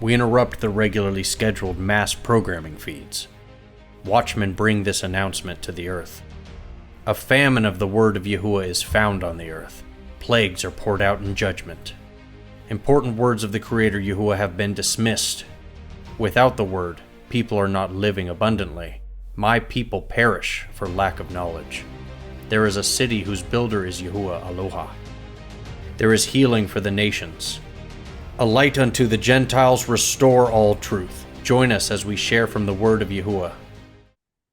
We interrupt the regularly scheduled mass programming feeds. Watchmen bring this announcement to the earth. A famine of the word of YaHuWaH is found on the earth. Plagues are poured out in judgment. Important words of the Creator YaHuWaH have been dismissed. Without the word, people are not living abundantly. My people perish for lack of knowledge. There is a city whose builder is YaHuWaH Aloha. There is healing for the nations. A light unto the Gentiles, restore all truth. Join us as we share from the word of YaHuWaH.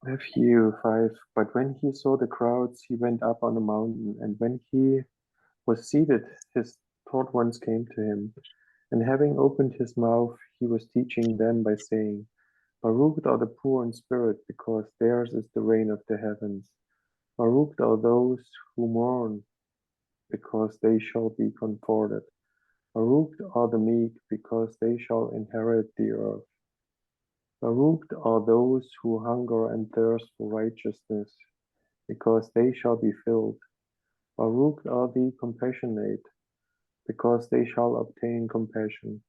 Matthew 5. But when he saw the crowds, he went up on a mountain, and when he was seated, his taught ones came to him. And having opened his mouth, he was teaching them by saying, Baruch are the poor in spirit, because theirs is the reign of the heavens. Baruch are those who mourn, because they shall be comforted. Baruch are the meek, because they shall inherit the earth. Baruch are those who hunger and thirst for righteousness, because they shall be filled. Baruch are the compassionate, because they shall obtain compassion.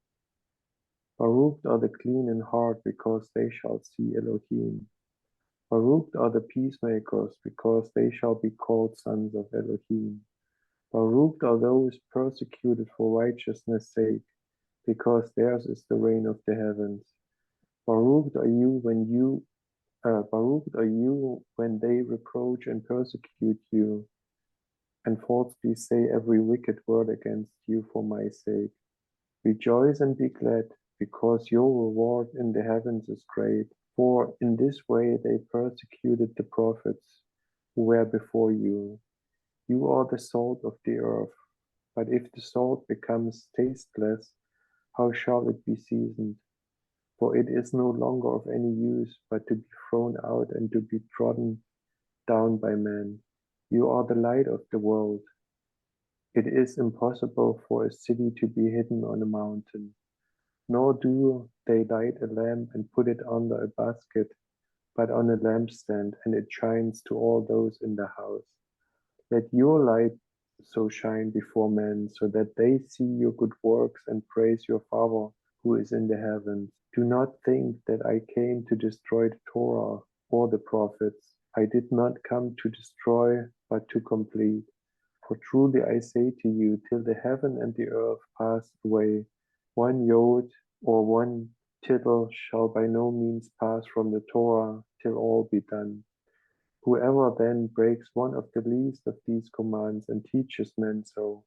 Baruch are the clean in heart, because they shall see Elohim. Baruch are the peacemakers, because they shall be called sons of Elohim. Baruch are those persecuted for righteousness' sake, because theirs is the reign of the heavens. Baruch are you when they reproach and persecute you, and falsely say every wicked word against you for my sake. Rejoice and be glad, because your reward in the heavens is great. For in this way they persecuted the prophets who were before you. You are the salt of the earth. But if the salt becomes tasteless, how shall it be seasoned? For it is no longer of any use, but to be thrown out and to be trodden down by men. You are the light of the world. It is impossible for a city to be hidden on a mountain. Nor do they light a lamp and put it under a basket, but on a lampstand, and it shines to all those in the house. Let your light so shine before men, so that they see your good works and praise your Father who is in the heavens. Do not think that I came to destroy the Torah or the prophets. I did not come to destroy, but to complete. For truly I say to you, till the heaven and the earth pass away, one jot or one tittle shall by no means pass from the Torah till all be done. Whoever then breaks one of the least of these commands and teaches men so,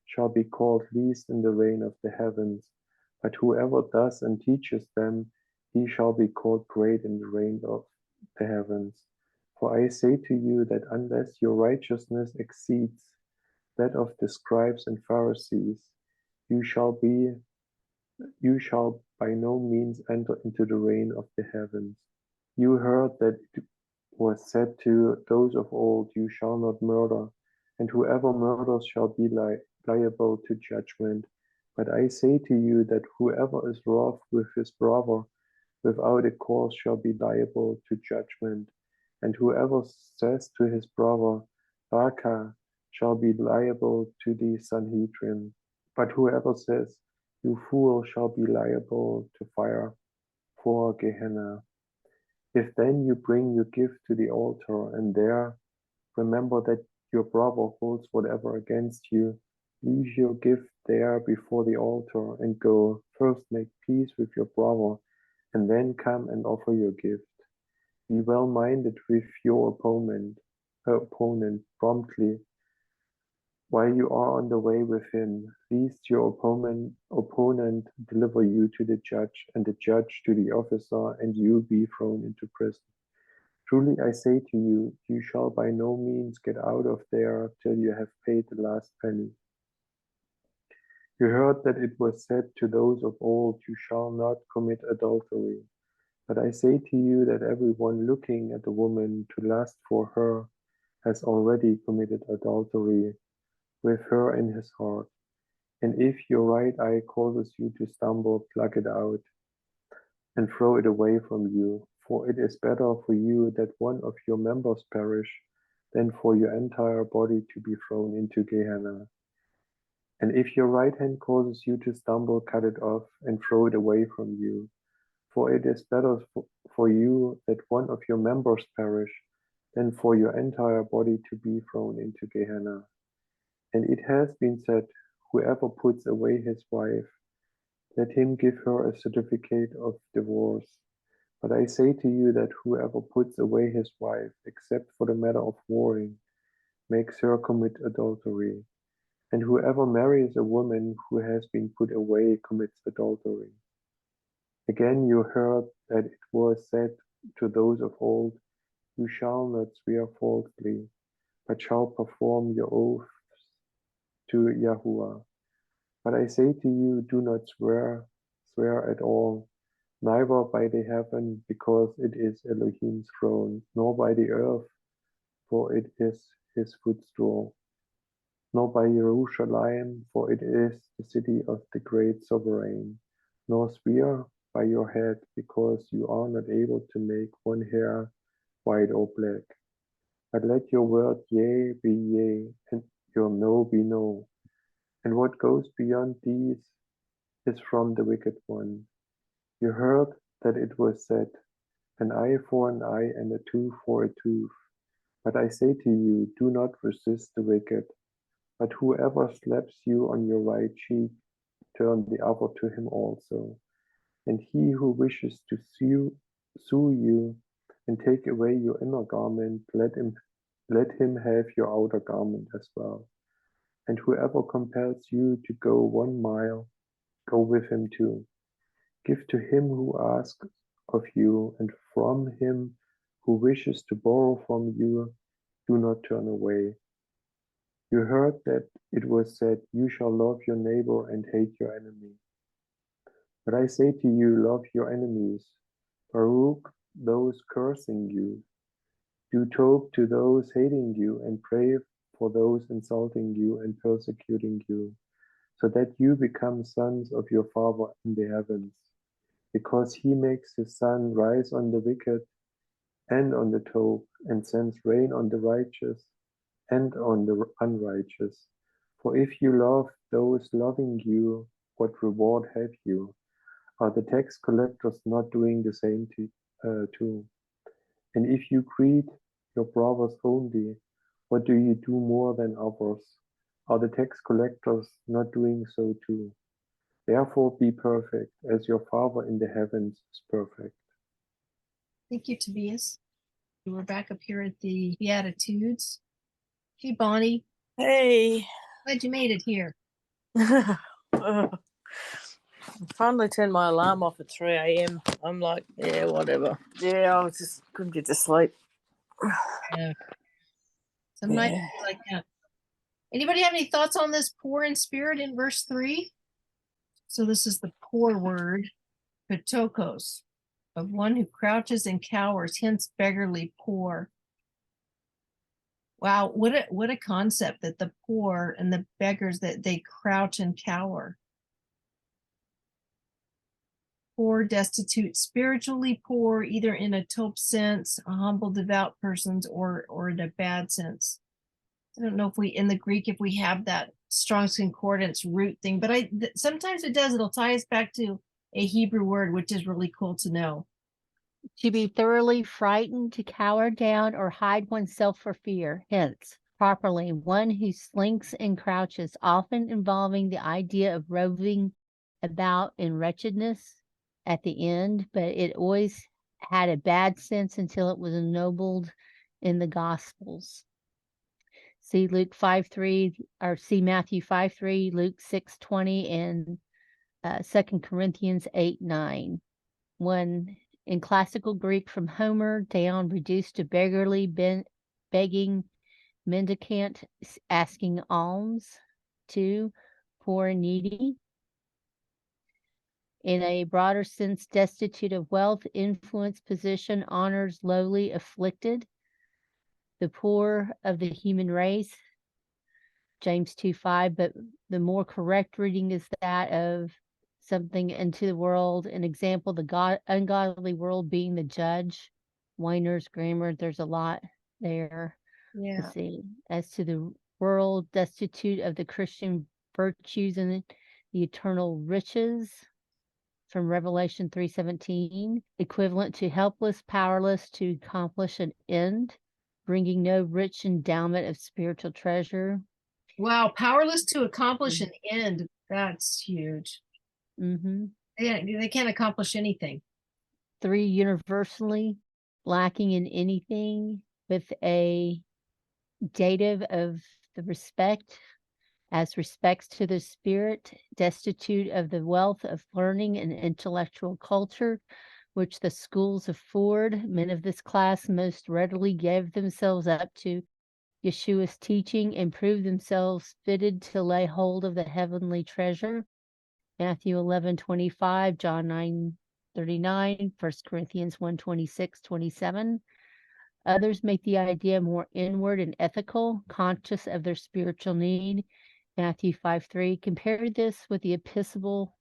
shall be called least in the reign of the heavens. But whoever does and teaches them, he shall be called great in the reign of the heavens. For I say to you that unless your righteousness exceeds that of the scribes and Pharisees, you shall by no means enter into the reign of the heavens. You heard that it was said to those of old, you shall not murder, and whoever murders shall be liable to judgment. But I say to you that whoever is wroth with his brother without a cause shall be liable to judgment. And whoever says to his brother, Raka, shall be liable to the Sanhedrin. But whoever says, you fool, shall be liable to fire for Gehenna. If then you bring your gift to the altar, and there remember that your brother holds whatever against you, leave your gift there before the altar, and go. First make peace with your brother, and then come and offer your gift. Be well-minded with your opponent promptly, while you are on the way with him, lest your opponent deliver you to the judge, and the judge to the officer, and you be thrown into prison. Truly I say to you, you shall by no means get out of there till you have paid the last penny. You heard that it was said to those of old, you shall not commit adultery. But I say to you that everyone looking at a woman to lust for her has already committed adultery with her in his heart. And if your right eye causes you to stumble, pluck it out and throw it away from you. For it is better for you that one of your members perish than for your entire body to be thrown into Gehenna. And if your right hand causes you to stumble, cut it off and throw it away from you. For it is better for you that one of your members perish than for your entire body to be thrown into Gehenna. And it has been said, whoever puts away his wife, let him give her a certificate of divorce. But I say to you that whoever puts away his wife, except for the matter of warring, makes her commit adultery. And whoever marries a woman who has been put away commits adultery. Again, you heard that it was said to those of old, you shall not swear falsely, but shall perform your oaths to YaHuWaH. But I say to you, do not swear at all, neither by the heaven, because it is Elohim's throne, nor by the earth, for it is his footstool, nor by Jerusalem, for it is the city of the great sovereign, nor swear by your head, because you are not able to make one hair white or black. But let your word yea be yea, and your no be no. And what goes beyond these is from the wicked one. You heard that it was said, an eye for an eye and a tooth for a tooth. But I say to you, do not resist the wicked, but whoever slaps you on your right cheek, turn the other to him also. And he who wishes to sue you and take away your inner garment, let him have your outer garment as well. And whoever compels you to go 1 mile, go with him too. Give to him who asks of you, and from him who wishes to borrow from you, do not turn away. You heard that it was said, you shall love your neighbor and hate your enemy. But I say to you, love your enemies, baruch those cursing you, do tov to those hating you, and pray for those insulting you and persecuting you, so that you become sons of your Father in the heavens, because he makes his sun rise on the wicked and on the tov, and sends rain on the righteous and on the unrighteous. For if you love those loving you, what reward have you? Are the tax collectors not doing the same too? And if you greet your brothers only, what do you do more than others? Are the tax collectors not doing so too? Therefore be perfect, as your Father in the heavens is perfect. Thank you, Tobias. We're back up here at the Beatitudes. Hey, Bonnie. Hey. Glad you made it here. I finally turned my alarm off at 3 a.m. I'm like, yeah, whatever. Yeah, I just couldn't get to sleep. Yeah. Some nights like that. Anybody have any thoughts on this poor in spirit in verse 3? So this is the poor word, patokos, of one who crouches and cowers, hence beggarly poor. Wow, what a concept that the poor and the beggars, that they crouch and cower. Poor, destitute, spiritually poor, either in a top sense, a humble, devout persons, or in a bad sense. I don't know if we, in the Greek, if we have that Strong's Concordance root thing, but sometimes it does. It'll tie us back to a Hebrew word, which is really cool to know. To be thoroughly frightened, to cower down, or hide oneself for fear. Hence, properly, one who slinks and crouches, often involving the idea of roving about in wretchedness at the end, but it always had a bad sense until it was ennobled in the Gospels. See Luke 5:3, or see Matthew 5:3, Luke 6:20, and 2 Corinthians 8:9. One in classical Greek from Homer down, reduced to beggarly, begging, mendicant, asking alms. 2, poor and needy. In a broader sense, destitute of wealth, influence, position, honors, lowly, afflicted. The poor of the human race, James 2:5, but the more correct reading is that of something into the world. An example, the ungodly world being the judge. Weiner's grammar, there's a lot there. Yeah. Let's see. As to the world destitute of the Christian virtues and the eternal riches from Revelation 3:17, equivalent to helpless, powerless to accomplish an end, bringing no rich endowment of spiritual treasure. Wow, powerless to accomplish an end. That's huge. Mm-hmm. They can't accomplish anything. 3, universally lacking in anything, with a dative of the respect as respects to the spirit, destitute of the wealth of learning and intellectual culture which the schools afford. Men of this class most readily gave themselves up to Yeshua's teaching and proved themselves fitted to lay hold of the heavenly treasure. Matthew 11:25, John 9:39, 1 Corinthians 1:26-27. Others make the idea more inward and ethical, conscious of their spiritual need. Matthew 5:3. Compare this with the epistle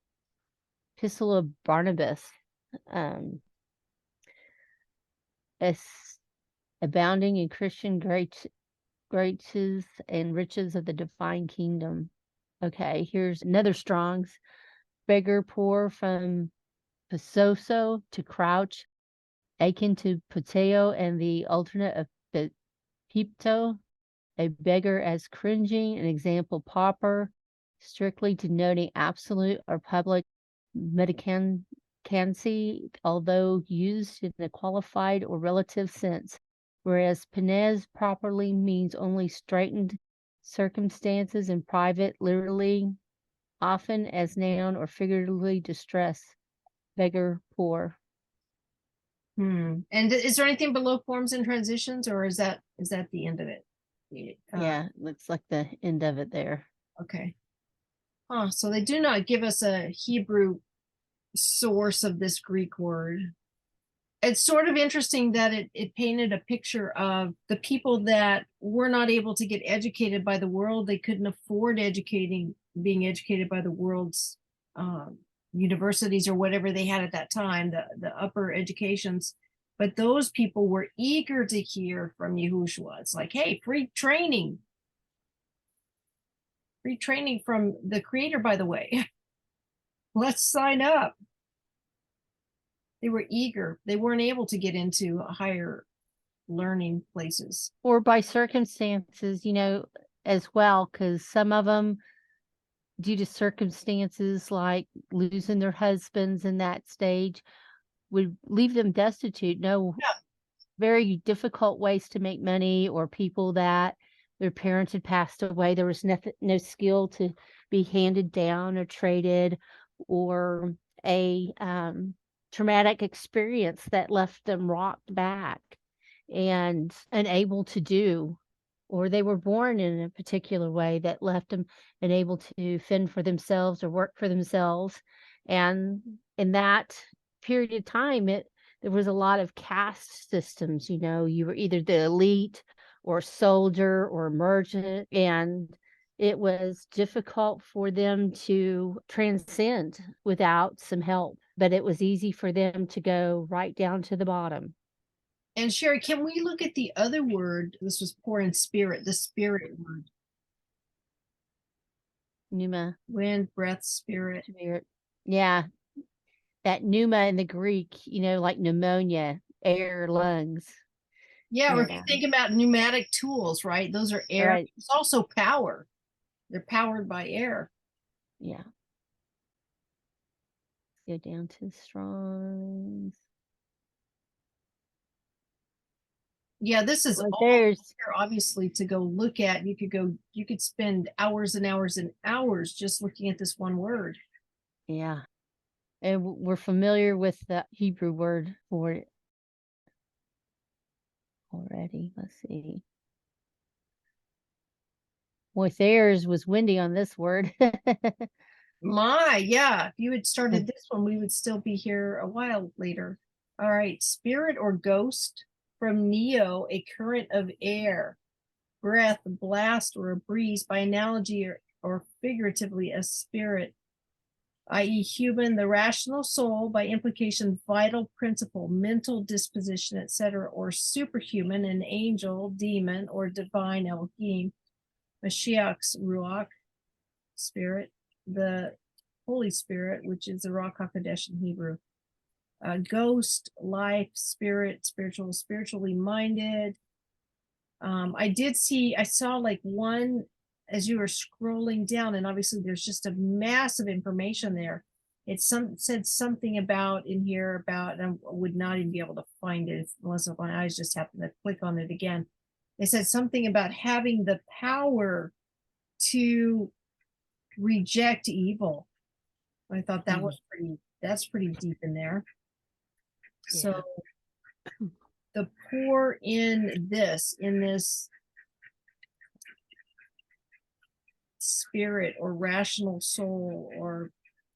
of Barnabas, as abounding in Christian graces and riches of the divine kingdom. Okay, here's another Strong's. Beggar poor from Pesoso to crouch, akin to poteo, and the alternate of pipto, a beggar as cringing, an example pauper, strictly denoting absolute or public mendicancy, although used in a qualified or relative sense, whereas penez properly means only straitened circumstances in private, literally, often as noun or figuratively distress, beggar poor. And is there anything below forms and transitions, or is that the end of it? Yeah, looks like the end of it there. Okay. So they do not give us a Hebrew source of this Greek word. It's sort of interesting that it painted a picture of the people that were not able to get educated by the world. They couldn't afford being educated by the world's universities or whatever they had at that time, the upper educations. But those people were eager to hear from YaHuWaH. It's like, hey, free training from the creator, by the way. Let's sign up. They were eager. They weren't able to get into higher learning places. Or by circumstances, as well, because some of them, due to circumstances like losing their husbands in that stage, would leave them destitute. Very difficult ways to make money, or people that their parents had passed away. There was no skill to be handed down or traded, or a traumatic experience that left them rocked back and unable to do, or they were born in a particular way that left them unable to fend for themselves or work for themselves. And in that period of time, there was a lot of caste systems. You were either the elite or soldier or merchant, and it was difficult for them to transcend without some help, but it was easy for them to go right down to the bottom. And Sherry, can we look at the other word? This was poor in spirit, the spirit word. Pneuma. Wind, breath, spirit. Yeah. That pneuma in the Greek, like pneumonia, air, lungs. Yeah, or if you think about pneumatic tools, right? Those are air. Right. It's also power. They're powered by air. Yeah. Go down to Strong's. Yeah, this is all here, obviously, to go look at. You could spend hours and hours and hours just looking at this one word. Yeah. And we're familiar with the Hebrew word for it already. Let's see. Boy, Thayer's was windy on this word. Yeah. If you had started this one, we would still be here a while later. All right. Spirit or ghost, from neo, a current of air, breath, blast, or a breeze, by analogy or figuratively, a spirit, i.e. human, the rational soul, by implication, vital principle, mental disposition, etc., or superhuman, an angel, demon, or divine Elohim, Mashiach's Ruach, spirit, the Holy Spirit, which is the Ruach HaKodesh in Hebrew, ghost, life, spirit, spiritually minded. I saw like one as you were scrolling down, and obviously there's just a massive information there. It said something about in here about, and I would not even be able to find it unless my eyes just happened to click on it again. It said something about having the power to reject evil. I thought that was that's pretty deep in there. Yeah. So the poor in this spirit or rational soul, or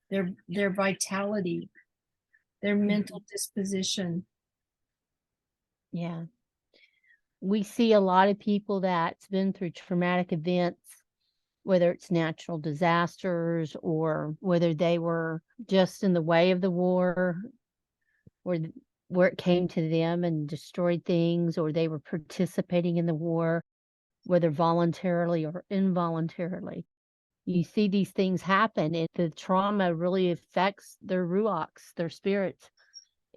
their vitality, their mental disposition. Yeah. We see a lot of people that's been through traumatic events, whether it's natural disasters or whether they were just in the way of the war, or where it came to them and destroyed things, or they were participating in the war, whether voluntarily or involuntarily. You see these things happen, and the trauma really affects their ruachs, their spirits,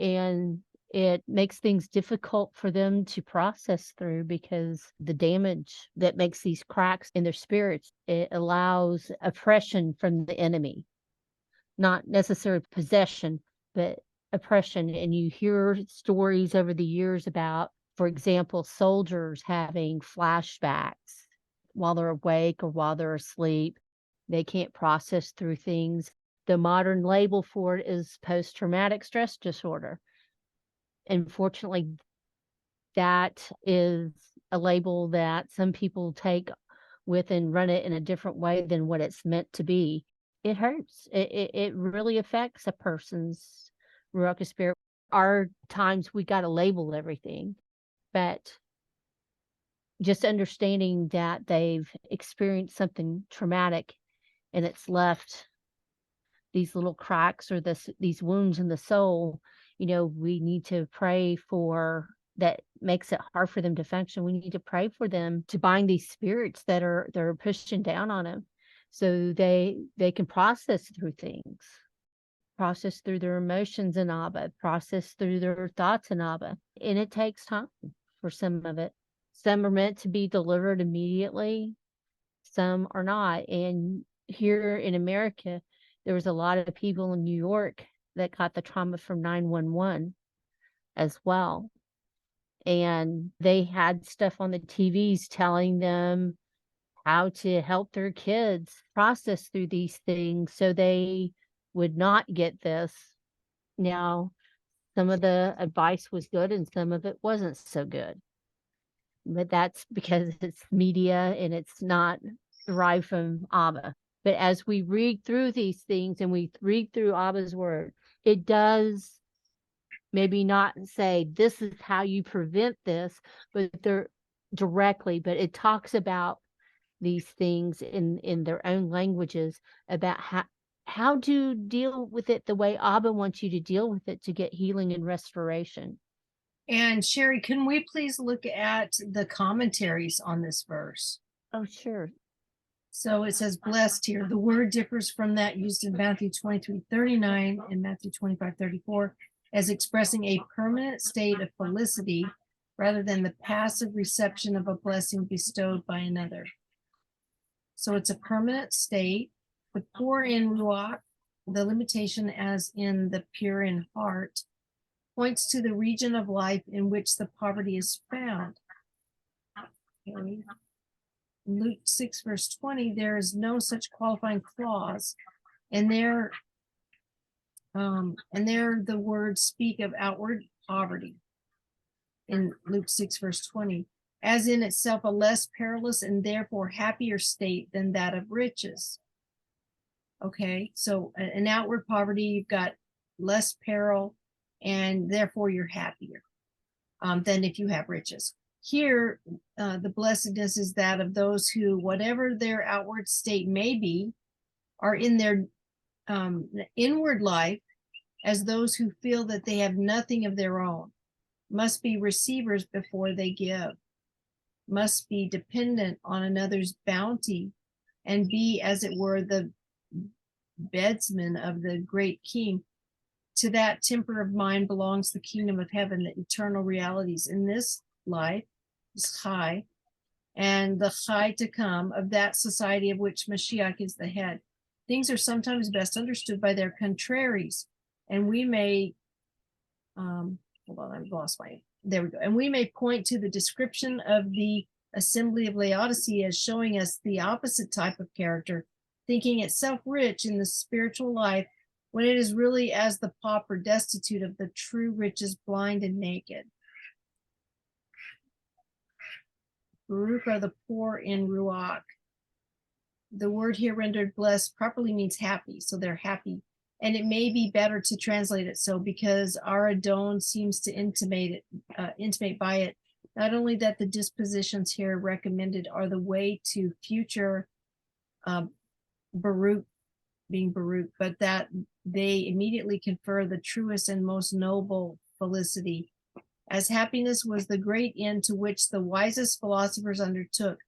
and it makes things difficult for them to process through, because the damage that makes these cracks in their spirits, it allows oppression from the enemy, not necessarily possession, but oppression. And you hear stories over the years about, for example, soldiers having flashbacks while they're awake or while they're asleep. They can't process through things. The modern label for it is post-traumatic stress disorder. Unfortunately, that is a label that some people take with and run it in a different way than what it's meant to be. It hurts. It really affects a person's ruach spirit. Our times we got to label everything, but just understanding that they've experienced something traumatic and it's left these little cracks or these wounds in the soul, we need to pray for that. Makes it hard for them to function. We need to pray for them to bind these spirits that are pushing down on them, so they can process through things, process through their emotions in Abba, process through their thoughts in Abba. And it takes time for some of it. Some are meant to be delivered immediately, some are not. And here in America, there was a lot of people in New York that got the trauma from 911 as well. And they had stuff on the TVs telling them how to help their kids process through these things so they would not get this. Now, some of the advice was good and some of it wasn't so good. But that's because it's media and it's not derived from Abba. But as we read through these things and we read through Abba's word, it does maybe not say this is how you prevent this, but they're directly, but it talks about these things in their own languages about how to deal with it the way Abba wants you to deal with it to get healing and restoration. And Sherry, can we please look at the commentaries on this verse? Oh, sure. So it says blessed here. The word differs from that used in Matthew 23:39 and Matthew 25:34 as expressing a permanent state of felicity rather than the passive reception of a blessing bestowed by another. So it's a permanent state. The poor in ruach, the limitation as in the pure in heart, points to the region of life in which the poverty is found. Okay. Luke 6 verse 20, there is no such qualifying clause, and there the words speak of outward poverty in Luke 6 verse 20, as in itself a less perilous and therefore happier state than that of riches. Okay, so an outward poverty, you've got less peril and therefore you're happier than if you have riches. Here, the blessedness is that of those who, whatever their outward state may be, are in their inward life as those who feel that they have nothing of their own, must be receivers before they give, must be dependent on another's bounty and be, as it were, the bedsman of the great king. To that temper of mind belongs the kingdom of heaven, the eternal realities in this life is high, and the high to come of that society of which Mashiach is the head. Things are sometimes best understood by their contraries, and we may, hold on, I've lost my, there we go. And we may point to the description of the assembly of Laodicea as showing us the opposite type of character, thinking itself rich in the spiritual life, when it is really as the pauper destitute of the true riches, blind and naked. Baruch are the poor in Ruach. The word here rendered blessed properly means happy, so they're happy. And it may be better to translate it so, because our Adon seems to intimate by it not only that the dispositions here recommended are the way to future Baruch, being Baruch, but that they immediately confer the truest and most noble felicity. As happiness was the great end to which the wisest philosophers undertook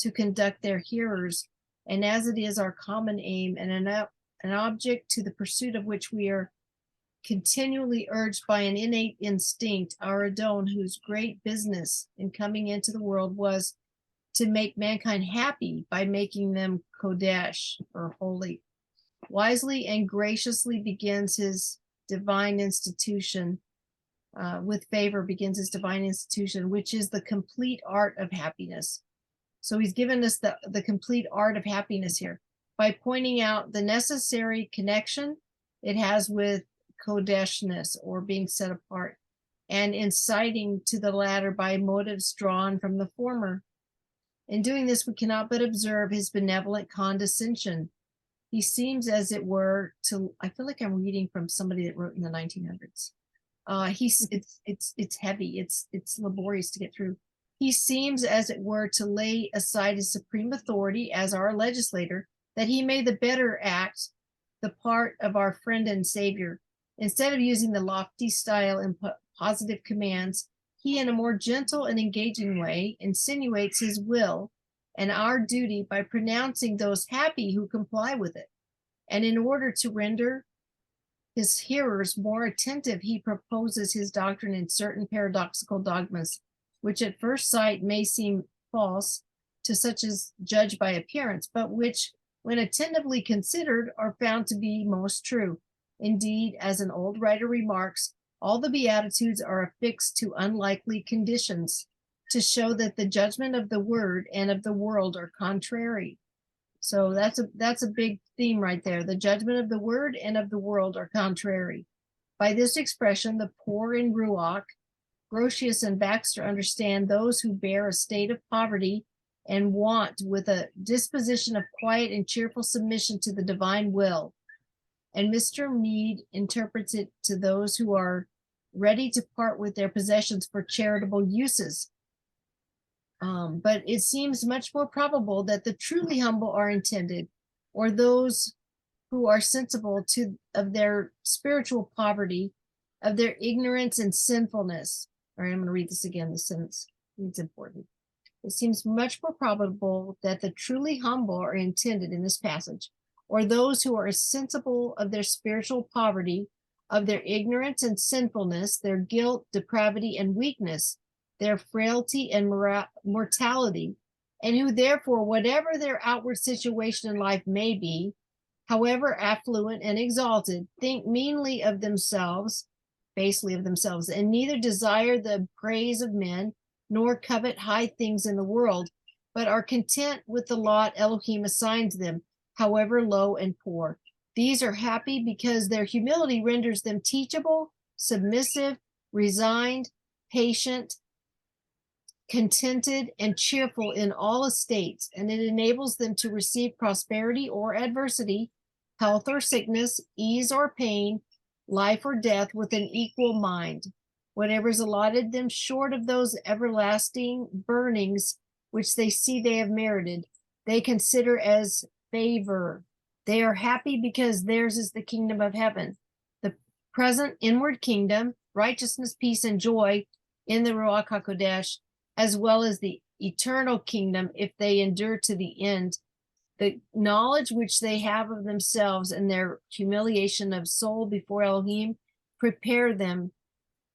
to conduct their hearers, and as it is our common aim and an object to the pursuit of which we are continually urged by an innate instinct, our Adon, whose great business in coming into the world was to make mankind happy by making them kodesh, or holy, wisely and graciously begins his divine institution, with favor begins his divine institution, which is the complete art of happiness. So he's given us the complete art of happiness here by pointing out the necessary connection it has with kodeshness, or being set apart, and inciting to the latter by motives drawn from the former. In doing this, we cannot but observe his benevolent condescension. He seems, as it were, to, I feel like I'm reading from somebody that wrote in the 1900s. It's heavy, it's laborious to get through. He seems, as it were, to lay aside his supreme authority as our legislator, that he may the better act the part of our friend and savior. Instead of using the lofty style and positive commands, he, in a more gentle and engaging way, insinuates his will and our duty by pronouncing those happy who comply with it. And in order to render his hearers more attentive, he proposes his doctrine in certain paradoxical dogmas, which at first sight may seem false to such as judge by appearance, but which, when attentively considered, are found to be most true. Indeed, as an old writer remarks, all the Beatitudes are affixed to unlikely conditions to show that the judgment of the word and of the world are contrary. So that's a big theme right there. The judgment of the word and of the world are contrary. By this expression, the poor in Ruach, Grotius and Baxter understand those who bear a state of poverty and want with a disposition of quiet and cheerful submission to the divine will. And Mr. Mead interprets it to those who are ready to part with their possessions for charitable uses. But it seems much more probable that the truly humble are intended, or those who are sensible of their spiritual poverty, of their ignorance and sinfulness. All right, I'm going to read this again, the sentence. It's important. It seems much more probable that the truly humble are intended in this passage, or those who are sensible of their spiritual poverty, of their ignorance and sinfulness, their guilt, depravity, and weakness, their frailty and mortality, and who therefore, whatever their outward situation in life may be, however affluent and exalted, think meanly of themselves, basely of themselves, and neither desire the praise of men, nor covet high things in the world, but are content with the lot Elohim assigns them, however low and poor. These are happy because their humility renders them teachable, submissive, resigned, patient, contented, and cheerful in all estates, and it enables them to receive prosperity or adversity, health or sickness, ease or pain, life or death with an equal mind. Whatever is allotted them short of those everlasting burnings which they see they have merited, they consider as favor. They are happy because theirs is the kingdom of heaven, the present inward kingdom, righteousness, peace, and joy in the Ruach HaKodesh, as well as the eternal kingdom if they endure to the end, the knowledge which they have of themselves and their humiliation of soul before Elohim prepare them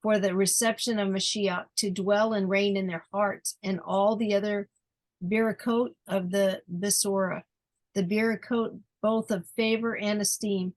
for the reception of Mashiach to dwell and reign in their hearts, and all the other Birakot of the Besora, the Birakot both of favor and esteem.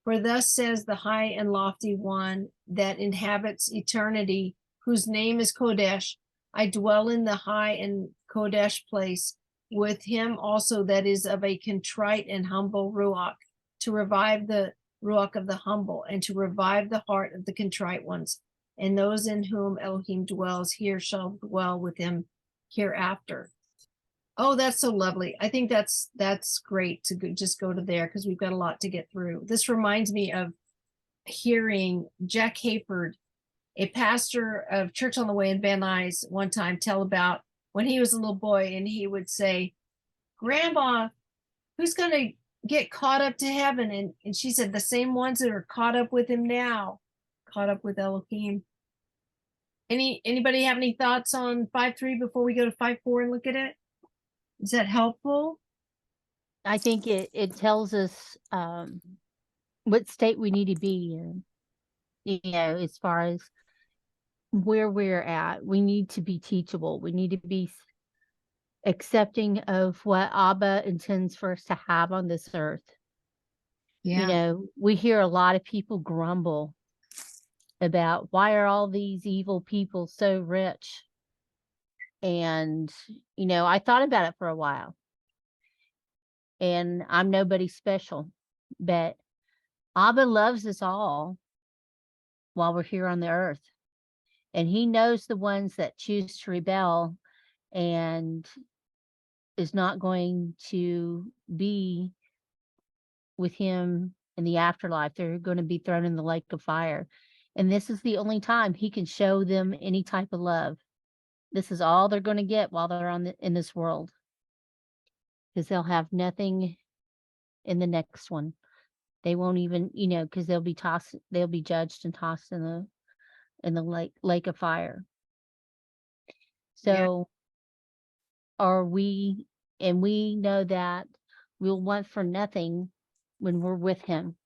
For thus says the high and lofty one that inhabits eternity, whose name is Kodesh, I dwell in the high and Kodesh place, with him also that is of a contrite and humble Ruach, to revive the Ruach of the humble, and to revive the heart of the contrite ones. And those in whom Elohim dwells here shall dwell with him hereafter. Oh, that's so lovely. I think that's great to just go to there, because we've got a lot to get through. This reminds me of hearing Jack Hayford, a pastor of Church on the Way in Van Nuys, one time tell about when he was a little boy, and he would say, Grandma, who's going to get caught up to heaven? And she said, the same ones that are caught up with him now, caught up with Elohim. Anybody have any thoughts on 5.3 before we go to 5.4 and look at it? Is that helpful? I think it tells us what state we need to be in, as far as where we're at. We need to be teachable. We need to be accepting of what Abba intends for us to have on this earth. Yeah. We hear a lot of people grumble about why are all these evil people so rich? And, I thought about it for a while. And I'm nobody special, but Abba loves us all while we're here on the earth. And he knows the ones that choose to rebel and is not going to be with him in the afterlife. They're going to be thrown in the lake of fire. And this is the only time he can show them any type of love. This is all they're going to get while they're in this world, because they'll have nothing in the next one. They won't even, because they'll be judged and tossed in the lake of fire. So, we know that we'll want for nothing when we're with him.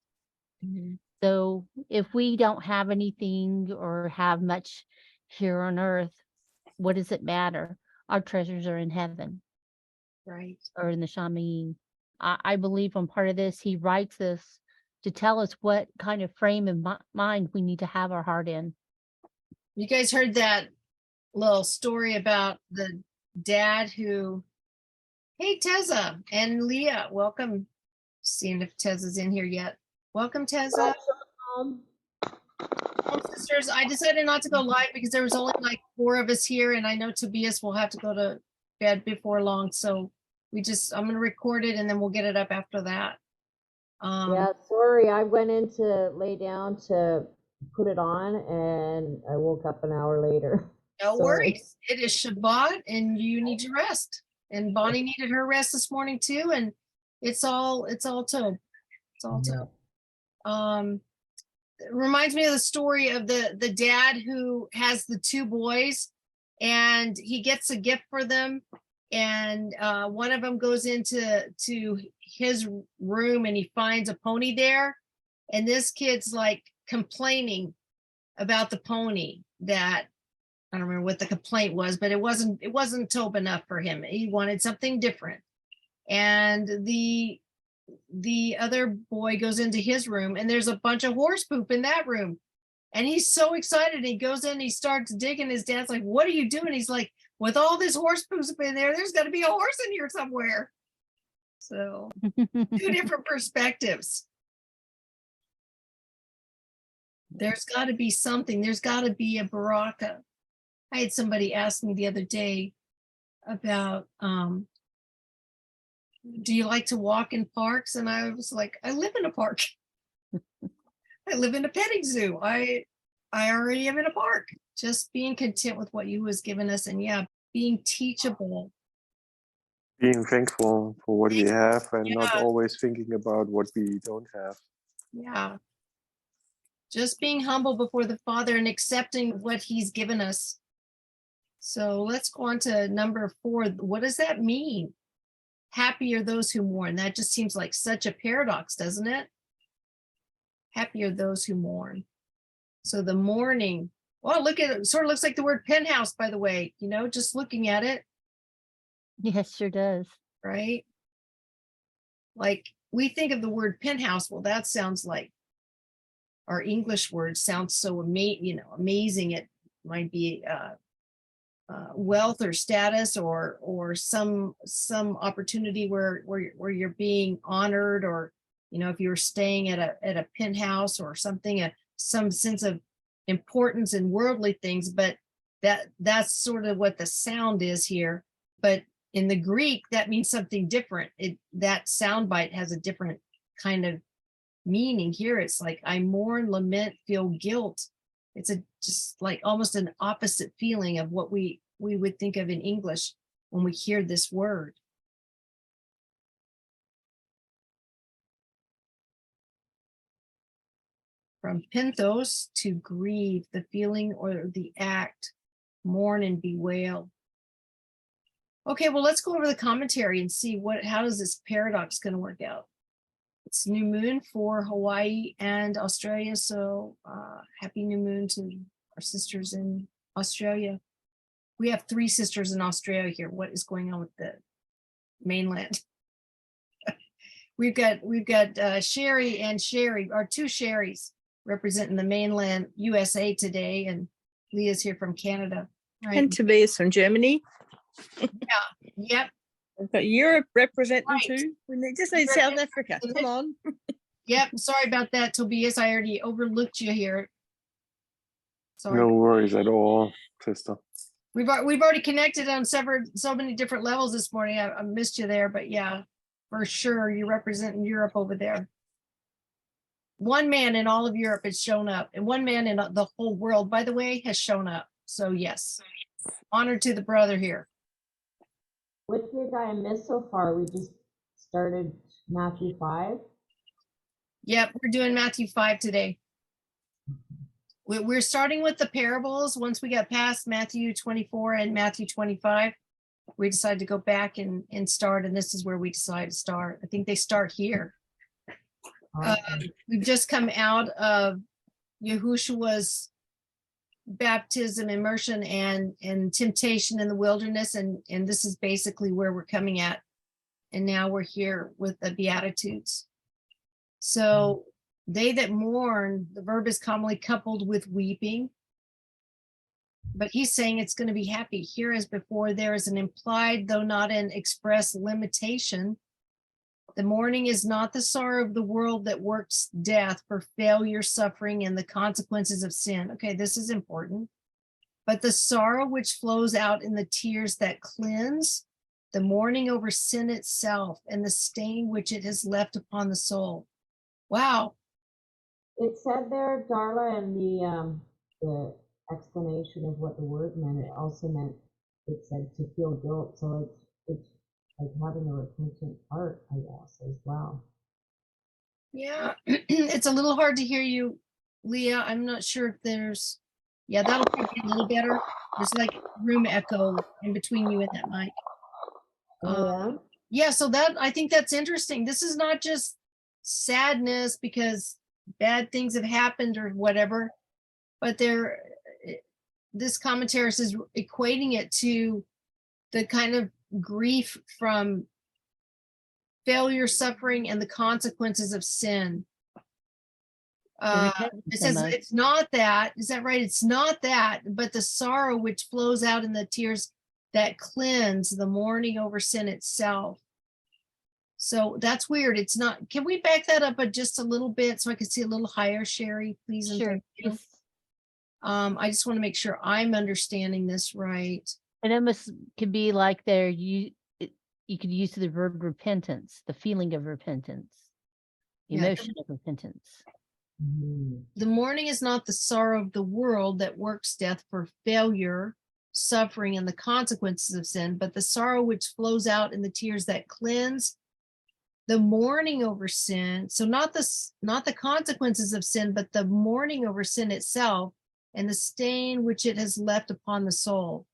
Mm-hmm. So if we don't have anything or have much here on earth, what does it matter? Our treasures are in heaven. Right. Or in the Shamayim. I believe on part of this, he writes this to tell us what kind of frame of mind we need to have our heart in. You guys heard that little story about the dad who, hey, Teza and Leah, welcome. Seeing if Teza's in here yet. Welcome, Teza. Sisters, I decided not to go live because there was only like 4 of us here, and I know Tobias will have to go to bed before long, so I'm going to record it and then we'll get it up after that. Yeah, sorry, I went in to lay down to put it on and I woke up an hour later. No worries. It is Shabbat and you need to rest. And Bonnie needed her rest this morning too, and it's all Tov. It's all Tov. It reminds me of the story of the dad who has the 2 boys, and he gets a gift for them, and one of them goes into his room and he finds a pony there, and this kid's like complaining about the pony. That I don't remember what the complaint was, but it wasn't Tov enough for him. He wanted something different. And the other boy goes into his room and there's a bunch of horse poop in that room. And he's so excited. He goes in, he starts digging. His dad's like, what are you doing? He's like, with all this horse poop in there's got to be a horse in here somewhere. So 2 different perspectives. There's got to be something. There's got to be a baraka. I had somebody ask me the other day about, do you like to walk in parks? And I was like, I live in a park. I live in a petting zoo. I already am in a park. Just being content with what you has given us, and being teachable. Being thankful for what we have and not always thinking about what we don't have. Yeah. Just being humble before the Father and accepting what he's given us. So let's go on to number 4. What does that mean? happy are those who mourn. That just seems like such a paradox, doesn't it? Happy are those who mourn. So the mourning, well, look at it, sort of looks like the word penthouse, by the way, you know, just looking at it, Yes, sure does. right? Like we think of the word penthouse. Well, that sounds like our English word sounds so amazing. It might be wealth or status or some opportunity where you're being honored, or you know, if you're staying at a penthouse or something, some sense of importance in worldly things. But that's sort of what the sound is here. But in the Greek, that means something different. That sound bite has a different kind of meaning. Here it's like, I mourn, lament, feel guilt. It's just like almost an opposite feeling of what we would think of in English when we hear this word. From penthos, to grieve, the feeling or the act, mourn and bewail. Okay, well, let's go over the commentary and see how does this paradox going to work out. It's new moon for Hawaii and Australia, so happy new moon to our sisters in Australia. We have 3 sisters in Australia here. What is going on with the mainland? we've got Sherry and Sherry, our 2 Sherrys representing the mainland USA today, and Leah's here from Canada. Right? And Tobias from Germany. Yeah. Yep. We've got Europe representing Right. too. We just need South Africa. Come on. Yep. Sorry about that, Tobias. I already overlooked you here. Sorry. No worries at all, sister. We've already connected on so many different levels this morning. I missed you there, but yeah, for sure, you're representing Europe over there. One man in all of Europe has shown up, and one man in the whole world, by the way, has shown up. So yes, honor to the brother here. Which did I miss so far? We just started Matthew 5. Yep, we're doing Matthew 5 today. We're starting with the parables. Once we got past Matthew 24 and Matthew 25, we decided to go back and start, and this is where we decided to start. I think they start here. We've just come out of YaHuWaH's baptism, immersion, and temptation in the wilderness, and this is basically where we're coming at. And now we're here with the Beatitudes. So they that mourn, the verb is commonly coupled with weeping, but he's saying it's going to be happy. Here as before, there is an implied, though not an express, limitation. The mourning is not the sorrow of the world that works death for failure, suffering, and the consequences of sin. Okay, this is important. But the sorrow which flows out in the tears that cleanse, the mourning over sin itself, and the stain which it has left upon the soul. Wow. It said there, Darla, in the explanation of what the word meant, it also meant, it said to feel guilt. So it's like having a repentant heart, I guess, as well. Yeah, it's a little hard to hear you, Leah. I'm not sure if there's, yeah, that'll probably be a little better. There's like room echo in between you and that mic. Yeah, so I think that's interesting. This is not just sadness because bad things have happened or whatever, but this commentary is equating it to the kind of grief from failure, suffering, and the consequences of sin. It says it's not that, is that right? It's not that, but the sorrow which flows out in the tears that cleanse, the mourning over sin itself. So that's weird. It's not, can we back that up just a little bit so I can see a little higher, Sherry, please? And Sure. thank you. I just want to make sure I'm understanding this right. It almost could be like you could use the verb repentance, the feeling of repentance, emotion of repentance. The mourning is not the sorrow of the world that works death for failure, suffering, and the consequences of sin, but the sorrow which flows out in the tears that cleanse, the mourning over sin. So not the consequences of sin, but the mourning over sin itself and the stain which it has left upon the soul.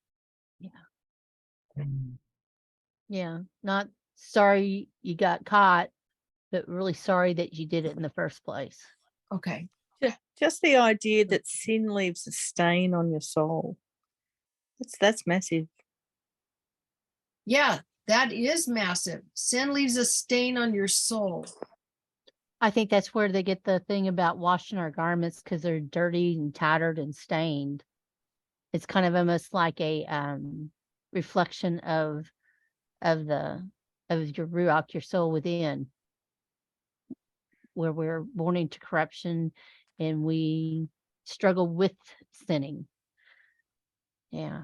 Yeah, not sorry you got caught, but really sorry that you did it in the first place. Okay. Just the idea that sin leaves a stain on your soul. That's massive. Yeah, that is massive. Sin leaves a stain on your soul. I think that's where they get the thing about washing our garments, because they're dirty and tattered and stained. It's kind of almost like a reflection of your ruach, your soul within, where we're born into corruption and we struggle with sinning. Yeah.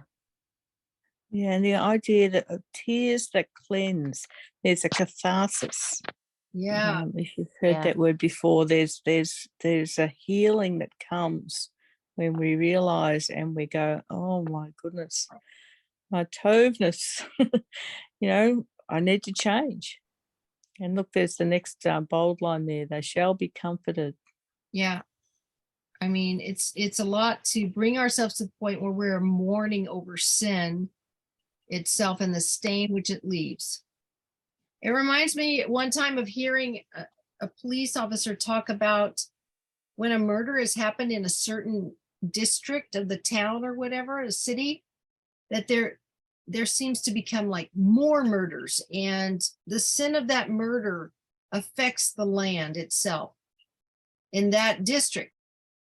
Yeah, and the idea that of tears that cleanse, there's a catharsis. Yeah. If you've heard Yeah. that word before, there's a healing that comes when we realize and we go, oh my goodness, my toveness, I need to change. And look, there's the next bold line there. They shall be comforted. Yeah. I mean, it's a lot to bring ourselves to the point where we're mourning over sin itself and the stain which it leaves. It reminds me at one time of hearing a police officer talk about when a murder has happened in a certain district of the town or whatever, a city, that there seems to become like more murders, and the sin of that murder affects the land itself in that district.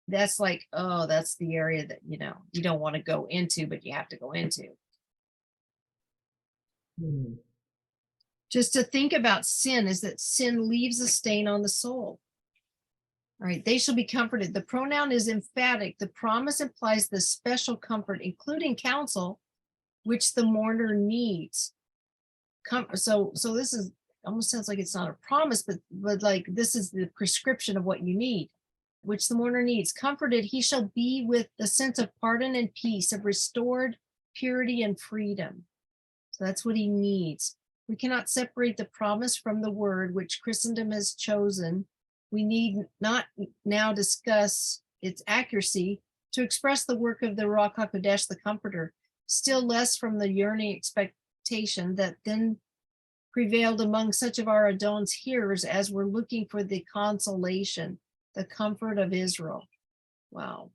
That's like, oh, that's the area that you don't want to go into, but you have to go into. Just to think about sin is that sin leaves a stain on the soul. All right, they shall be comforted. The pronoun is emphatic. The promise implies the special comfort, including counsel, which the mourner needs. So this is almost sounds like it's not a promise, but like this is the prescription of what you need, which the mourner needs. Comforted, he shall be with the sense of pardon and peace, of restored purity and freedom. So that's what he needs. We cannot separate the promise from the word which Christendom has chosen. We need not now discuss its accuracy to express the work of the Ruach HaKodesh, the Comforter, still less from the yearning expectation that then prevailed among such of our Adon's hearers as were looking for the consolation, the comfort of Israel. Wow.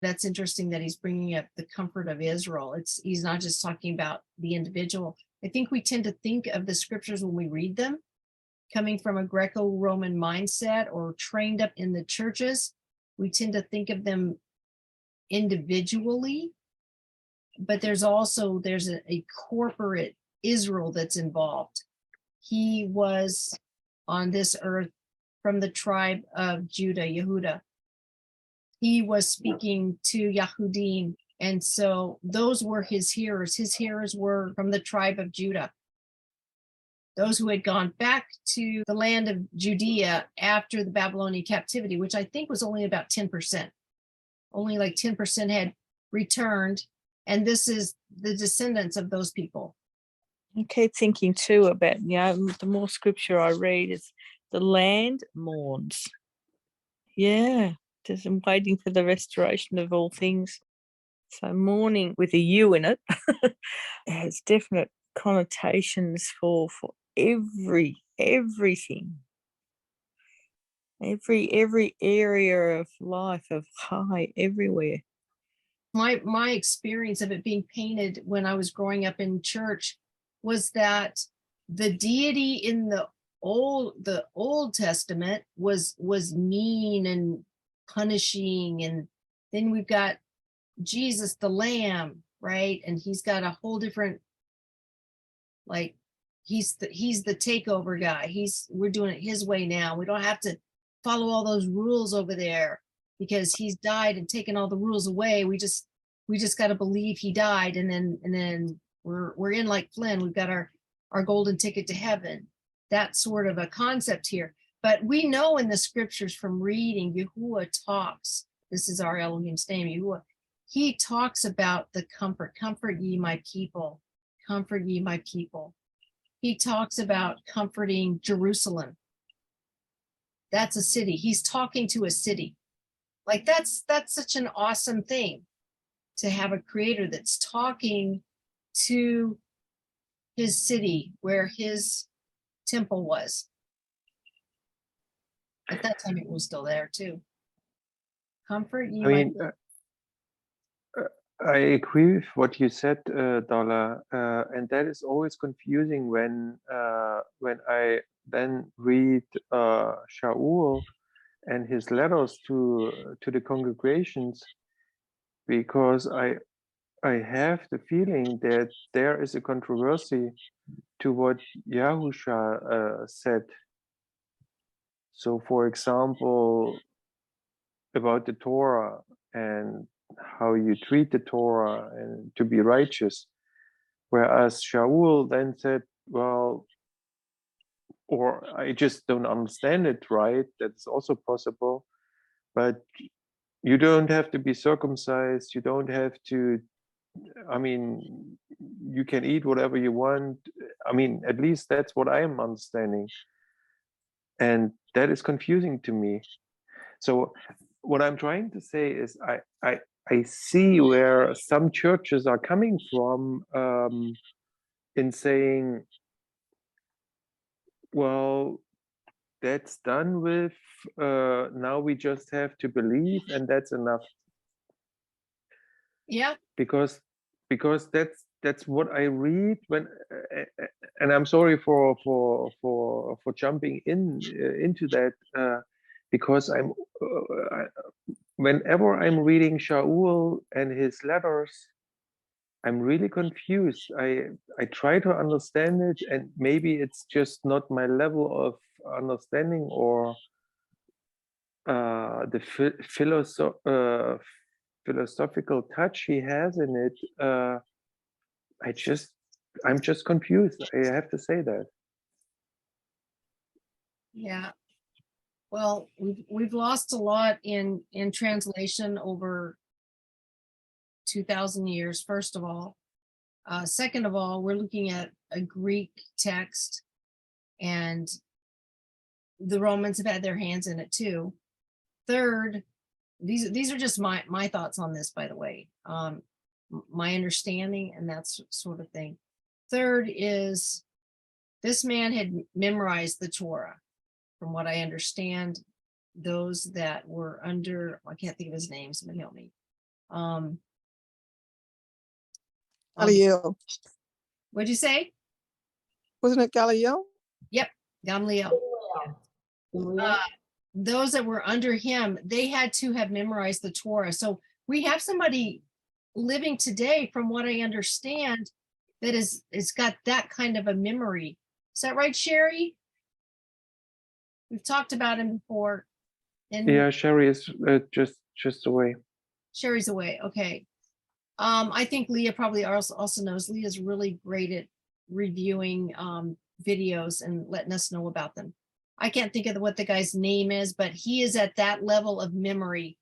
That's interesting that he's bringing up the comfort of Israel. He's not just talking about the individual. I think we tend to think of the scriptures when we read them coming from a Greco-Roman mindset or trained up in the churches. We tend to think of them individually, but there's a corporate Israel that's involved. He was on this earth from the tribe of Judah, Yehuda. He was speaking to Yahudim, and so those were his hearers. His hearers were from the tribe of Judah. Those who had gone back to the land of Judea after the Babylonian captivity, which I think was only about 10%. Only like 10% had returned, and this is the descendants of those people. I keep thinking too about, the more scripture I read, is the land mourns. Yeah, just I'm waiting for the restoration of all things. So mourning with a U in it has definite connotations for everything, every area of life, of high, everywhere. My experience of it being painted when I was growing up in church was that the deity in the Old Testament was mean and punishing, and then we've got Jesus the Lamb, right? And he's got a whole different, like, he's the takeover guy. We're doing it his way now. We don't have to follow all those rules over there because he's died and taken all the rules away. We just got to believe he died, and then we're in like Flynn. We've got our golden ticket to heaven. That sort of a concept here. But we know in the scriptures from reading, YaHuWaH talks. This is our Elohim's name, YaHuWaH. He talks about the comfort. Comfort ye my people. Comfort ye my people. He talks about comforting Jerusalem. That's a city. He's talking to a city. Like that's such an awesome thing to have a creator that's talking to his city where his temple was. At that time, it was still there too. Comfort you. I mean, I agree with what you said, Dalla, and that is always confusing when I then read Shaul and his letters to the congregations, because I have the feeling that there is a controversy to what YaHuWaH said. So, for example, about the Torah and how you treat the Torah and to be righteous. Whereas Shaul then said, well, or I just don't understand it right. That's also possible. But you don't have to be circumcised. You don't have to, I mean, you can eat whatever you want. I mean, at least that's what I am understanding. And that is confusing to me. So what I'm trying to say is I see where some churches are coming from in saying, well, that's done with, now we just have to believe and that's enough. Yeah. Because that's what I read when, and I'm sorry for jumping into that, because whenever I'm reading Shaul and his letters, I'm really confused. I try to understand it, and maybe it's just not my level of understanding or the philosophical touch he has in it. I'm just confused. I have to say that. Yeah. Well, we've lost a lot in translation over 2,000 years, first of all. Second of all, we're looking at a Greek text, and the Romans have had their hands in it too. Third, these are just my thoughts on this, by the way, my understanding and that sort of thing. Third is this man had memorized the Torah, from what I understand. Those that were under, I can't think of his name, somebody help me. Galileo. What'd you say? Wasn't it Galileo? Yep, Gamliel. Those that were under him, they had to have memorized the Torah. So we have somebody living today, from what I understand, that is got that kind of a memory. Is that right, Sherry? We've talked about him before. And Yeah, Sherry is just away. Sherry's away. Okay. I think Leah probably also knows. Leah's really great at reviewing videos and letting us know about them. I can't think of what the guy's name is, but he is at that level of memory.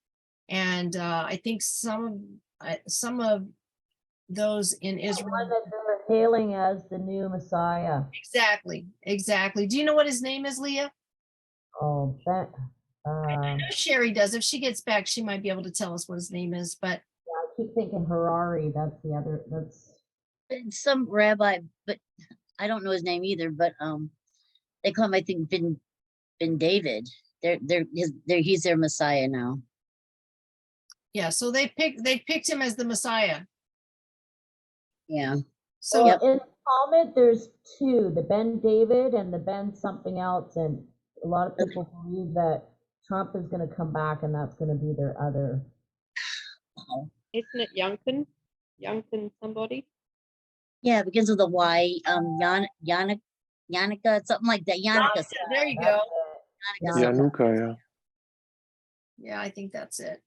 And I think some of those in Israel. One that they're hailing as the new Messiah. Exactly. Do you know what his name is, Leah? Oh, that. I know Sherry does. If she gets back, she might be able to tell us what his name is. But I keep thinking Harari. That's the other. That's some rabbi, but I don't know his name either. But they call him, I think, Ben David. He's their Messiah now. yeah, so they picked him as the Messiah. Yeah. So in Talmud, there's two: the Ben David and the Ben something else. And a lot of people believe that Trump is going to come back, and that's going to be their other. Isn't it Youngkin? Youngkin somebody? Yeah, begins with a Y. Yannicka, something like that. Yannicka. there you go. Yanuka, yeah. Yeah, I think that's it.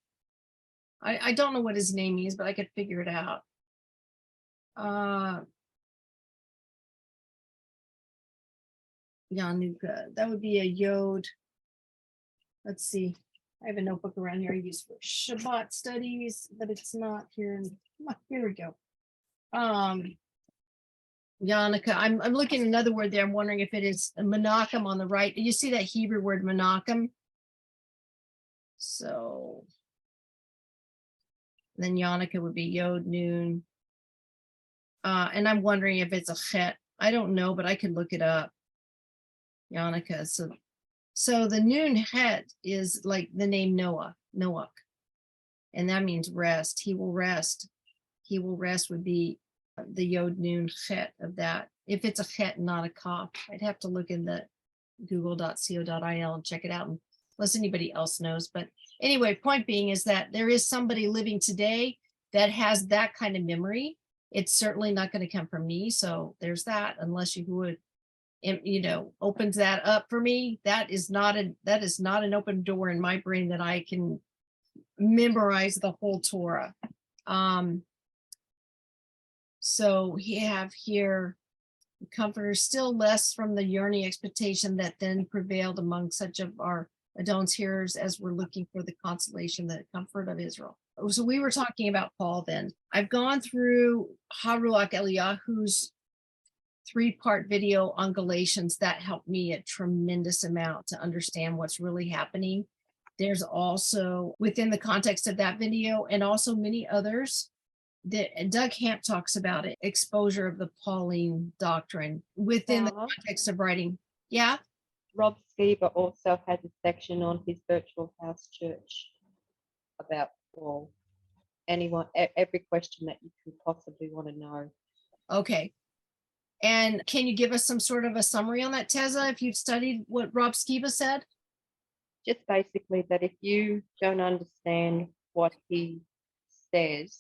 I don't know what his name is, but I could figure it out. Yanuka. That would be a Yod. Let's see. I have a notebook around here I use for Shabbat studies, but it's not here. Here we go. Yanuka. I'm looking at another word there. I'm wondering if it is a Menachem on the right. You see that Hebrew word Menachem? So then Yanuka would be Yod Noon. And I'm wondering if it's a Chet. I don't know, but I could look it up. Yannicka. So the noon het is like the name Noah, and that means rest. He will rest. He will rest would be the yod noon het of that. If it's a het, not a kaf, I'd have to look in the google.co.il and check it out, unless anybody else knows. But anyway, point being is that there is somebody living today that has that kind of memory. It's certainly not going to come from me. So there's that, unless you would, opens that up for me. That is not an open door in my brain that I can memorize the whole Torah. So we have here, the comforter still less from the yearning expectation that then prevailed among such of our Adon's hearers as were looking for the consolation, the comfort of Israel. So we were talking about Paul then. I've gone through YaHuWaH Eliyahu's 3-part video on Galatians. That helped me a tremendous amount to understand what's really happening. There's also, within the context of that video, and also many others, that Doug Hamp talks about it, exposure of the Pauline doctrine within the context of writing. Yeah. Rob Skiba also has a section on his virtual house church about Paul. Every question that you could possibly want to know. Okay. And can you give us some sort of a summary on that, Teza, if you've studied what Rob Skiba said? Just basically that if you don't understand what he says,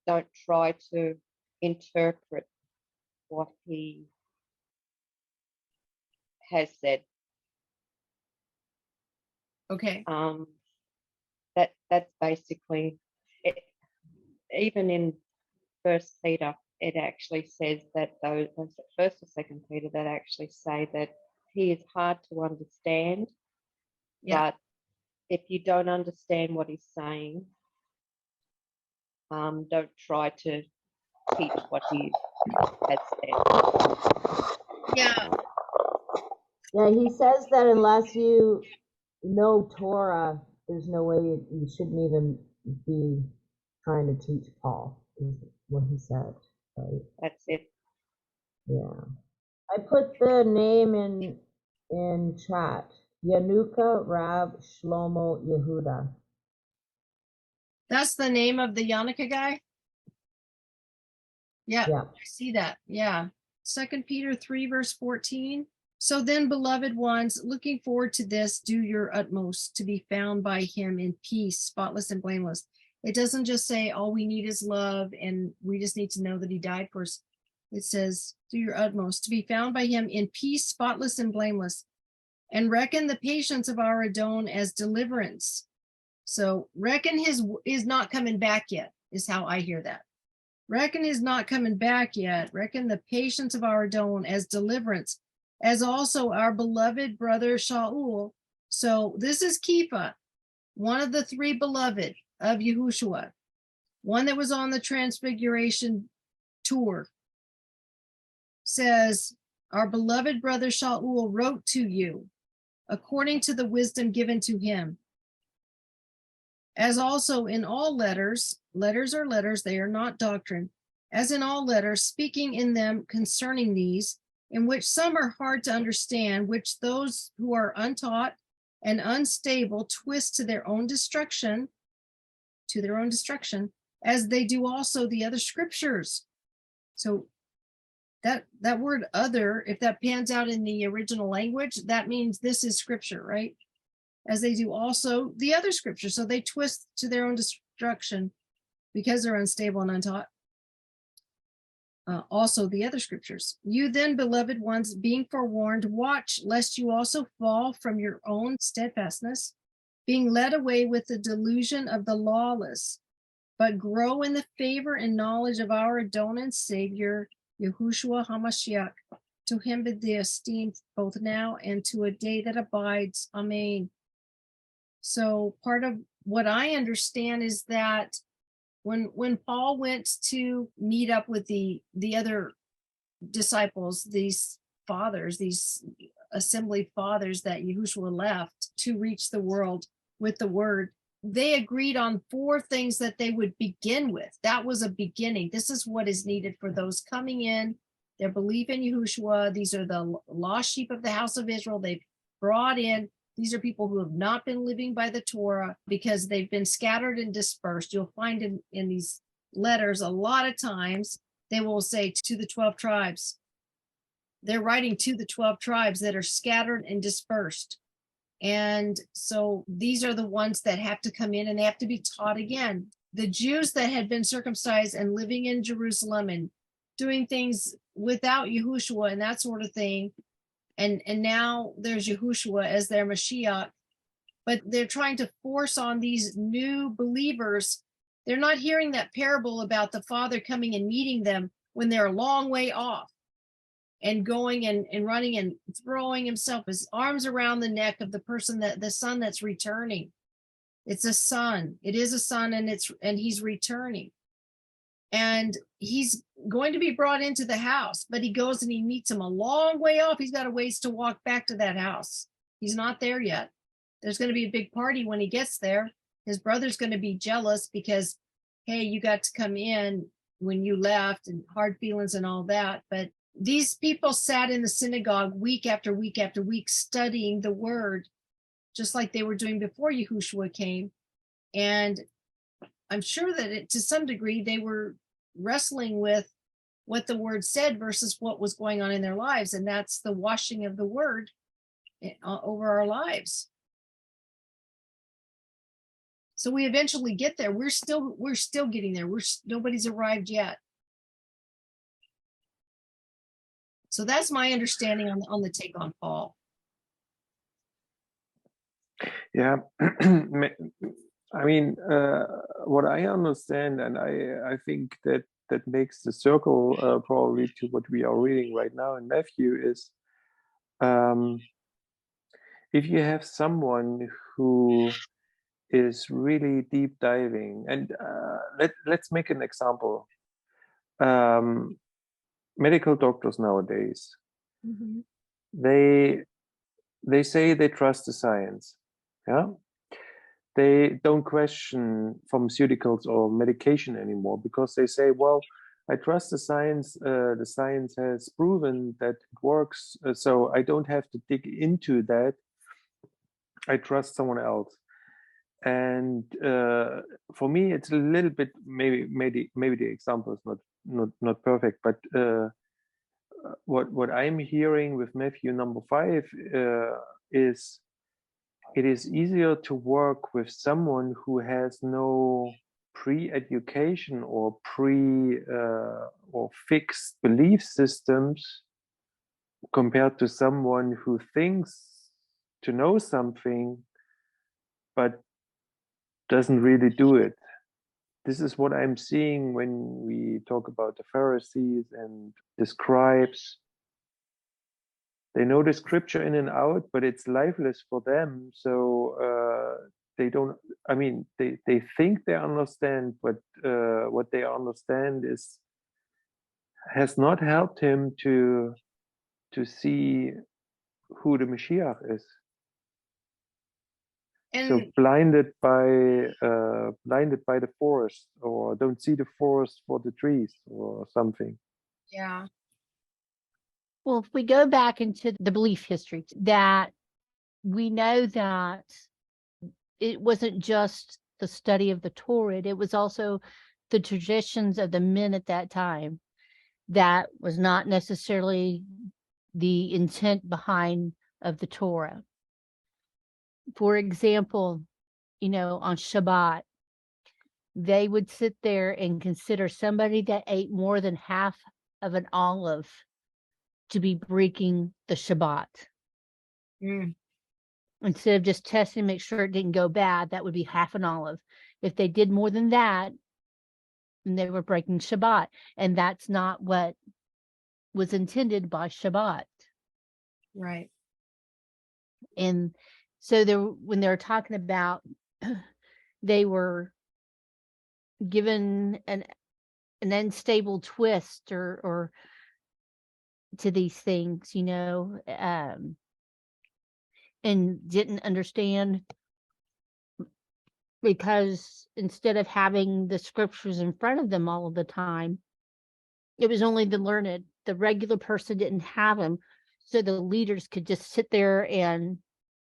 don't try to interpret what he has said. Okay. That's basically it. Even in First Peter, it actually says that those First or Second Peter that actually say that he is hard to understand. Yeah. But if you don't understand what he's saying, don't try to teach what he has said. Yeah. Yeah, he says that unless you know Torah, there's no way you shouldn't even be trying to teach Paul, is what he said, right? That's it. Yeah. I put the name in chat. Yanuka Rab Shlomo Yehuda. That's the name of the Yannicka guy? Yeah, Yeah. I see that. Yeah. 2 Peter 3, verse 14. So then, beloved ones, looking forward to this, do your utmost to be found by him in peace, spotless and blameless. It doesn't just say all we need is love and we just need to know that he died for us. It says, do your utmost to be found by him in peace, spotless and blameless, and reckon the patience of our Adon as deliverance. So reckon his is not coming back yet, is how I hear that. Reckon is not coming back yet. Reckon the patience of our Adon as deliverance, as also our beloved brother Shaul. So this is Kepha, one of the 3 beloved of Yahushua, one that was on the Transfiguration tour, says, our beloved brother Shaul wrote to you according to the wisdom given to him. As also in all letters are letters, they are not doctrine, as in all letters, speaking in them concerning these, in which some are hard to understand, which those who are untaught and unstable twist to their own destruction, as they do also the other scriptures. So that word other, if that pans out in the original language, that means this is scripture, right? As they do also the other scriptures. So they twist to their own destruction because they're unstable and untaught. Also the other scriptures. You then, beloved ones, being forewarned, watch lest you also fall from your own steadfastness, being led away with the delusion of the lawless, but grow in the favor and knowledge of our Adon and Savior, YaHuWaH HaMashiach. To him be the esteem both now and to a day that abides. Amen. So part of what I understand is that when Paul went to meet up with the other disciples, these fathers, these assembly fathers that Yahushua left to reach the world with the word, they agreed on 4 things that they would begin with. That was a beginning. This is what is needed for those coming in their belief in YaHuWaH. These are the lost sheep of the house of Israel. They've brought in. These are people who have not been living by the Torah because they've been scattered and dispersed. You'll find in these letters a lot of times they will say to the 12 tribes. They're writing to the 12 tribes that are scattered and dispersed. And so these are the ones that have to come in and they have to be taught again. The Jews that had been circumcised and living in Jerusalem and doing things without YaHuWaH and that sort of thing. And now there's YaHuWaH as their Mashiach, but they're trying to force on these new believers. They're not hearing that parable about the Father coming and meeting them when they're a long way off and going and running and throwing himself, his arms around the neck of the person, that the son that's returning. It's a son. It is a son, and he's returning. And he's going to be brought into the house, but he goes and he meets him a long way off. He's got a ways to walk back to that house. He's not there yet. There's going to be a big party when he gets there. His brother's going to be jealous because, hey, you got to come in when you left, and hard feelings and all that. But these people sat in the synagogue week after week after week studying the word, just like they were doing before YaHuWaH came. And I'm sure that to some degree they were wrestling with what the word said versus what was going on in their lives. And that's the washing of the word over our lives. So we eventually get there. We're still getting there. Nobody's arrived yet. So that's my understanding on the take on Paul. Yeah. I mean, what I understand, and I think that makes the circle probably to what we are reading right now in Matthew is, if you have someone who is really deep diving, and let's make an example. Medical doctors nowadays, they say they trust the science. Yeah. They don't question pharmaceuticals or medication anymore because they say, well, I trust the science. The science has proven that it works. So I don't have to dig into that. I trust someone else. And for me, it's a little bit, maybe the example is not perfect, but what I'm hearing with Matthew number 5 is, it is easier to work with someone who has no pre-education or or fixed belief systems compared to someone who thinks to know something but doesn't really do it. This is what I'm seeing when we talk about the Pharisees and the scribes. They know the scripture in and out, but it's lifeless for them. So they don't, I mean, they think they understand, but what they understand has not helped him to see who the Mashiach is. And So blinded by the forest, or don't see the forest for the trees or something. yeah. Well, if we go back into the belief history, that we know that it wasn't just the study of the Torah, it was also the traditions of the men at that time. That was not necessarily the intent behind of the Torah. For example, on Shabbat, they would sit there and consider somebody that ate more than half of an olive to be breaking the Shabbat. Instead of just testing to make sure it didn't go bad, that would be half an olive. If they did more than that, then they were breaking Shabbat. And that's not what was intended by Shabbat. Right. And so when they were talking about, they were given an unstable twist or to these things, and didn't understand, because instead of having the scriptures in front of them all of the time, it was only the learned the regular person didn't have them, so the leaders could just sit there and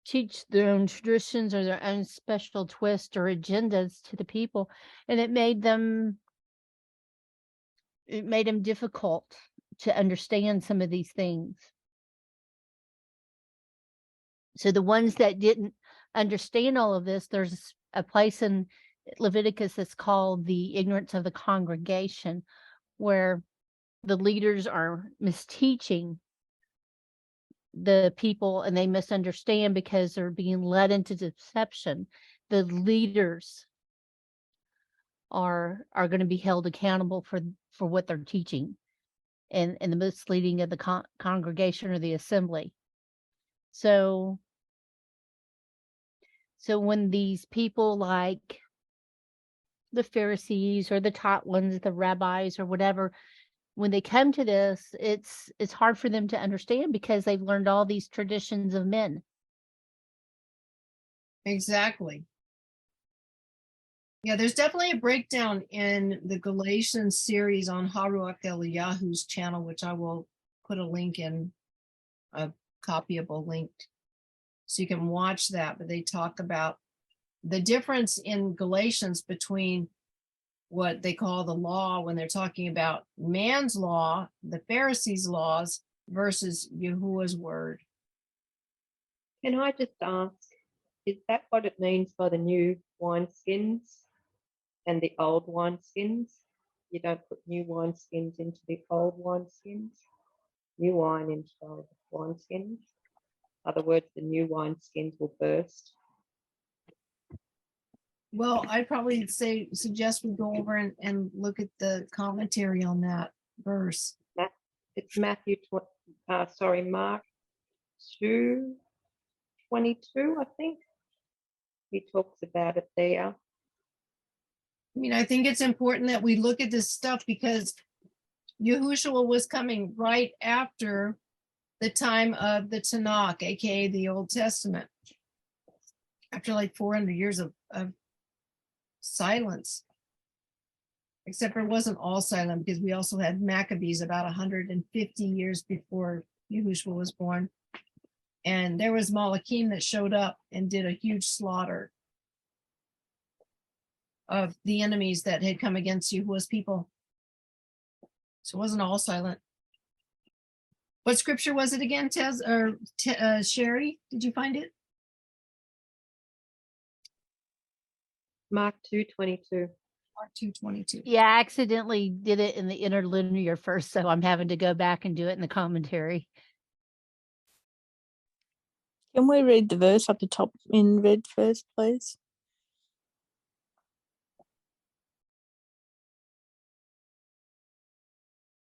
teach their own traditions or their own special twist or agendas to the people, and it made them difficult to understand some of these things. So the ones that didn't understand all of this, there's a place in Leviticus that's called the ignorance of the congregation, where the leaders are misteaching the people and they misunderstand because they're being led into deception. The leaders are going to be held accountable for what they're teaching and the misleading of the congregation or the assembly. So when these people like the Pharisees or the taught ones, the rabbis or whatever, when they come to this, it's hard for them to understand because they've learned all these traditions of men. Exactly. Yeah, there's definitely a breakdown in the Galatians series on YaHuWaH's channel, which I will put a link in, a copyable link, so you can watch that. But they talk about the difference in Galatians between what they call the law when they're talking about man's law, the Pharisees' laws, versus YaHuWaH's word. Can I just ask, is that what it means by the new wineskins and the old wineskins? You don't put new wineskins into the old wineskins, new wine into old wineskins. In other words, the new wineskins will burst. Well, I'd probably suggest we go over and look at the commentary on that verse. It's Mark 2:22, I think. He talks about it there. I mean, I think it's important that we look at this stuff because Yahushua was coming right after the time of the Tanakh, aka the Old Testament, after like 400 years of silence. Except for it wasn't all silent, because we also had Maccabees about 150 years before Yahushua was born. And there was Malachim that showed up and did a huge slaughter of the enemies that had come against Yahuwah's people. So it wasn't all silent. What scripture was it again, Sherry? Did you find it? Mark 2:22. Mark 2:22. Yeah, I accidentally did it in the interlinear first, so I'm having to go back and do it in the commentary. Can we read the verse up the top in red first, please?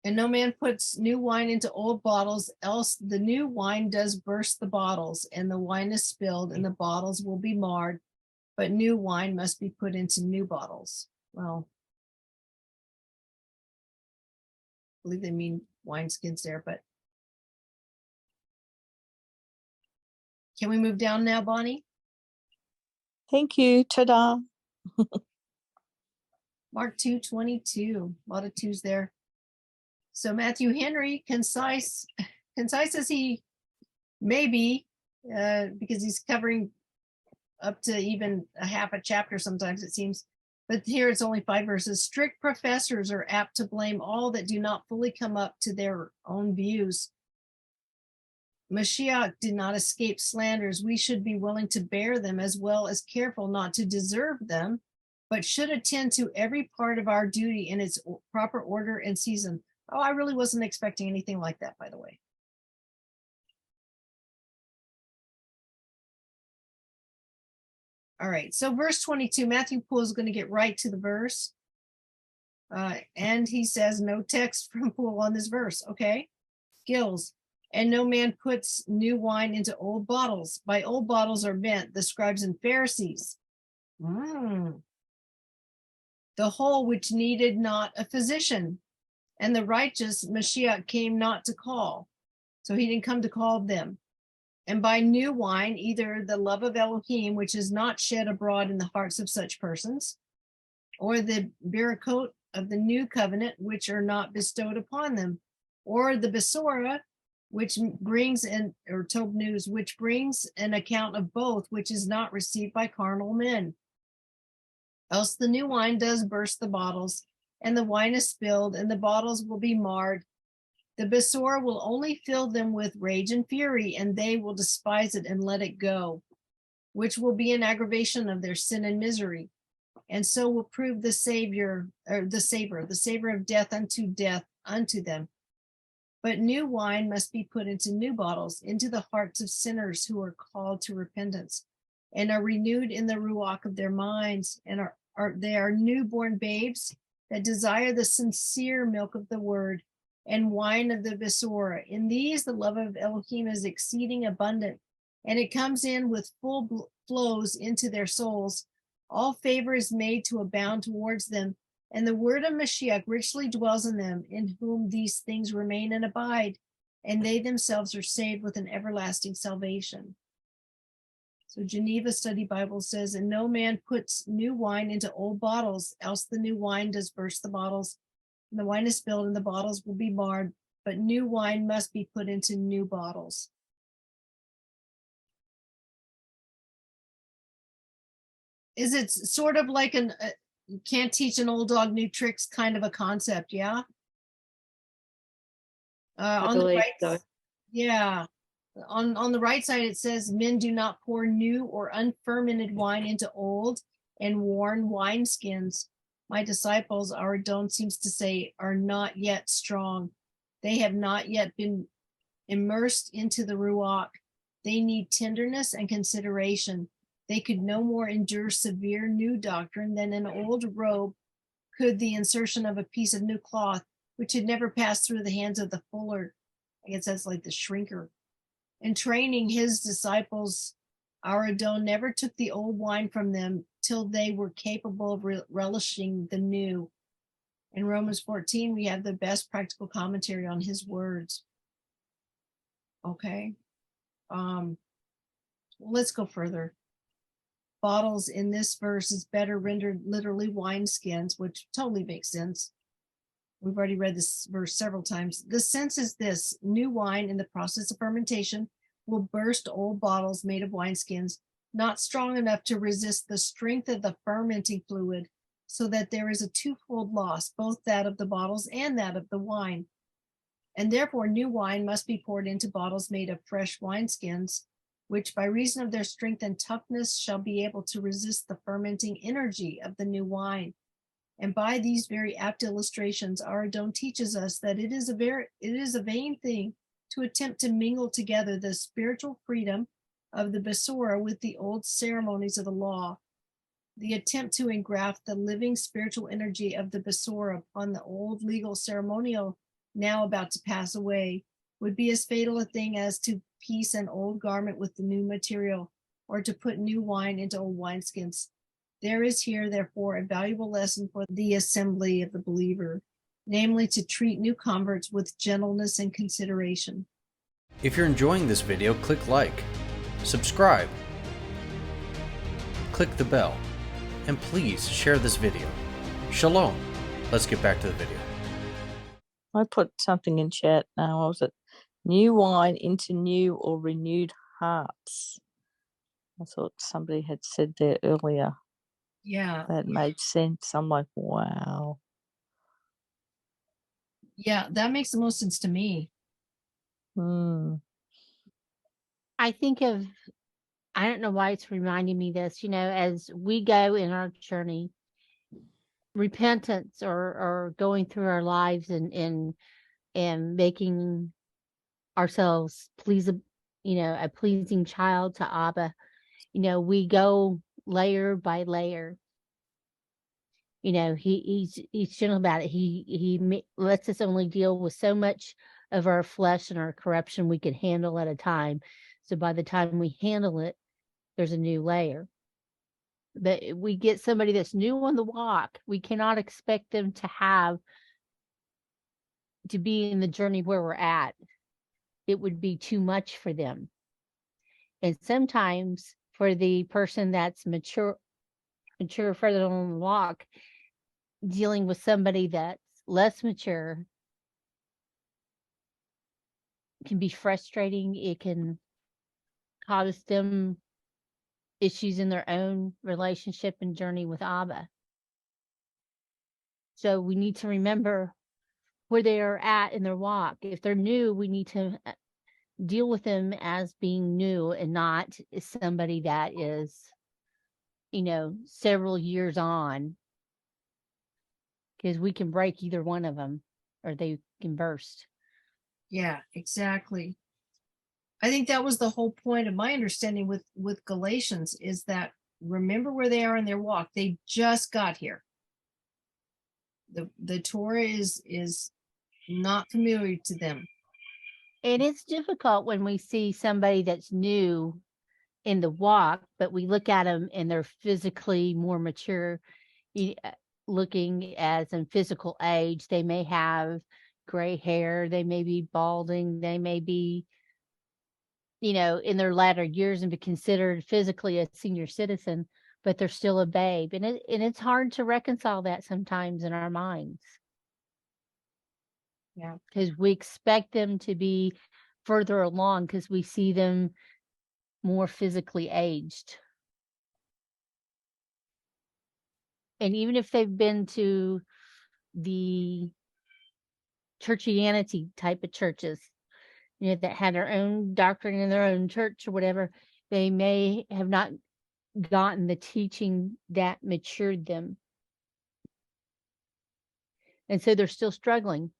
And no man puts new wine into old bottles, else the new wine does burst the bottles, and the wine is spilled, and the bottles will be marred. But new wine must be put into new bottles. Well, I believe they mean wineskins there, but can we move down now, Bonnie? Thank you. Ta-da. Mark 2:22. A lot of twos there. So Matthew Henry, concise as he may be, because he's covering up to even a half a chapter sometimes, it seems. But here it's only 5 verses. Strict professors are apt to blame all that do not fully come up to their own views. Mashiach did not escape slanders. We should be willing to bear them, as well as careful not to deserve them, but should attend to every part of our duty in its proper order and season. Oh, I really wasn't expecting anything like that, by the way. All right, so verse 22, Matthew Poole is going to get right to the verse. And he says no text from Poole on this verse. Okay, Gills. And no man puts new wine into old bottles. By old bottles are meant the scribes and Pharisees. The whole which needed not a physician, and the righteous Mashiach came not to call. So he didn't come to call them. And by new wine, either the love of Elohim, which is not shed abroad in the hearts of such persons, or the barakot of the new covenant, which are not bestowed upon them. or the Besora, which brings in, or Tob News, which brings an account of both, which is not received by carnal men. Else the new wine does burst the bottles, and the wine is spilled, and the bottles will be marred. The Besora will only fill them with rage and fury, and they will despise it and let it go, which will be an aggravation of their sin and misery, and so will prove the savor of death unto them. But new wine must be put into new bottles, into the hearts of sinners who are called to repentance, and are renewed in the ruach of their minds, and they are newborn babes that desire the sincere milk of the word and wine of the Besora. In these, the love of Elohim is exceeding abundant, and it comes in with full flows into their souls. All favor is made to abound towards them, and the word of Mashiach richly dwells in them, in whom these things remain and abide, and they themselves are saved with an everlasting salvation. So Geneva Study Bible says, and no man puts new wine into old bottles, else the new wine does burst the bottles, and the wine is spilled, and the bottles will be marred, but new wine must be put into new bottles. Is it sort of like you can't teach an old dog new tricks kind of a concept, yeah? On the believe right, so. yeah. On the right side, it says, men do not pour new or unfermented wine into old and worn wineskins. My disciples, our Adon seems to say, are not yet strong. They have not yet been immersed into the Ruach. They need tenderness and consideration. They could no more endure severe new doctrine than an old robe could the insertion of a piece of new cloth, which had never passed through the hands of the fuller. I guess that's like the shrinker. In training his disciples, our Adon never took the old wine from them till they were capable of relishing the new. In Romans 14, we have the best practical commentary on his words. Okay. Let's go further. Bottles in this verse is better rendered literally wineskins, which totally makes sense. We've already read this verse several times. The sense is this: new wine in the process of fermentation will burst old bottles made of wineskins, not strong enough to resist the strength of the fermenting fluid, so that there is a twofold loss, both that of the bottles and that of the wine. And therefore new wine must be poured into bottles made of fresh wineskins, which by reason of their strength and toughness shall be able to resist the fermenting energy of the new wine. And by these very apt illustrations, our Adon teaches us that it is a vain thing to attempt to mingle together the spiritual freedom of the Besora with the old ceremonies of the law. The attempt to engraft the living spiritual energy of the Besora upon the old legal ceremonial now about to pass away would be as fatal a thing as to piece an old garment with the new material, or to put new wine into old wineskins. There is here, therefore, a valuable lesson for the assembly of the believer, namely to treat new converts with gentleness and consideration. If you're enjoying this video, click like, subscribe, click the bell, and please share this video. Shalom. Let's get back to the video. I put something in chat now. What was it? New wine into new or renewed hearts. I thought somebody had said there earlier. Yeah. That made sense. I'm like, wow. Yeah, that makes the most sense to me. I think of, I don't know why it's reminding me this, as we go in our journey, repentance or going through our lives and making ourselves a pleasing child to Abba. We go layer by layer. He's gentle about it. He lets us only deal with so much of our flesh and our corruption we can handle at a time. So by the time we handle it, there's a new layer. But we get somebody that's new on the walk, we cannot expect them to be in the journey where we're at. It would be too much for them. And sometimes for the person that's mature further on the walk, dealing with somebody that's less mature, can be frustrating. It can cause them issues in their own relationship and journey with Abba. So we need to remember where they are at in their walk. If they're new, we need to deal with them as being new and not as somebody that is, several years on, because we can break either one of them or they can burst. Yeah, exactly. I think that was the whole point of my understanding with Galatians, is that remember where they are in their walk. They just got here. The Torah is not familiar to them. And it's difficult when we see somebody that's new in the walk, but we look at them and they're physically more mature, looking as in physical age. They may have gray hair, they may be balding, they may be, in their latter years and be considered physically a senior citizen, but they're still a babe. And it's hard to reconcile that sometimes in our minds. Yeah. Because we expect them to be further along because we see them more physically aged. And even if they've been to the churchianity type of churches, that had their own doctrine in their own church or whatever, they may have not gotten the teaching that matured them. And so they're still struggling.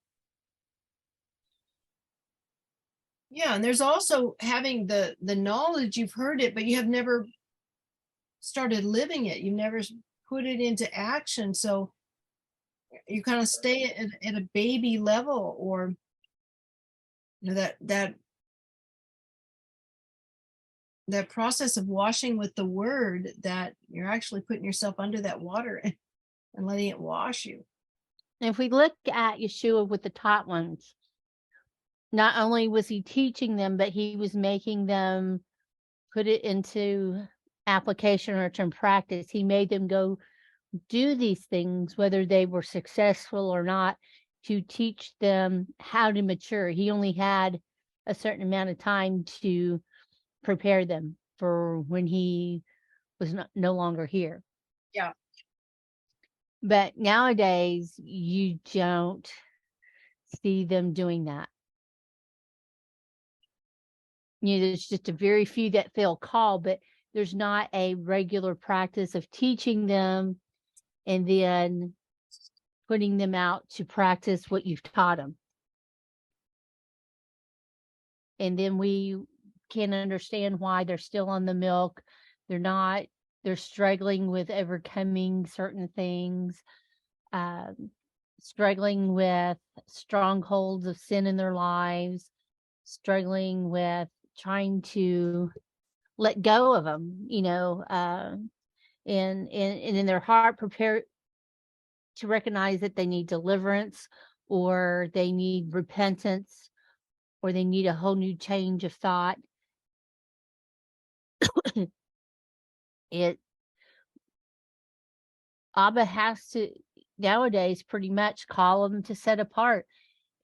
Yeah, and there's also having the knowledge, you've heard it, but you have never started living it. You never put it into action. So you kind of stay at a baby level, or that process of washing with the word, that you're actually putting yourself under that water and letting it wash you. And if we look at Yeshua with the taught ones, not only was he teaching them, but he was making them put it into application or to practice. He made them go do these things, whether they were successful or not, to teach them how to mature. He only had a certain amount of time to prepare them for when he was no longer here. Yeah. But nowadays, you don't see them doing that. There's just a very few that feel called, but there's not a regular practice of teaching them and then putting them out to practice what you've taught them. And then we can understand why they're still on the milk. They're struggling with overcoming certain things, struggling with strongholds of sin in their lives, struggling with trying to let go of them, and in their heart prepare to recognize that they need deliverance, or they need repentance, or they need a whole new change of thought. Abba has to nowadays pretty much call them to set apart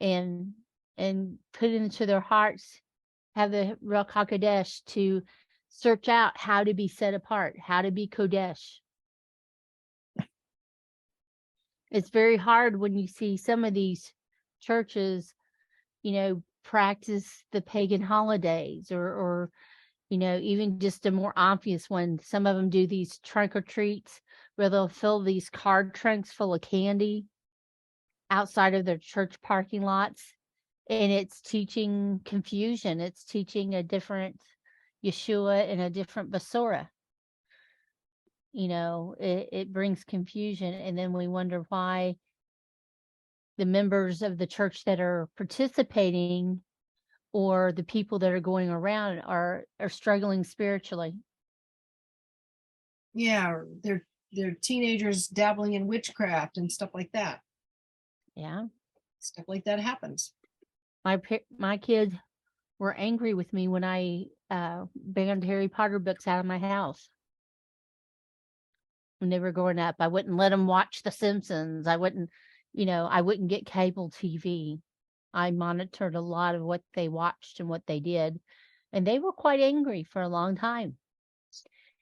and put into their hearts, have the Ruach HaKodesh to search out how to be set apart, how to be Kodesh. It's very hard when you see some of these churches, practice the pagan holidays, or even just a more obvious one. Some of them do these trunk or treats where they'll fill these card trunks full of candy outside of their church parking lots. And it's teaching confusion. It's teaching a different Yeshua and a different Basora. It brings confusion. And then we wonder why the members of the church that are participating, or the people that are going around, are struggling spiritually. Yeah, they're teenagers dabbling in witchcraft and stuff like that. Yeah. Stuff like that happens. My kids were angry with me when I banned Harry Potter books out of my house. When they were growing up, I wouldn't let them watch The Simpsons. I wouldn't get cable TV. I monitored a lot of what they watched and what they did, and they were quite angry for a long time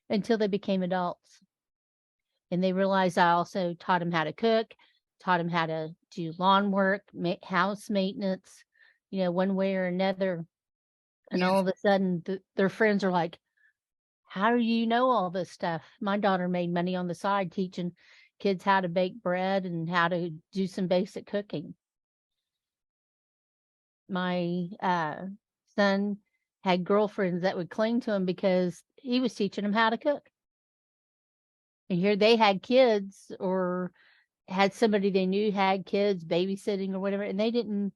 until they became adults. And they realized I also taught them how to cook, taught them how to do lawn work, house maintenance, one way or another. And all of a sudden, their friends are like, how do you know all this stuff? My daughter made money on the side teaching kids how to bake bread and how to do some basic cooking. My son had girlfriends that would cling to him because he was teaching them how to cook. And here they had kids or had somebody they knew had kids babysitting or whatever, and they didn't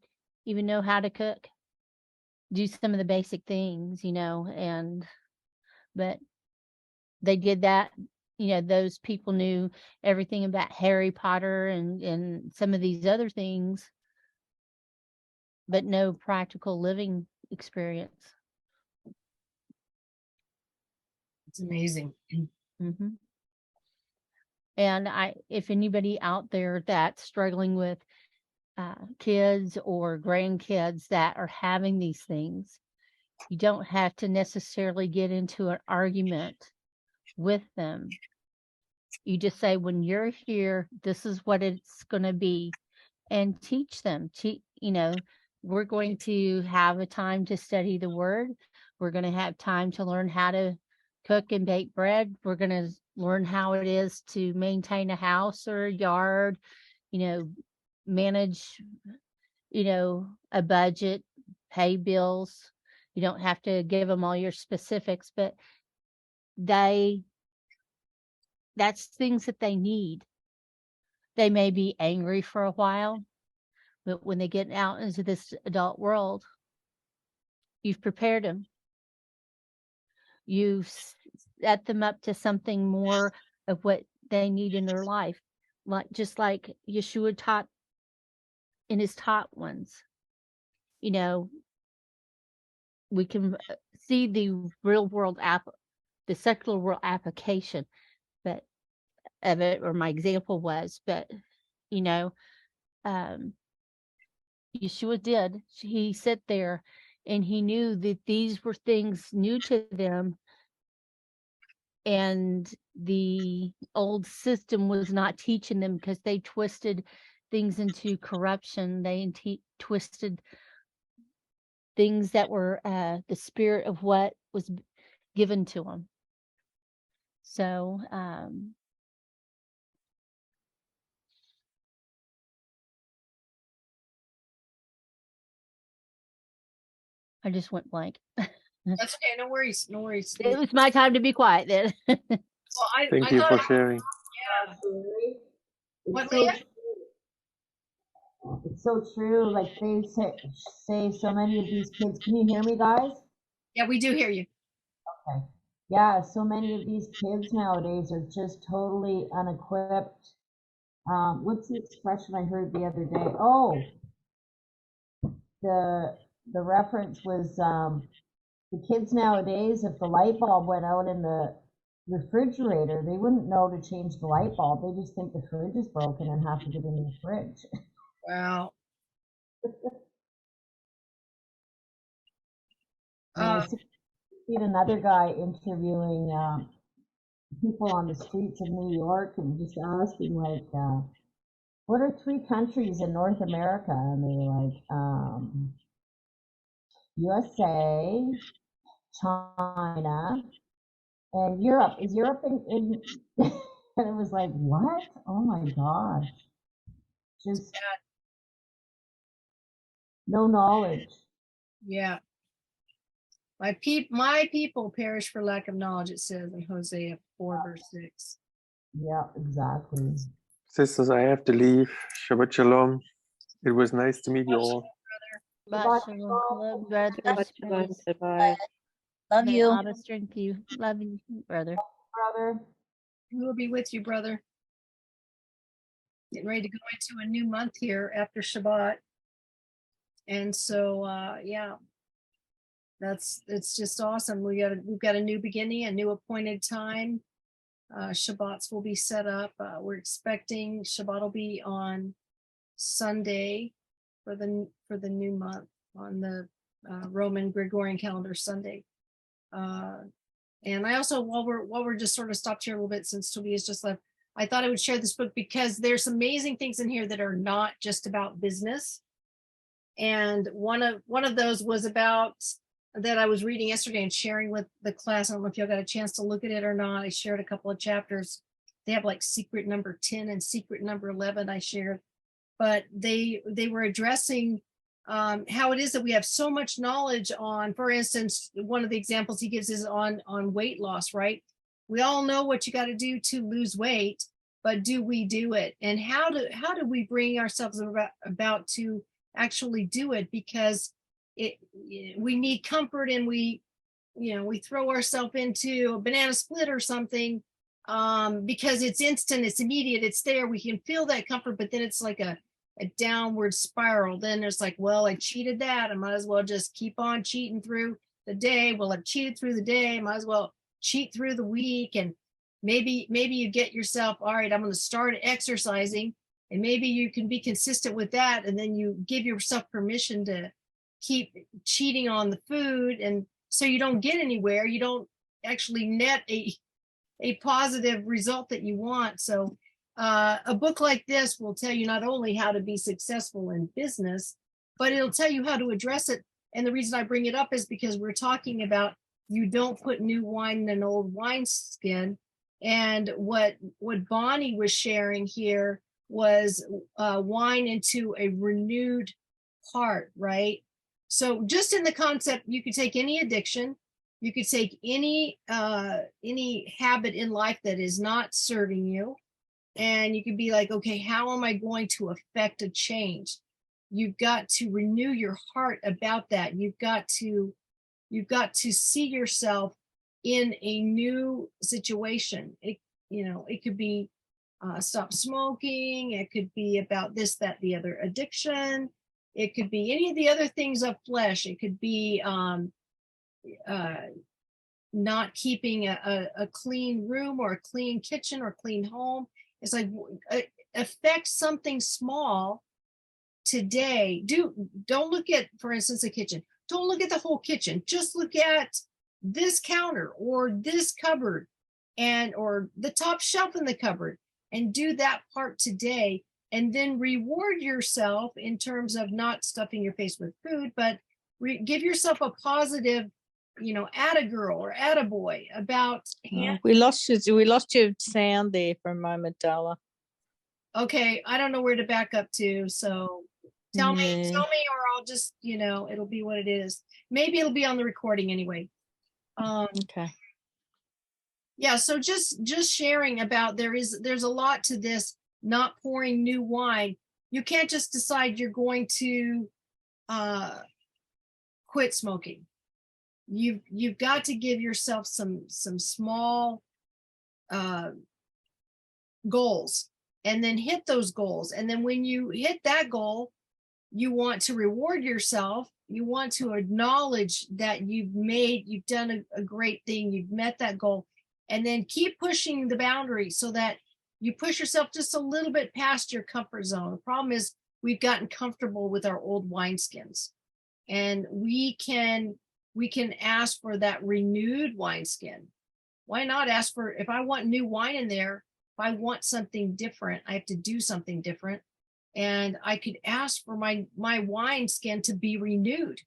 even know how to cook, do some of the basic things, but they did that. Those people knew everything about Harry Potter and some of these other things, but no practical living experience. It's amazing. Mm-hmm. And if anybody out there that's struggling with kids or grandkids that are having these things, you don't have to necessarily get into an argument with them. You just say, when you're here, this is what it's going to be, and teach them. We're going to have a time to study the word. We're going to have time to learn how to cook and bake bread. We're going to learn how it is to maintain a house or a yard, manage, a budget, pay bills. You don't have to give them all your specifics, but that's things that they need. They may be angry for a while, but when they get out into this adult world, you've prepared them. You've set them up to something more of what they need in their life. Just like YaHuWaH taught in his taught ones. We can see the real world the secular world application of it, or my example was, but YaHuWaH did. He sat there and he knew that these were things new to them, and the old system was not teaching them because they twisted things into corruption. They twisted things that were the spirit of what was given to them. So I just went blank. That's okay. No worries. No worries. It was my time to be quiet then. Well, Thank you for sharing. Yeah. Absolutely. What, It's so Leah? true. It's so true. Like they say so many of these kids. Can you hear me, guys? Yeah, we do hear you. Okay. Yeah, so many of these kids nowadays are just totally unequipped. What's the expression I heard the other day? Oh, the reference was the kids nowadays, if the light bulb went out in the refrigerator, they wouldn't know to change the light bulb. They just think the fridge is broken and have to get a new fridge. Wow. I seen another guy interviewing people on the streets of New York and just asking like, what are 3 countries in North America? And they were like, USA, China, and Europe. Is Europe in and it was like, what? Oh my gosh. Just no knowledge. Yeah. My people perish for lack of knowledge, it says in Hosea 4, verse 6. Yeah, exactly. Sisters, I have to leave. Shabbat Shalom. It was nice to meet you all. Love, brother. Bye. Love you. Abba strength you. Love you, brother. Brother. We will be with you, brother. Getting ready to go into a new month here after Shabbat. And so yeah, it's just awesome. We've got a new beginning, a new appointed time. Shabbats will be set up. We're expecting Shabbat will be on Sunday. for the new month on the Roman Gregorian calendar Sunday. And I also, while we're just sort of stopped here a little bit since Tobias just left, I thought I would share this book because there's amazing things in here that are not just about business. And one of those was about that I was reading yesterday and sharing with the class. I don't know if y'all got a chance to look at it or not. I shared a couple of chapters. They have like secret number 10 and secret number 11 I shared, but they were addressing how it is that we have so much knowledge on, for instance, one of the examples he gives is on weight loss, right? We all know what you got to do to lose weight, but do we do it? And how do we bring ourselves about to actually do it? Because we need comfort, and we throw ourselves into a banana split or something because it's instant, it's immediate, it's there, we can feel that comfort, but then it's like a downward spiral. Then it's like, well, I cheated that, I might as well just keep on cheating through the day. Well, I've cheated through the day, might as well cheat through the week. And maybe you get yourself, all right, I'm going to start exercising, and maybe you can be consistent with that, and then you give yourself permission to keep cheating on the food, and so you don't get anywhere, you don't actually net a positive result that you want. So a book like this will tell you not only how to be successful in business, but it'll tell you how to address it. And the reason I bring it up is because we're talking about you don't put new wine in an old wineskin. And what Bonnie was sharing here was wine into a renewed heart, right? So just in the concept, you could take any addiction, you could take any habit in life that is not serving you, and you could be like, okay, how am I going to affect a change? You've got to renew your heart about that. You've got to see yourself in a new situation. It could be stop smoking. It could be about this, that, the other addiction. It could be any of the other things of flesh. It could be not keeping a clean room or a clean kitchen or clean home. It's like affect something small today. Don't look at, for instance, a kitchen. Don't look at the whole kitchen. Just look at this counter or this cupboard or the top shelf in the cupboard, and do that part today. And then reward yourself in terms of not stuffing your face with food, but give yourself a positive, atta girl or atta boy about. We lost your sound there for a moment, Darla. Okay, I don't know where to back up to, so tell me, or I'll just, it'll be what it is. Maybe it'll be on the recording anyway. Okay. Yeah, so just sharing about there's a lot to this. Not pouring new wine. You can't just decide you're going to quit smoking. You've got to give yourself some small goals, and then hit those goals. And then when you hit that goal, you want to reward yourself. You want to acknowledge that you've done a great thing. You've met that goal, and then keep pushing the boundary so that you push yourself just a little bit past your comfort zone. The problem is we've gotten comfortable with our old wineskins, and we can ask for that renewed wineskin. Why not ask for, if I want new wine in there, if I want something different, I have to do something different. And I could ask for my wineskin to be renewed.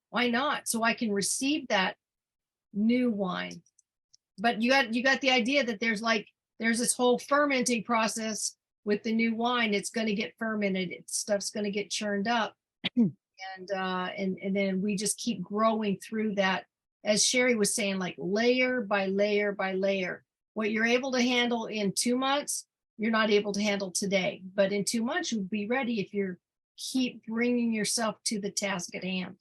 Why not? So I can receive that new wine. But you got the idea that there's this whole fermenting process with the new wine. It's going to get fermented. Stuff's going to get churned up, and then we just keep growing through that. As Sherry was saying, like layer by layer by layer. What you're able to handle in 2 months, you're not able to handle today. But in 2 months, you'll be ready if you keep bringing yourself to the task at hand.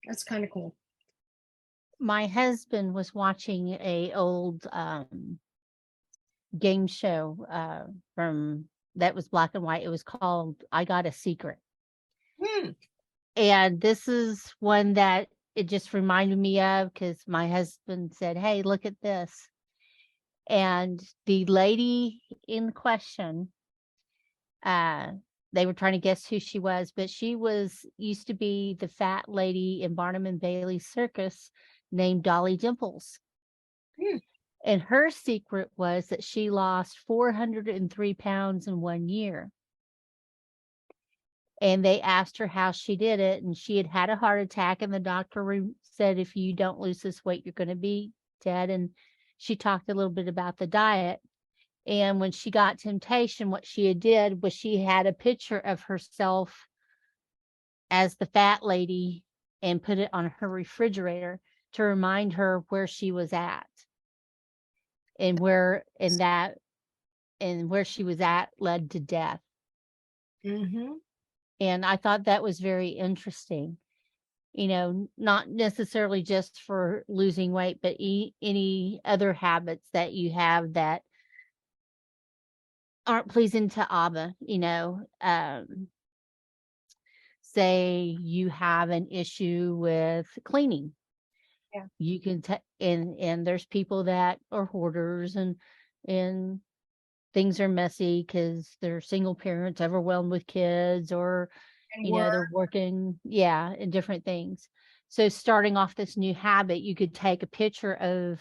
That's kind of cool. My husband was watching a old game show from that was black and white. It was called I Got a Secret. And this is one that it just reminded me of, because my husband said, hey, look at this. And the lady in question they were trying to guess who she was, but she used to be the fat lady in Barnum and Bailey's circus named Dolly Dimples. Hmm. And her secret was that she lost 403 pounds in 1 year. And they asked her how she did it, and she had had a heart attack, and the doctor said, if you don't lose this weight, you're going to be dead. And she talked a little bit about the diet. And when she got temptation, what she had did was she had a picture of herself as the fat lady and put it on her refrigerator to remind her where she was at, and where she was at led to death. Mm-hmm. And I thought that was very interesting. Not necessarily just for losing weight, but any other habits that you have that aren't pleasing to Abba. Say you have an issue with cleaning. Yeah. You can and there's people that are hoarders, and things are messy because they're single parents overwhelmed with kids, or And they're working, and different things. So starting off this new habit, you could take a picture of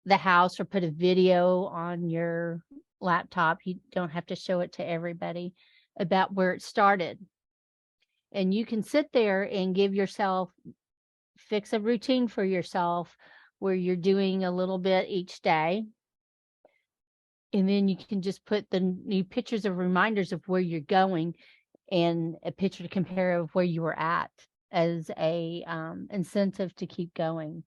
the house or put a video on your laptop. You don't have to show it to everybody about where it started. And you can sit there and fix a routine for yourself where you're doing a little bit each day. And then you can just put the new pictures of reminders of where you're going, and a picture to compare of where you were at as a incentive to keep going.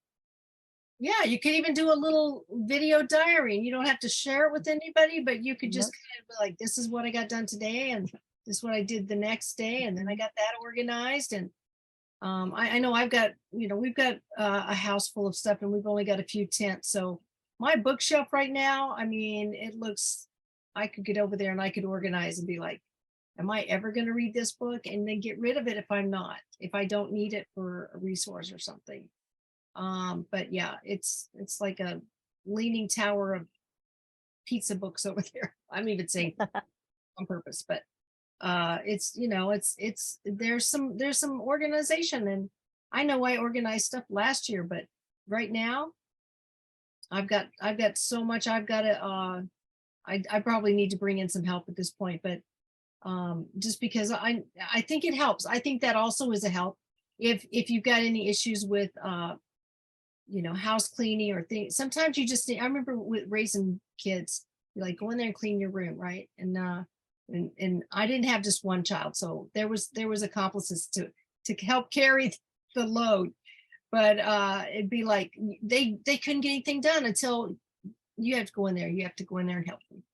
Yeah, you could even do a little video diary, and you don't have to share it with anybody, but you could just kind of be like, this is what I got done today, and this is what I did the next day, and then I got that organized. And I know we've got a house full of stuff, and we've only got a few tents. So my bookshelf right now, I mean, I could get over there and I could organize and be like, am I ever going to read this book? And then get rid of it if I don't need it for a resource or something. But yeah, it's like a leaning tower of pizza books over there. I'm even saying on purpose, but there's some organization. And I know I organized stuff last year, but right now I've got so much. I've got to I probably need to bring in some help at this point, but just because I think it helps. I think that also is a help if you've got any issues with house cleaning or things. Sometimes you just I remember with raising kids, you like go in there and clean your room, right? And I didn't have just one child, so there was accomplices to help carry the load. But it'd be like they couldn't get anything done until you have to go in there. You have to go in there and help them.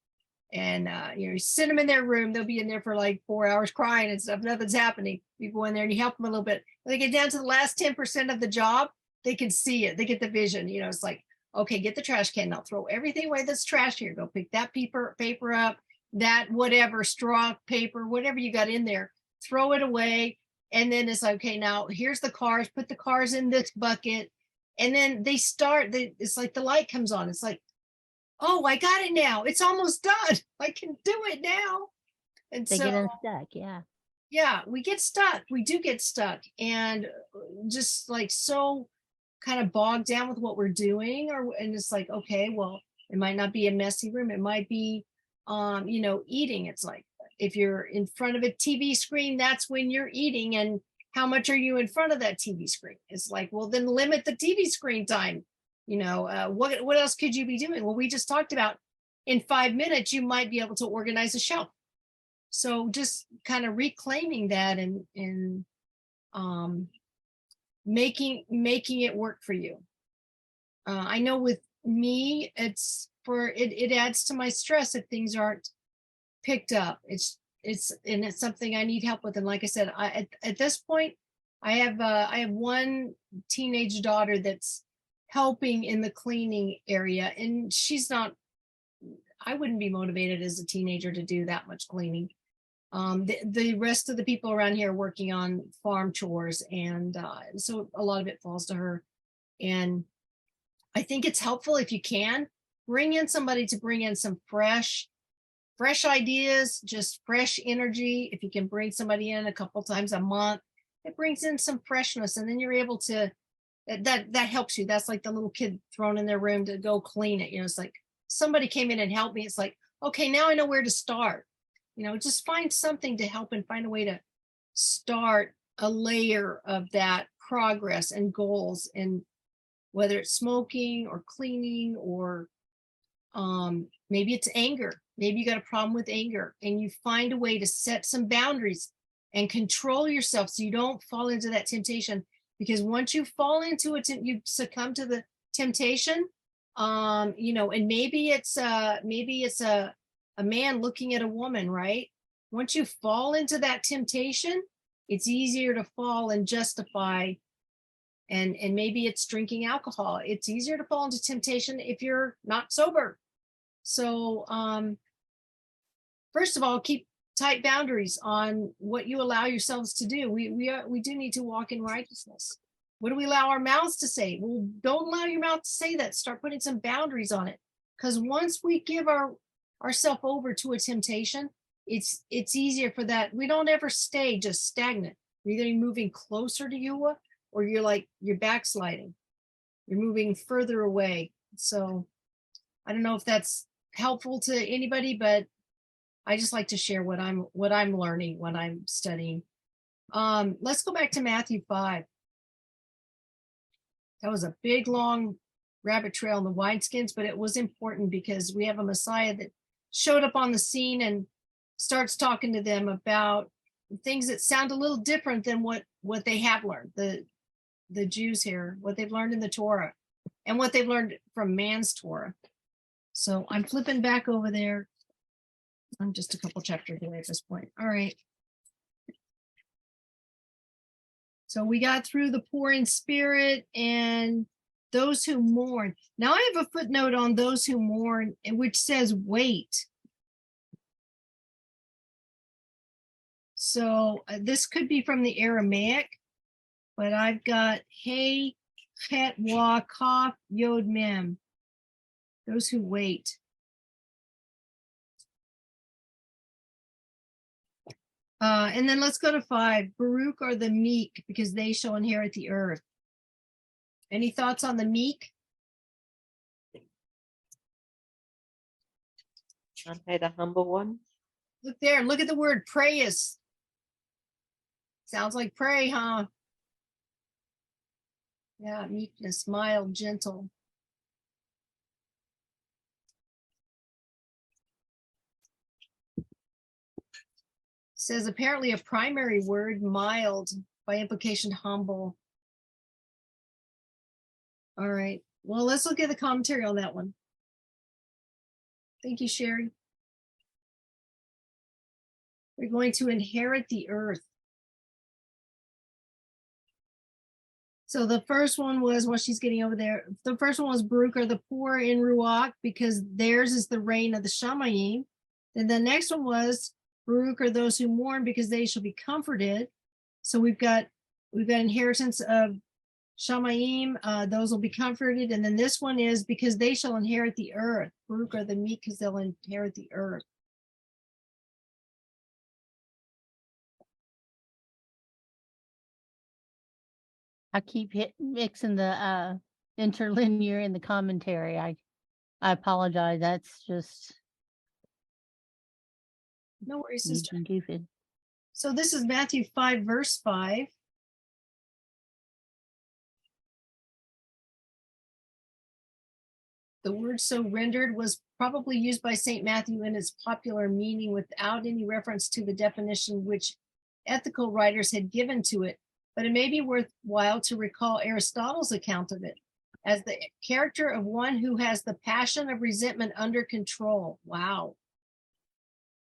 And you sit them in their room. They'll be in there for like 4 hours crying and stuff. Nothing's happening. You go in there and you help them a little bit. When they get down to the last 10% of the job, they can see it. They get the vision. It's like, okay, get the trash can. Now throw everything away that's trash here. Go pick that paper up, that whatever, straw, paper, whatever you got in there, throw it away. And then it's like, okay, now here's the cars. Put the cars in this bucket. And then it's like the light comes on. It's like, oh, I got it now. It's almost done. I can do it now. And they so get unstuck. Yeah, we get stuck. We do get stuck, and just like so kind of bogged down with what we're doing, and it's like, okay, well, it might not be a messy room. It might be, eating. It's like, if you're in front of a TV screen, that's when you're eating. And how much are you in front of that TV screen? It's like, well, then limit the TV screen time. What else could you be doing? Well, we just talked about in 5 minutes, you might be able to organize a shelf. So just kind of reclaiming that and making it work for you. I know with me, it adds to my stress if things aren't picked up. It's something I need help with. And like I said, at this point, I have one teenage daughter that's helping in the cleaning area, and I wouldn't be motivated as a teenager to do that much cleaning. The rest of the people around here are working on farm chores, and so a lot of it falls to her. And I think it's helpful if you can bring in somebody to bring in some fresh fresh ideas, just fresh energy. If you can bring somebody in a couple times a month, it brings in some freshness, and then you're able to, that helps you. That's like the little kid thrown in their room to go clean it. You know, it's like somebody came in and helped me. It's like, okay, now I know where to start. You know, just find something to help and find a way to start a layer of that progress and goals, and whether it's smoking or cleaning or maybe it's anger. Maybe you got a problem with anger and you find a way to set some boundaries and control yourself so you don't fall into that temptation. Because once you fall into it, you succumb to the temptation. You know, and maybe it's a man looking at a woman, right? Once you fall into that temptation, it's easier to fall and justify. And maybe it's drinking alcohol. It's easier to fall into temptation if you're not sober. So first of all, keep tight boundaries on what you allow yourselves to do. We do need to walk in righteousness. What do we allow our mouths to say? Well, don't allow your mouth to say that. Start putting some boundaries on it. Because once we give ourselves over to a temptation, it's easier for that. We don't ever stay just stagnant. We're either moving closer to YaHuWaH, or you're backsliding. You're moving further away. So I don't know if that's helpful to anybody, but I just like to share what I'm learning when I'm studying. Let's go back to Matthew 5. That was a big, long rabbit trail in the wineskins, but it was important because we have a Messiah that showed up on the scene and starts talking to them about things that sound a little different than what they have learned, the Jews here, what they've learned in the Torah and what they've learned from man's Torah. So I'm flipping back over there. I'm just a couple chapters away at this point. All right. So we got through the poor in spirit and those who mourn. Now I have a footnote on those who mourn, which says wait. So this could be from the Aramaic, but I've got hey, het, wa, kaf, yod, mem. Those who wait. And then let's go to 5. Baruch are the meek, because they shall inherit the earth. Any thoughts on the meek? Aren't they the humble ones? Look there, look at the word prayus. Sounds like pray, huh? Yeah, meekness, mild, gentle. Says apparently a primary word, mild, by implication humble. All right, well, let's look at the commentary on that one. Thank you, Sherry. We're going to inherit the earth. So the first one was, while she's getting over there, the first one was Baruch are the poor in Ruach, because theirs is the reign of the Shamayim. Then the next one was Baruch are those who mourn, because they shall be comforted. So we've got inheritance of Shamayim, those will be comforted. And then this one is because they shall inherit the earth. Baruch are the meek, because they'll inherit the earth. I keep mixing the interlinear in the commentary. I apologize. That's just No worries, sister. goofy. So this is Matthew 5, verse 5. The word so rendered was probably used by St. Matthew in its popular meaning without any reference to the definition which ethical writers had given to it, but it may be worthwhile to recall Aristotle's account of it as the character of one who has the passion of resentment under control. Wow.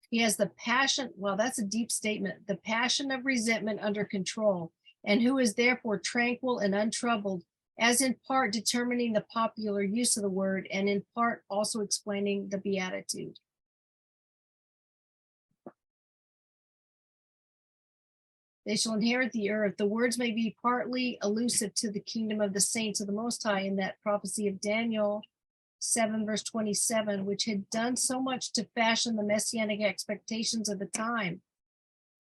He has the passion, well, that's a deep statement, the passion of resentment under control, and who is therefore tranquil and untroubled, as in part determining the popular use of the word, and in part also explaining the Beatitude. They shall inherit the earth. The words may be partly elusive to the kingdom of the saints of the Most High in that prophecy of Daniel 7 verse 27, which had done so much to fashion the messianic expectations of the time.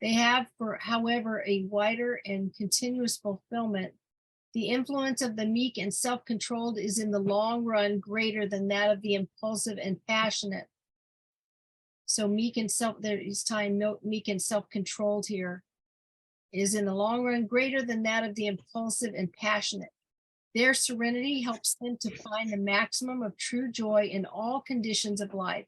They have, however, a wider and continuous fulfillment. The influence of the meek and self-controlled is in the long run greater than that of the impulsive and passionate. So meek and meek and self-controlled here is in the long run greater than that of the impulsive and passionate. Their serenity helps them to find the maximum of true joy in all conditions of life.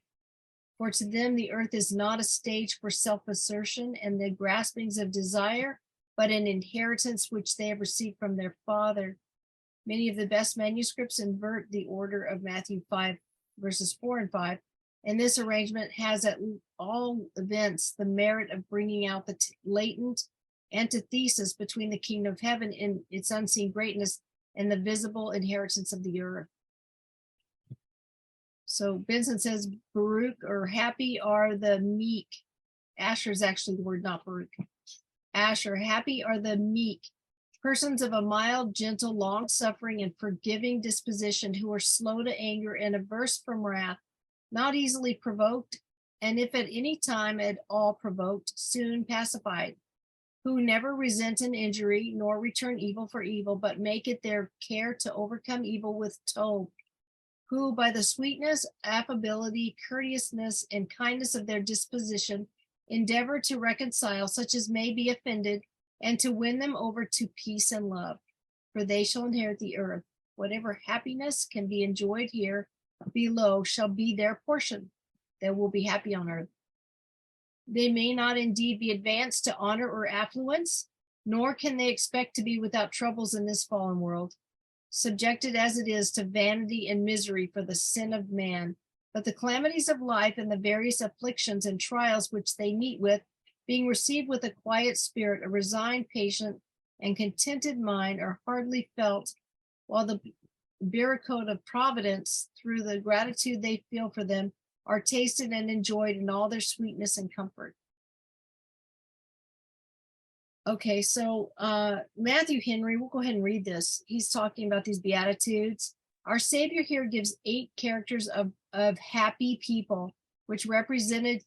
For to them, the earth is not a stage for self-assertion and the graspings of desire, but an inheritance which they have received from their Father. Many of the best manuscripts invert the order of Matthew 5, verses 4 and 5, and this arrangement has at all events the merit of bringing out the latent antithesis between the kingdom of heaven and its unseen greatness and the visible inheritance of the earth. So Benson says, Baruch, or happy are the meek. Asher is actually the word, not Baruch. Asher, happy are the meek, persons of a mild, gentle, long-suffering, and forgiving disposition, who are slow to anger and averse from wrath, not easily provoked, and if at any time at all provoked, soon pacified, who never resent an injury, nor return evil for evil, but make it their care to overcome evil with tov, who by the sweetness, affability, courteousness, and kindness of their disposition endeavor to reconcile such as may be offended, and to win them over to peace and love, for they shall inherit the earth. Whatever happiness can be enjoyed here below shall be their portion. They will be happy on earth. They may not indeed be advanced to honor or affluence, nor can they expect to be without troubles in this fallen world, subjected as it is to vanity and misery for the sin of man. But the calamities of life and the various afflictions and trials which they meet with, being received with a quiet spirit, a resigned, patient, and contented mind, are hardly felt, while the barcode of providence, through the gratitude they feel for them, are tasted and enjoyed in all their sweetness and comfort. Okay, so Matthew Henry, we'll go ahead and read this. He's talking about these Beatitudes. Our Savior here gives 8 characters of happy people, which represent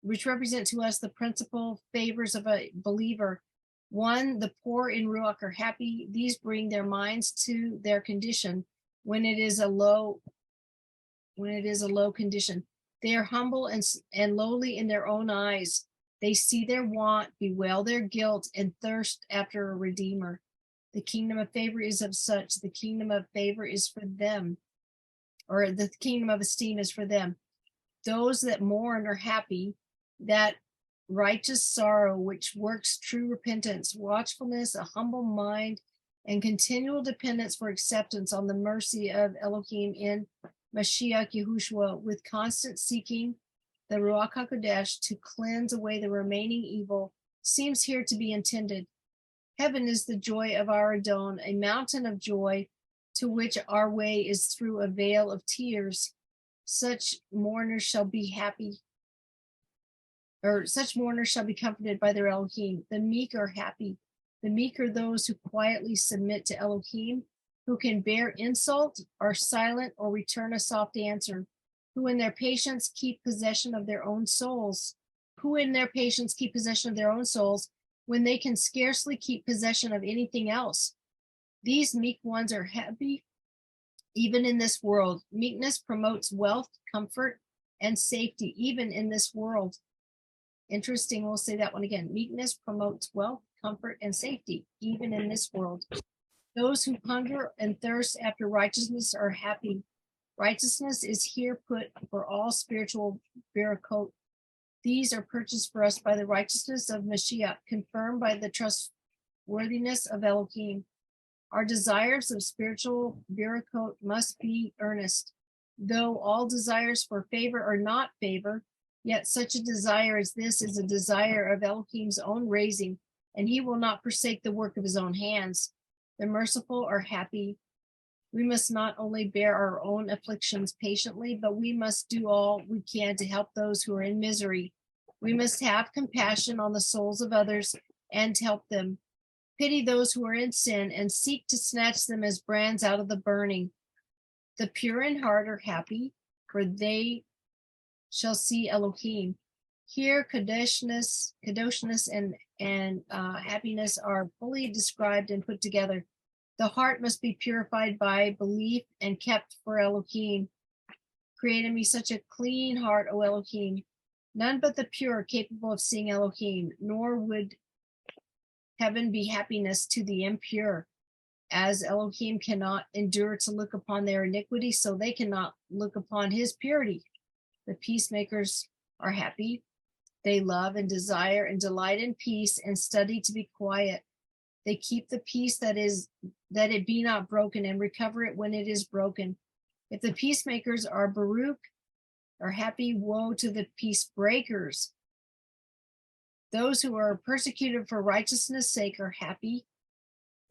to us the principal favors of a believer. 1, the poor in Ruach are happy. These bring their minds to their condition when it is a low condition. They are humble and lowly in their own eyes. They see their want, bewail their guilt, and thirst after a redeemer. The kingdom of favor is of such. The kingdom of favor is for them, or the kingdom of esteem is for them. Those that mourn are happy. That righteous sorrow which works true repentance, watchfulness, a humble mind, and continual dependence for acceptance on the mercy of Elohim in Mashiach YaHuWaH, with constant seeking the Ruach HaKodesh to cleanse away the remaining evil, seems here to be intended. Heaven is the joy of our Adon, a mountain of joy to which our way is through a veil of tears. Such mourners shall be happy, or such mourners shall be comforted by their Elohim. The meek are happy. The meek are those who quietly submit to Elohim, who can bear insult, are silent, or return a soft answer, who in their patience keep possession of their own souls, when they can scarcely keep possession of anything else. These meek ones are happy even in this world. Meekness promotes wealth, comfort, and safety even in this world. Interesting, we'll say that one again. Meekness promotes wealth, comfort, and safety even in this world. Those who hunger and thirst after righteousness are happy. Righteousness is here put for all spiritual barakot. These are purchased for us by the righteousness of Mashiach, confirmed by the trustworthiness of Elohim. Our desires of spiritual barakot must be earnest. Though all desires for favor are not favor, yet such a desire as this is a desire of Elohim's own raising, and he will not forsake the work of his own hands. The merciful are happy. We must not only bear our own afflictions patiently, but we must do all we can to help those who are in misery. We must have compassion on the souls of others and help them. Pity those who are in sin and seek to snatch them as brands out of the burning. The pure in heart are happy, for they shall see Elohim. Here, kadoshness and happiness are fully described and put together. The heart must be purified by belief and kept for Elohim. Create in me such a clean heart, O Elohim. None but the pure are capable of seeing Elohim, nor would heaven be happiness to the impure. As Elohim cannot endure to look upon their iniquity, so they cannot look upon his purity. The peacemakers are happy. They love and desire and delight in peace and study to be quiet. They keep the peace that it be not broken and recover it when it is broken. If the peacemakers are Baruch, are happy, woe to the peace breakers. Those who are persecuted for righteousness' sake are happy.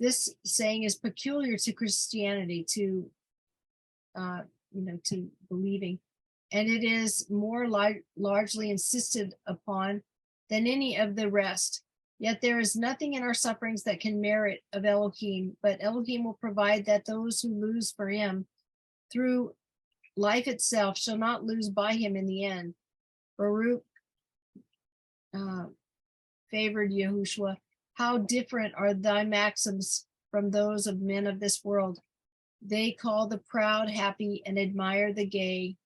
This saying is peculiar to Christianity, to believing, and it is more largely insisted upon than any of the rest. Yet there is nothing in our sufferings that can merit of Elohim, but Elohim will provide that those who lose for him through life itself shall not lose by him in the end. Baruch favored YaHuWaH. How different are thy maxims from those of men of this world. They call the proud happy and admire the gay.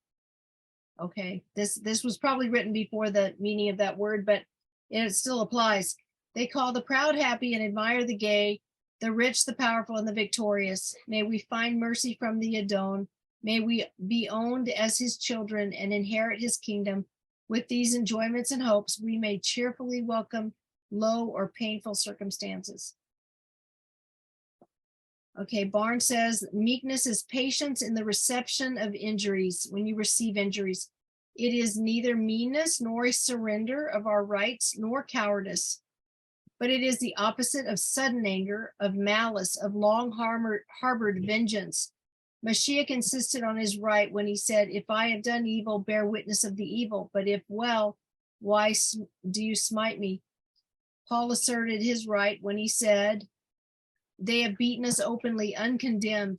Okay, this was probably written before the meaning of that word, but it still applies. They call the proud happy and admire the gay, the rich, the powerful, and the victorious. May we find mercy from the Adon. May we be owned as his children and inherit his kingdom. With these enjoyments and hopes, we may cheerfully welcome low or painful circumstances. Okay, Barnes says, meekness is patience in the reception of injuries. When you receive injuries, it is neither meanness nor a surrender of our rights nor cowardice, but it is the opposite of sudden anger, of malice, of long harbored vengeance. Mashiach insisted on his right when he said, if I have done evil, bear witness of the evil, but if well, why do you smite me? Paul asserted his right when he said, they have beaten us openly, uncondemned,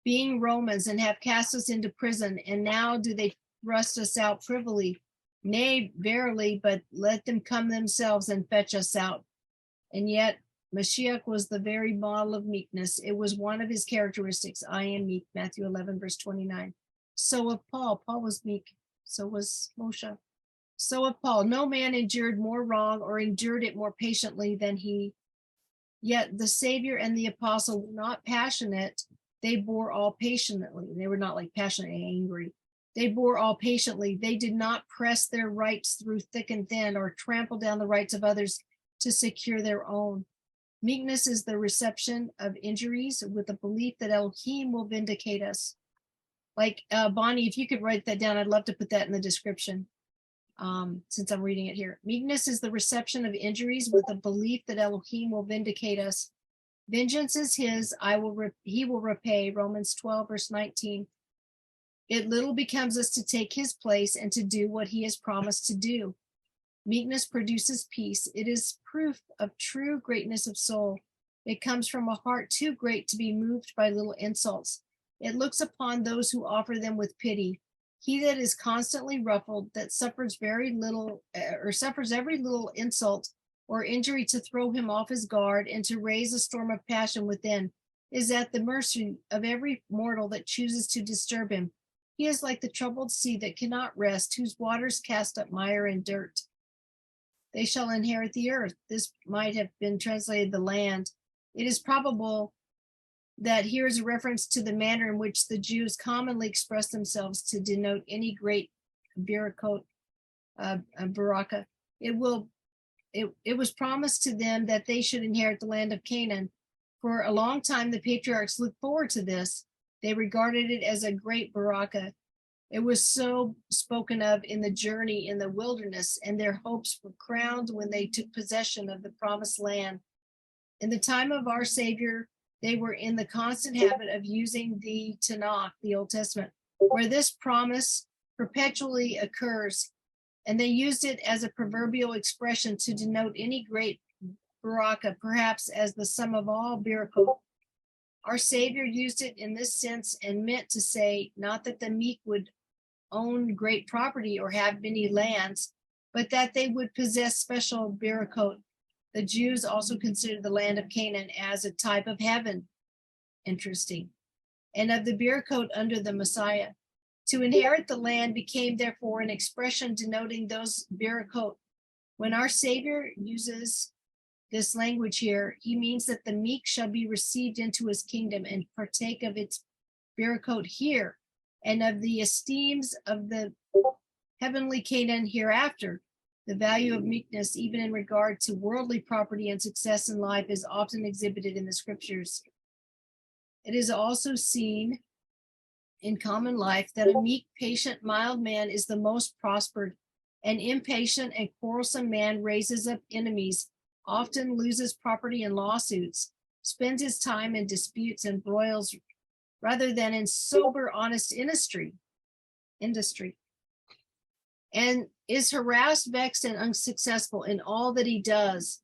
being Romans, and have cast us into prison, and now do they thrust us out privily? Nay, verily, but let them come themselves and fetch us out. And yet, Mashiach was the very model of meekness. It was one of his characteristics. I am meek, Matthew 11, verse 29. So of Paul. Paul was meek. So was Moshe. So of Paul. No man endured more wrong or endured it more patiently than he. Yet the Savior and the apostle were not passionate. They bore all patiently. They were not like passionate and angry. They bore all patiently. They did not press their rights through thick and thin or trample down the rights of others to secure their own. Meekness is the reception of injuries with the belief that Elohim will vindicate us. Like Bonnie, if you could write that down, I'd love to put that in the description. Since I'm reading it here. Meekness is the reception of injuries with the belief that Elohim will vindicate us. Vengeance is his, he will repay, Romans 12, verse 19. It little becomes us to take his place and to do what he has promised to do. Meekness produces peace. It is proof of true greatness of soul. It comes from a heart too great to be moved by little insults. It looks upon those who offer them with pity. He that is constantly ruffled, that suffers very little or suffers every little insult or injury to throw him off his guard and to raise a storm of passion within, is at the mercy of every mortal that chooses to disturb him. He is like the troubled sea that cannot rest, whose waters cast up mire and dirt. They shall inherit the earth. This might have been translated the land. It is probable that here is a reference to the manner in which the Jews commonly express themselves to denote any great baraka. It was promised to them that they should inherit the land of Canaan. For a long time, the patriarchs looked forward to this. They regarded it as a great baraka. It was so spoken of in the journey in the wilderness, and their hopes were crowned when they took possession of the promised land. In the time of our Savior, they were in the constant habit of using the Tanakh, the Old Testament, where this promise perpetually occurs, and they used it as a proverbial expression to denote any great baraka, perhaps as the sum of all barakot. Our Savior used it in this sense and meant to say not that the meek would own great property or have many lands, but that they would possess special barakot. The Jews also considered the land of Canaan as a type of heaven. Interesting. And of the barakot under the Messiah. To inherit the land became therefore an expression denoting those barakot. When our Savior uses this language here, he means that the meek shall be received into his kingdom and partake of its barakot here, and of the esteems of the heavenly Canaan hereafter. The value of meekness, even in regard to worldly property and success in life, is often exhibited in the scriptures. It is also seen in common life that a meek, patient, mild man is the most prospered. An impatient and quarrelsome man raises up enemies, often loses property in lawsuits, spends his time in disputes and broils rather than in sober, honest industry, and is harassed, vexed, and unsuccessful in all that he does.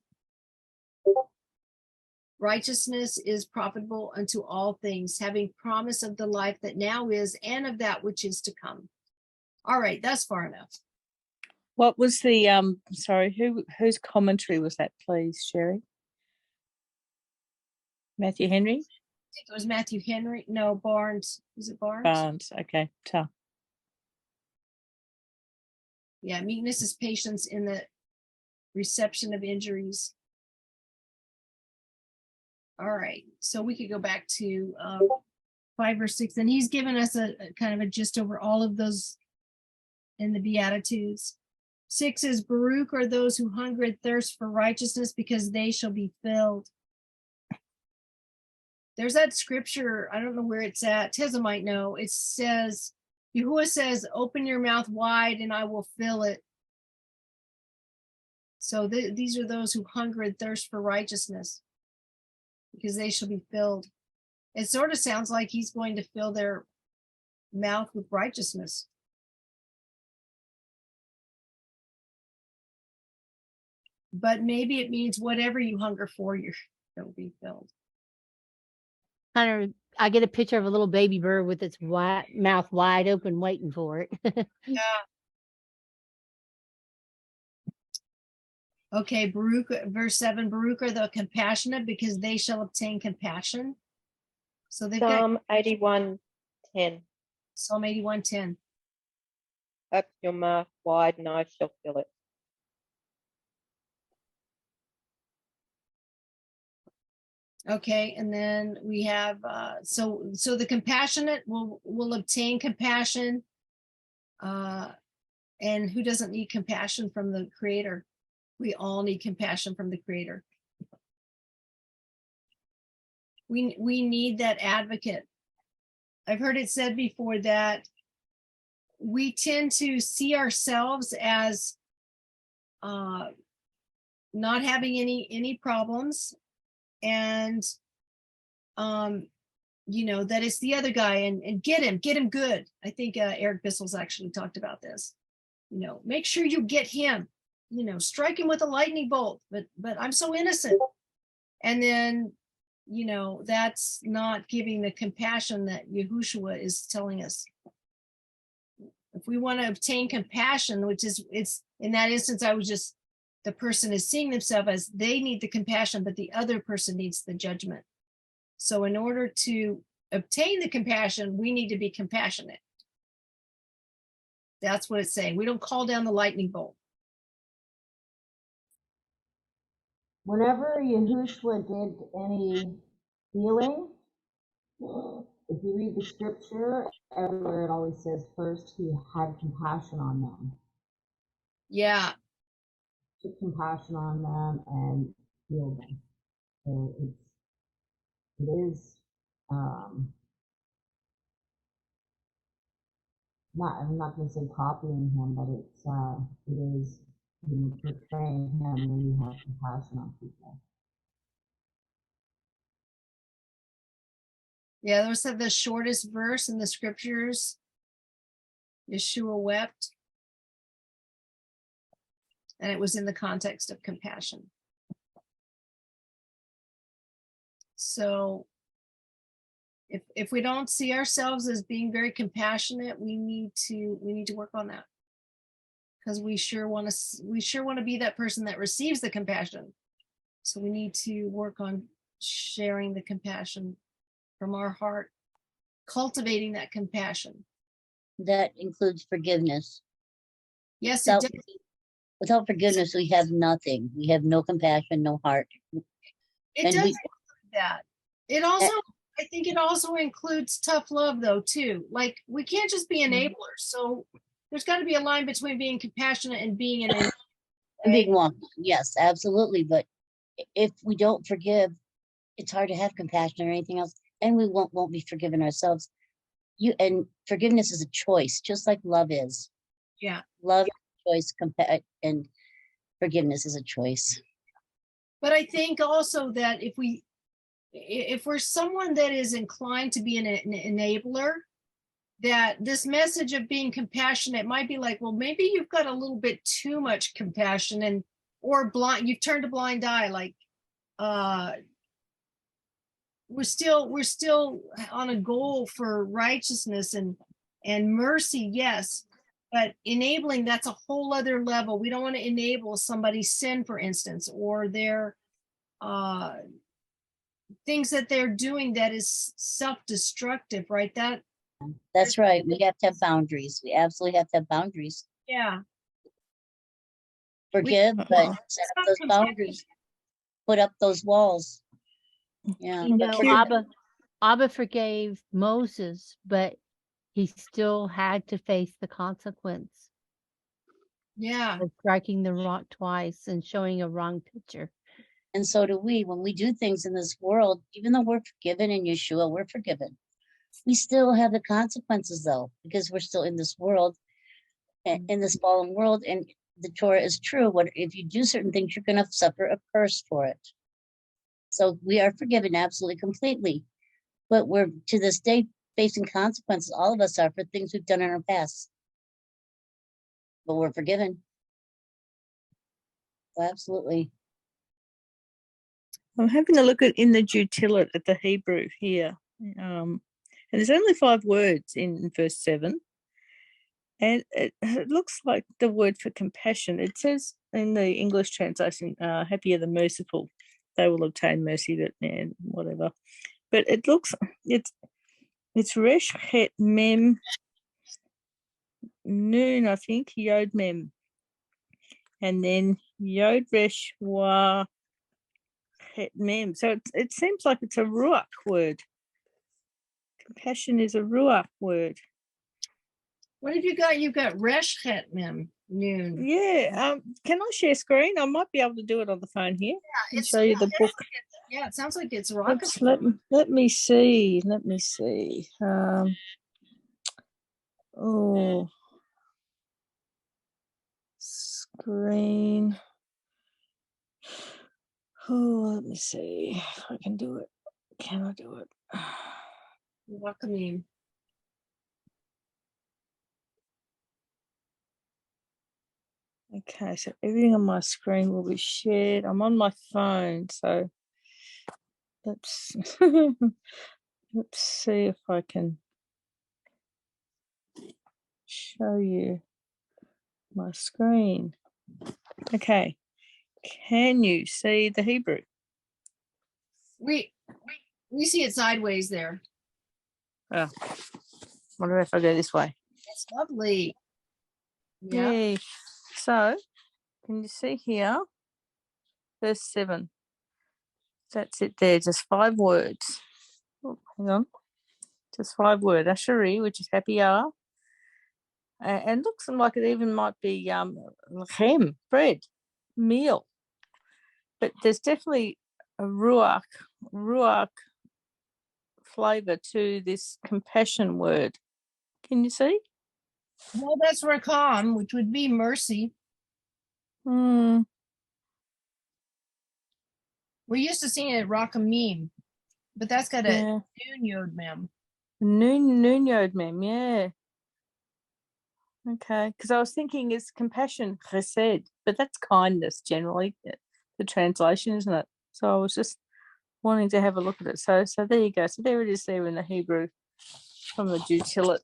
Righteousness is profitable unto all things, having promise of the life that now is and of that which is to come. All right, that's far enough. What was the sorry, whose commentary was that, please, Sherry? Matthew Henry? I think it was Matthew Henry. No, Barnes. Was it Barnes? Barnes, okay. Tell. Yeah, meekness is patience in the reception of injuries. All right, so we could go back to 5 or 6, and he's given us a kind of a gist over all of those in the Beatitudes. 6 is Baruch are those who hunger and thirst for righteousness, because they shall be filled. There's that scripture, I don't know where it's at. Teza might know. It says, YaHuWaH says, open your mouth wide and I will fill it. So these are those who hunger and thirst for righteousness, because they shall be filled. It sort of sounds like he's going to fill their mouth with righteousness. But maybe it means whatever you hunger for, it'll be filled. Kind of, I get a picture of a little baby bird with its mouth wide open, waiting for it. Yeah. Okay, Baruch, verse 7, Baruch are the compassionate, because they shall obtain compassion. So they've Psalm got 81:10. Psalm 81:10. Open your mouth wide and I shall fill it. Okay, and then we have so the compassionate will obtain compassion. And who doesn't need compassion from the Creator? We all need compassion from the Creator. We need that advocate. I've heard it said before that we tend to see ourselves as not having any problems, and that it's the other guy, and get him good. I think Eric Bissell's actually talked about this. Make sure you get him, strike him with a lightning bolt, but I'm so innocent. And then that's not giving the compassion that YaHuWaH is telling us. If we want to obtain compassion, which is, it's in that instance, the person is seeing themselves as they need the compassion, but the other person needs the judgment. So in order to obtain the compassion, we need to be compassionate. That's what it's saying. We don't call down the lightning bolt. Whenever YaHuWaH did any healing, if you read the scripture, everywhere it always says first he had compassion on them. Yeah. Took compassion on them and healed them. So it is I'm not going to say copying him, but it is portraying him when you have compassion on people. Yeah, there's the shortest verse in the scriptures. Yeshua wept. And it was in the context of compassion. So If we don't see ourselves as being very compassionate, we need to work on that. Because we sure want to be that person that receives the compassion. So we need to work on sharing the compassion from our heart, cultivating that compassion. That includes forgiveness. Yes, it does. Without forgiveness, we have nothing. We have no compassion, no heart. It does include that. It also, I think it also includes tough love though, too. Like we can't just be enablers. So there's got to be a line between being compassionate and being an enabler. Being one, yes, absolutely. But if we don't forgive, it's hard to have compassion or anything else, and we won't be forgiven ourselves. And forgiveness is a choice, just like love is. Yeah. Love is a choice, and forgiveness is a choice. But I think also that if we're someone that is inclined to be an enabler, that this message of being compassionate might be like, well, maybe you've got a little bit too much compassion or you've turned a blind eye. Like, we're still on a goal for righteousness and mercy. Yes. But enabling, that's a whole other level. We don't want to enable somebody's sin, for instance, or their things that they're doing that is self-destructive, right? That's right. We have to have boundaries. We absolutely have to have boundaries. Yeah. Forgive, but set up those boundaries. Put up those walls. Yeah. You know, Abba forgave Moses, but he still had to face the consequence. Yeah. Of striking the rock twice and showing a wrong picture. And so do we. When we do things in this world, even though we're forgiven in Yeshua, we're forgiven. We still have the consequences, though, because we're still in this world, in this fallen world. And the Torah is true. If you do certain things, you're going to suffer a curse for it. So we are forgiven absolutely, completely. But we're, to this day, facing consequences. All of us are for things we've done in our past. But we're forgiven. Well, absolutely. I'm having a look in the Jutillit at the Hebrew here. And there's only 5 words in verse 7. And it looks like the word for compassion. It says in the English translation, happy are the merciful, they will obtain mercy, and whatever. But it looks, it's Resh Het Mem Noon, I think, Yod Mem. And then Yod Resh Wa Het Mem. So it seems like it's a Ruach word. Compassion is a Ruach word. What have you got? You've got Resh Het Mem Noon. Yeah. Can I share screen? I might be able to do it on the phone here. Yeah, show you the book. Yeah, it sounds like it's rocket. Let me see. Oh, screen. Oh, let me see if I can do it. Can I do it? Welcoming. Okay, so everything on my screen will be shared. I'm on my phone, so let's see if I can show you my screen. Okay, can you see the Hebrew? We see it sideways there. Oh, wonder if I go this way. It's lovely. Yeah. Yay. So, can you see here? Verse 7. That's it there, just 5 words. Oh, hang on. Just 5 words. Asheri, which is happy hour. And looks like it even might be lechem, bread, meal. But there's definitely a ruach flavour to this compassion word. Can you see? Well, that's rakam, which would be mercy. We're used to seeing it rakamim, but that's got a noon yod mem. Noon yod mem, yeah. Okay, because I was thinking it's compassion, chesed, but that's kindness generally, the translation, isn't it? So I was just wanting to have a look at it. So there you go. So there it is there in the Hebrew from the Jutilate.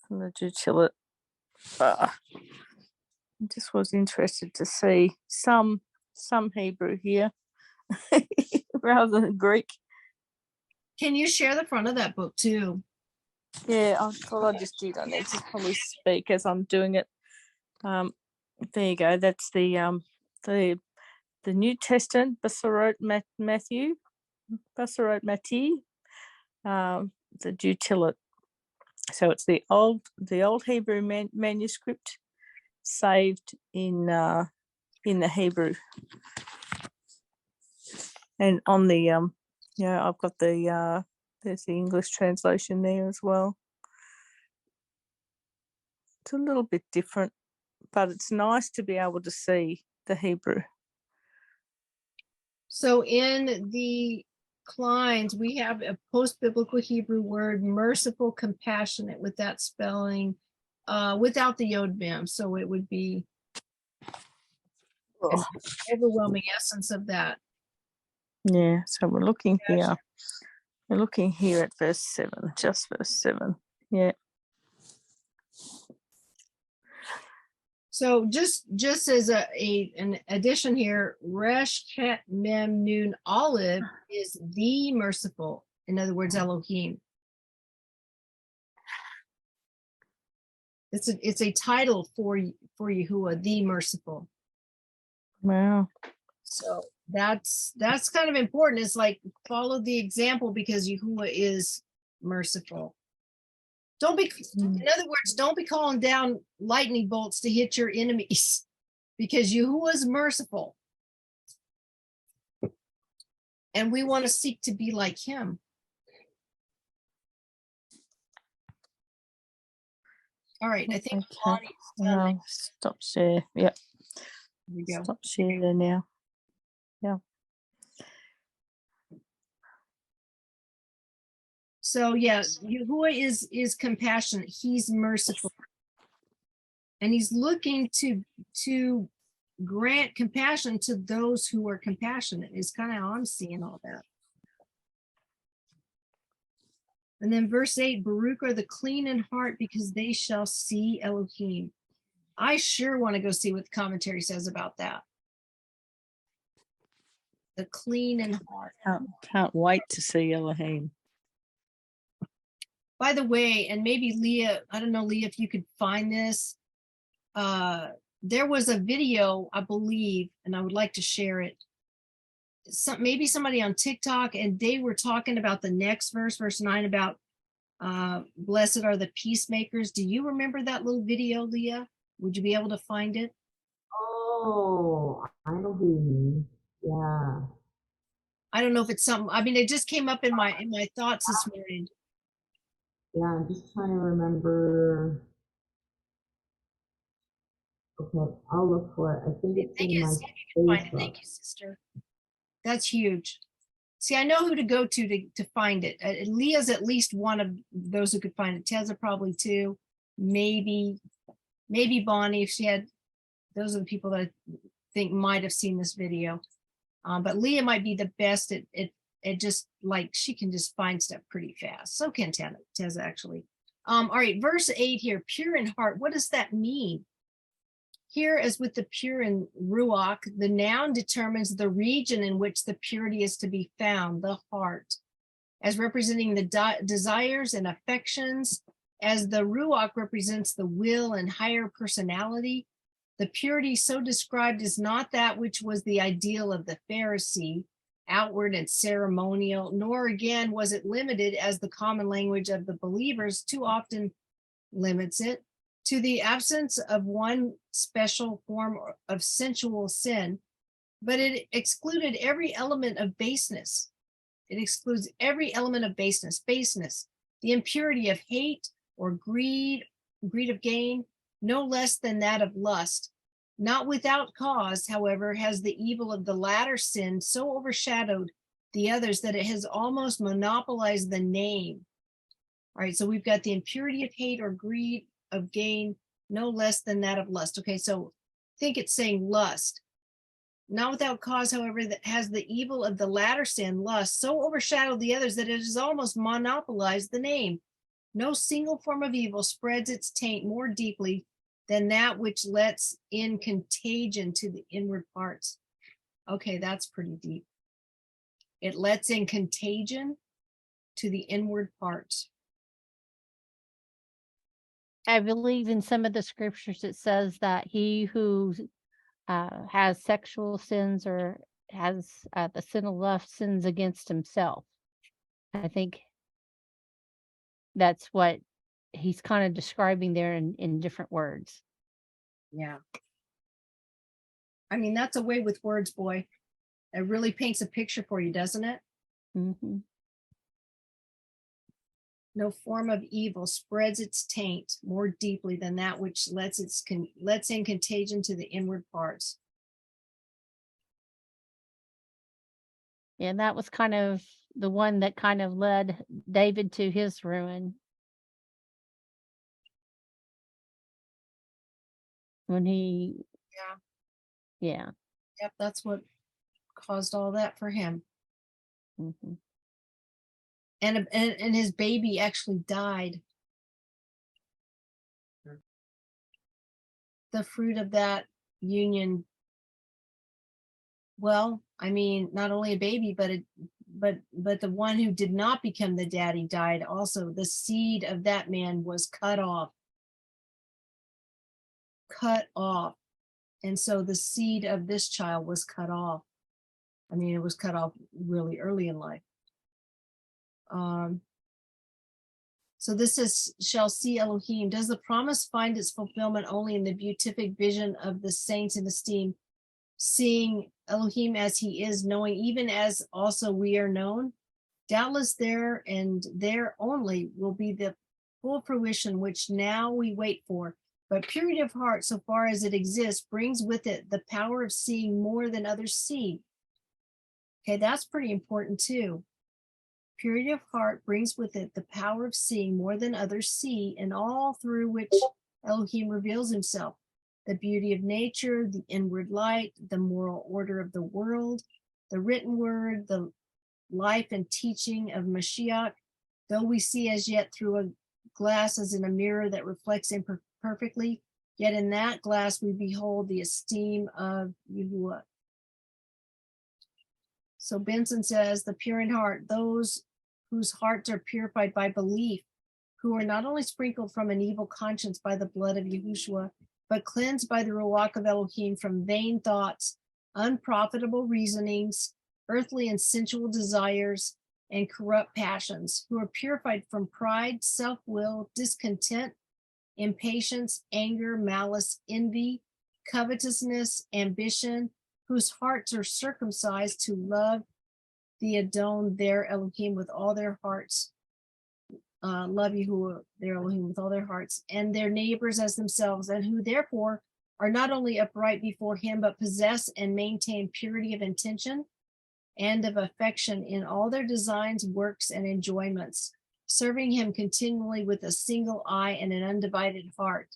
From the Jutilate. I just was interested to see some Hebrew here rather than Greek. Can you share the front of that book too? Yeah, I thought I just did. I need to probably speak as I'm doing it. There you go. That's the New Testament, Basarot Matthew, Basarot Matthew, the Jutilate. So it's the old Hebrew manuscript saved in the Hebrew, and on the I've got the there's the English translation there as well. It's a little bit different, but it's nice to be able to see the Hebrew. So in the Kleins, we have a post-biblical Hebrew word, merciful, compassionate, with that spelling, without the yod mem. So it would be an overwhelming essence of that. Yeah, so we're looking here. We're looking here at verse 7, just verse 7. Yeah. So just as an addition here, Resh Ket Mem Nun Olive is the merciful. In other words, Elohim. It's a title for YaHuWaH, the merciful. Wow. So that's kind of important. It's like follow the example because YaHuWaH is merciful. In other words, don't be calling down lightning bolts to hit your enemies because YaHuWaH is merciful. And we want to seek to be like him. All right, I think Okay. Stop share. Yep. There we go. Stop share there now. Yeah. So yes, YaHuWaH is compassionate. He's merciful. And he's looking to grant compassion to those who are compassionate is kind of how I'm seeing all that. And then verse 8, Baruch are the clean in heart because they shall see Elohim. I sure want to go see what the commentary says about that. The clean in heart. Can't wait to see Elohim. By the way, and maybe Leah, I don't know, Leah, if you could find this. There was a video, I believe, and I would like to share it. Maybe somebody on TikTok, and they were talking about the next verse, verse 9, about blessed are the peacemakers. Do you remember that little video, Leah? Would you be able to find it? Oh, I know who you mean. Yeah. I don't know if it's something, I mean, it just came up in my thoughts this morning. Yeah, I'm just trying to remember. Okay, I'll look for it. I think it's in my Facebook. Thank you, sister. That's huge. See, I know who to go to find it. Leah's at least one of those who could find it. Tessa probably too. Maybe Bonnie, if she had. Those are the people that I think might have seen this video. But Leah might be the best at just like she can just find stuff pretty fast. So can Tessa actually. All right, verse 8 here, pure in heart. What does that mean? Here, as with the pure in Ruach, the noun determines the region in which the purity is to be found, the heart, as representing the desires and affections, as the Ruach represents the will and higher personality. The purity so described is not that which was the ideal of the Pharisee, outward and ceremonial, nor again was it limited as the common language of the believers too often limits it, to the absence of one special form of sensual sin, but it excluded every element of baseness. It excludes every element of baseness, the impurity of hate or greed of gain, no less than that of lust. Not without cause, however, has the evil of the latter sin so overshadowed the others that it has almost monopolized the name. All right, so we've got the impurity of hate or greed of gain, no less than that of lust. Okay, so I think it's saying lust. Not without cause, however, that has the evil of the latter sin, lust, so overshadowed the others that it has almost monopolized the name. No single form of evil spreads its taint more deeply than that which lets in contagion to the inward parts. Okay, that's pretty deep. It lets in contagion to the inward parts. I believe in some of the scriptures it says that he who has sexual sins or has the sin of lust sins against himself. I think that's what he's kind of describing there in different words. Yeah. I mean, that's a way with words, boy. It really paints a picture for you, doesn't it? Mm-hmm. No form of evil spreads its taint more deeply than that which lets in contagion to the inward parts. And that was kind of the one that kind of led David to his ruin. When he, yeah. Yep, that's what caused all that for him. Mm-hmm. And his baby actually died. The fruit of that union. Well, I mean, not only a baby, but the one who did not become the daddy died also. The seed of that man was cut off. And so the seed of this child was cut off. I mean, it was cut off really early in life. So this is, shall see Elohim. Does the promise find its fulfillment only in the beatific vision of the saints in esteem, seeing Elohim as he is, knowing even as also we are known? Doubtless there and there only will be the full fruition which now we wait for. But purity of heart, so far as it exists, brings with it the power of seeing more than others see. Okay, that's pretty important too. Purity of heart brings with it the power of seeing more than others see, and all through which Elohim reveals himself. The beauty of nature, the inward light, the moral order of the world, the written word, the life and teaching of Mashiach, though we see as yet through a glass as in a mirror that reflects imperfectly, yet in that glass we behold the esteem of YaHuWaH. So Benson says, the pure in heart, those whose hearts are purified by belief, who are not only sprinkled from an evil conscience by the blood of Yahushua, but cleansed by the Ruach of Elohim from vain thoughts, unprofitable reasonings, earthly and sensual desires, and corrupt passions, who are purified from pride, self-will, discontent, impatience, anger, malice, envy, covetousness, ambition, whose hearts are circumcised to love the Adon, their Elohim, with all their hearts, love YaHuWaH, their Elohim, with all their hearts, and their neighbors as themselves, and who therefore are not only upright before him, but possess and maintain purity of intention and of affection in all their designs, works, and enjoyments, serving him continually with a single eye and an undivided heart.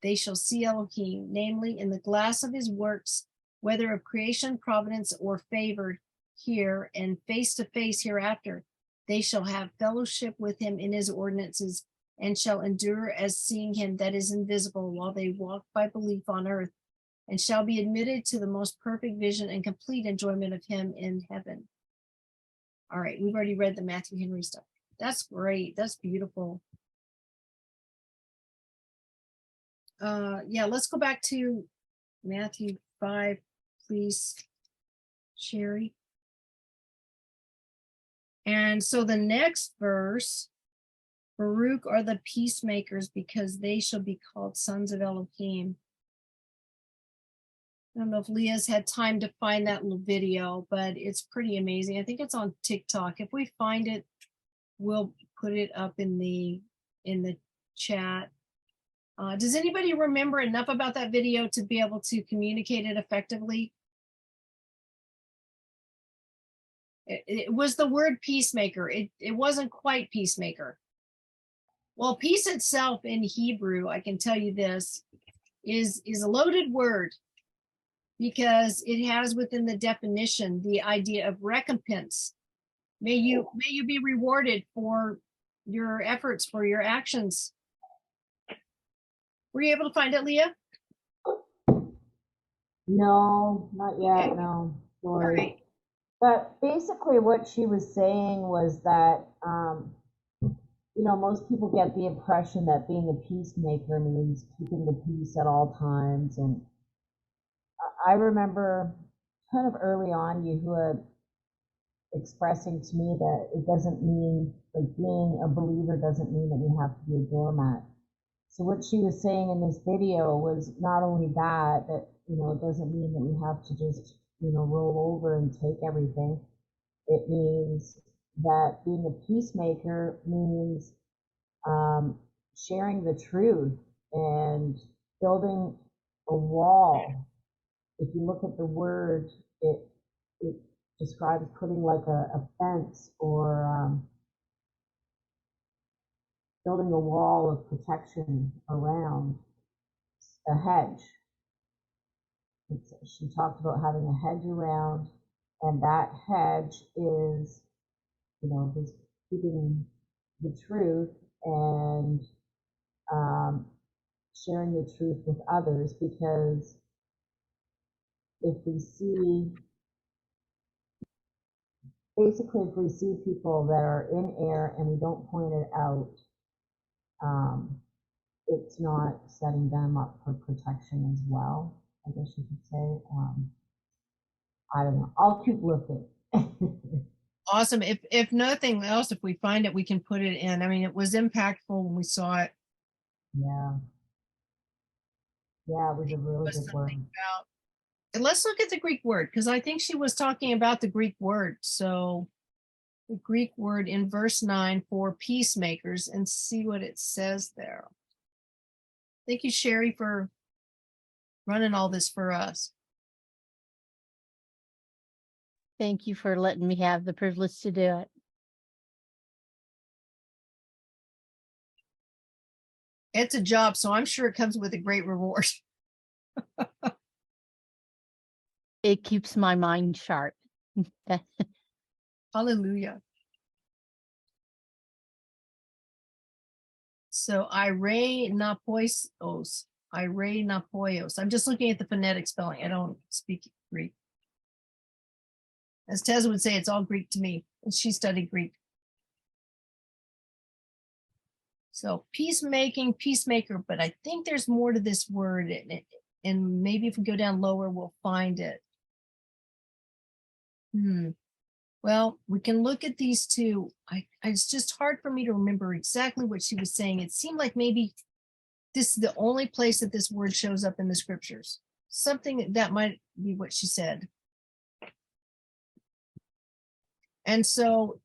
They shall see Elohim, namely in the glass of his works, whether of creation, providence, or favored here and face to face hereafter. They shall have fellowship with him in his ordinances, and shall endure as seeing him that is invisible while they walk by belief on earth, and shall be admitted to the most perfect vision and complete enjoyment of him in heaven. All right, we've already read the Matthew Henry stuff. That's great. That's beautiful. Yeah, let's go back to Matthew 5, please, Sherry. And so the next verse, Baruch are the peacemakers, because they shall be called sons of Elohim. I don't know if Leah's had time to find that little video, but it's pretty amazing. I think it's on TikTok. If we find it, we'll put it up in the chat. Does anybody remember enough about that video to be able to communicate it effectively? It was the word peacemaker. It wasn't quite peacemaker. Well, peace itself in Hebrew, I can tell you this, is a loaded word. because it has within the definition the idea of recompense. May you be rewarded for your efforts, for your actions. Were you able to find it, Leah? No, not yet, Okay. no, All sorry. right. But basically what she was saying was that, you know, most people get the impression that being a peacemaker means keeping the peace at all times. And I remember kind of early on, YaHuWaH expressing to me that it doesn't mean, like, being a believer doesn't mean that we have to be a doormat. So what she was saying in this video was not only that, you know, it doesn't mean that we have to just, you know, roll over and take everything. It means that being a peacemaker means sharing the truth and building a wall. If you look at the word, it describes putting like a fence or building a wall of protection around a hedge. She talked about having a hedge around, and that hedge is, you know, just keeping the truth and sharing the truth with others, because if we see, basically, if we see people that are in error and we don't point it out, it's not setting them up for protection as well, I guess you could say. I don't know. I'll keep looking. Awesome. If nothing else, if we find it, we can put it in. I mean, it was impactful when we saw it. Yeah. Yeah, it was a really good word. And let's look at the Greek word, because I think she was talking about the Greek word. So the Greek word in verse 9 for peacemakers, and see what it says there. Thank you, Sherry, for running all this for us. Thank you for letting me have the privilege to do it. It's a job, so I'm sure it comes with a great reward. It keeps my mind sharp. Hallelujah. So napoios. I'm just looking at the phonetic spelling. I don't speak Greek. As Tessa would say, it's all Greek to me, and she studied Greek. So peacemaking, peacemaker, but I think there's more to this word, and maybe if we go down lower, we'll find it. Well, we can look at these two. It's just hard for me to remember exactly what she was saying. It seemed like maybe this is the only place that this word shows up in the scriptures. Something that might be what she said. And so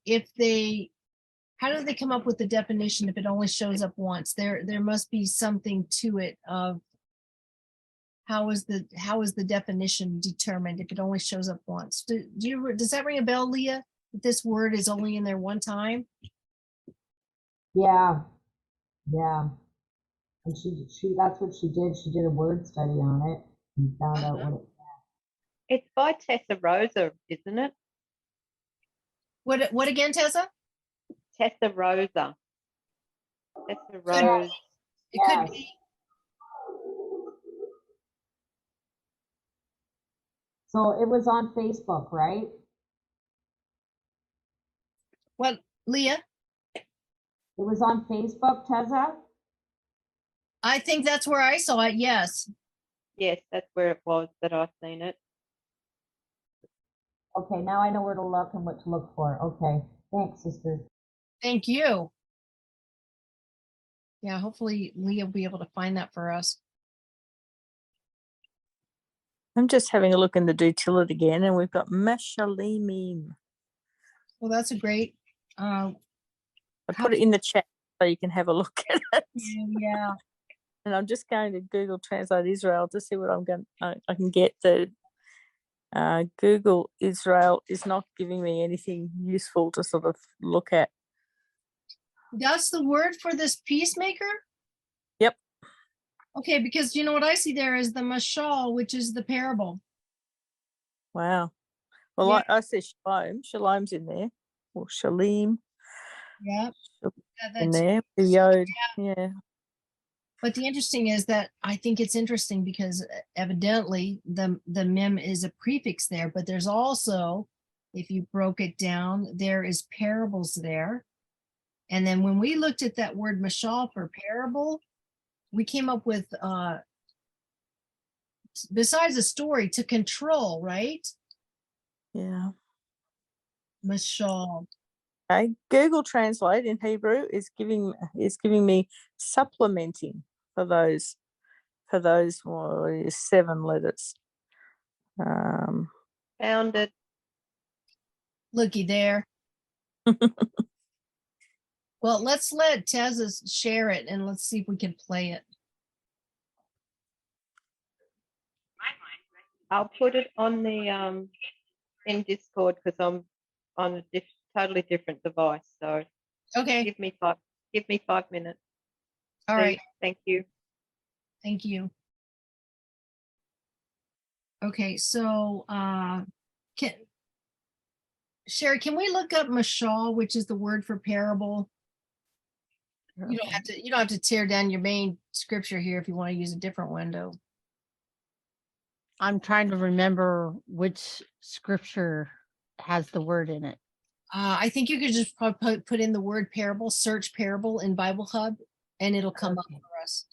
how do they come up with the definition if it only shows up once? There must be something to it of how is the definition determined if it only shows up once? Does that ring a bell, Leah? That this word is only in there one time? Yeah. And she that's what she did. She did a word study on it and found out what it meant. It's by Tessa Rosa, isn't it? What again, Tessa? Tessa Rosa. Tessa Rose. It could be. So it was on Facebook, right? What, Leah? It was on Facebook, Tessa? I think that's where I saw it, yes. Yes, that's where it was that I've seen it. Okay, now I know where to look and what to look for. Okay, thanks, sister. Thank you. Yeah, hopefully Leah will be able to find that for us. I'm just having a look in the detail again, and we've got MaShaL. Well, that's a great. I put it in the chat so you can have a look at it. Yeah. And I'm just going to Google Translate Israel to see what I can get. The Google Israel is not giving me anything useful to sort of look at. That's the word for this peacemaker? Yep. Okay, because you know what I see there is the MaShaL, which is the parable. Wow. Well, Yeah. I see shalom. Shalom's in there. Or shalem Yeah. in there. The yod. Yeah. But the interesting is that I think it's interesting because evidently the mem is a prefix there, but there's also, if you broke it down, there is parables there. And then when we looked at that word MaShaL for parable, we came up with besides a story, to control, right? Yeah. MaShaL. Okay. Google Translate in Hebrew is giving me supplementing for those 7 letters. Found it. Looky there. Well, let's let Tezza share it and let's see if we can play it. I'll put it on the in Discord because I'm on a totally different device. So Okay. give me 5 minutes. All right. Thank you. Thank you. Okay, so Sherry, can we look up MaShaL, which is the word for parable? You don't have to tear down your main scripture here if you want to use a different window. I'm trying to remember which scripture has the word in it. I think you could just put in the word parable, search parable in Bible Hub, and it'll come up for us.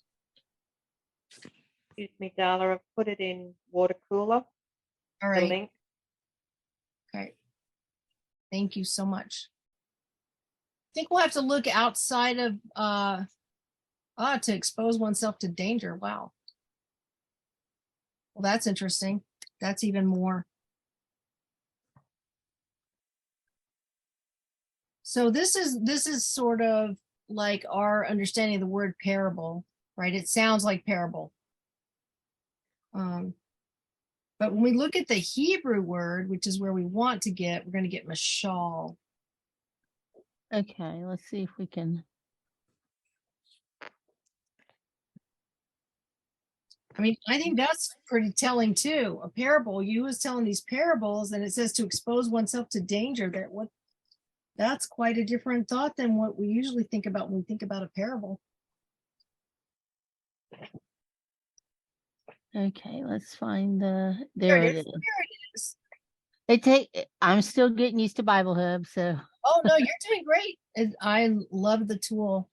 Excuse me, Darla. I've put it in water cooler. All The right. link. Okay. Thank you so much. I think we'll have to look outside of to expose oneself to danger. Wow. Well, that's interesting. That's even more. So this is sort of like our understanding of the word parable, right? It sounds like parable. But when we look at the Hebrew word, which is where we want to get, we're going to get MaShaL. Okay, let's see if we can. I mean, I think that's pretty telling too. A parable, you was telling these parables, and it says to expose oneself to danger. That's quite a different thought than what we usually think about when we think about a parable. Okay, let's find there it is. There it is. I'm still getting used to Bible Hub, so. Oh no, you're doing great. I love the tool.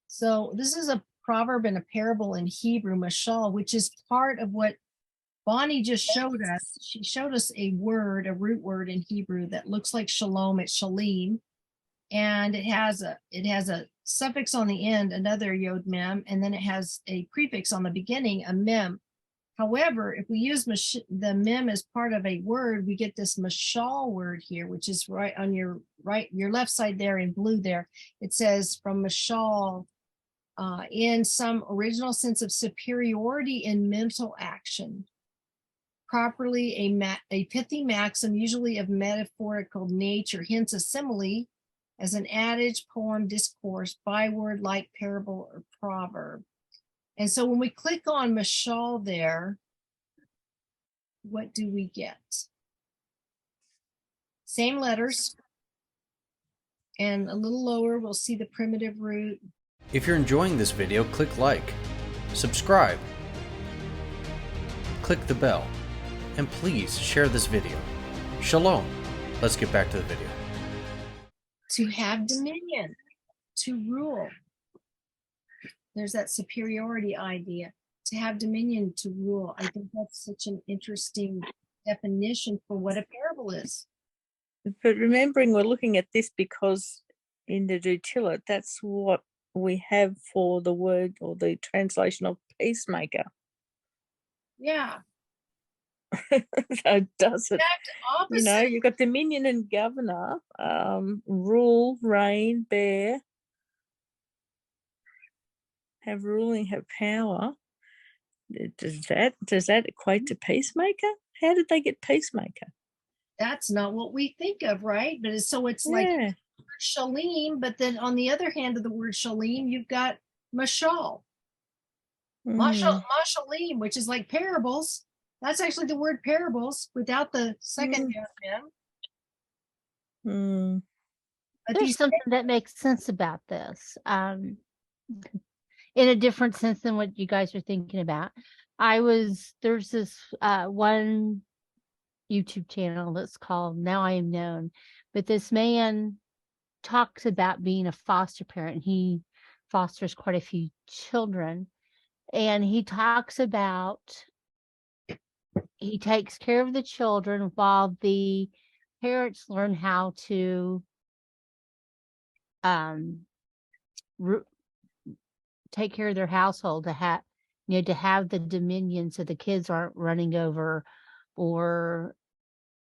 So this is a proverb and a parable in Hebrew, MaShaL, which is part of what Bonnie just showed us. She showed us a root word in Hebrew that looks like shalom. It's shalem, and it has a suffix on the end, another yod mem, and then it has a prefix on the beginning, a mem. However, if we use the mem as part of a word, we get this MaShaL word here, which is right on your left side there in blue there. It says from MaShaL, in some original sense of superiority in mental action. Properly a pithy maxim, usually of metaphorical nature, hence a simile as an adage, poem, discourse, byword like parable or proverb. And so when we click on MaShaL there, what do we get? Same letters. And a little lower, we'll see the primitive root. If you're enjoying this video, click like, subscribe, click the bell, and please share this video. Shalom. Let's get back to the video. To have dominion, to rule. There's that superiority idea. To have dominion, to rule. I think that's such an interesting definition for what a parable is. But remembering we're looking at this because in the Dutilla, that's what we have for the word or the translation of peacemaker. Yeah. So does it? Opposite. You know, you've got dominion and governor, rule, reign, bear, have ruling, have power. Does that equate to peacemaker? How did they get peacemaker? That's not what we think of, right? But it's like shalem, but then on the other hand of the word shalem, you've got MaShaL. MaShalim, which is like parables, That's actually the word parables without the second paragraph. Mm. But There's these something that makes sense about this, in a different sense than what you guys are thinking about. There's this one YouTube channel that's called Now I Am Known, but this man talks about being a foster parent. He fosters quite a few children, and he talks about he takes care of the children while the parents learn how to take care of their household, to have the dominion so the kids aren't running over, or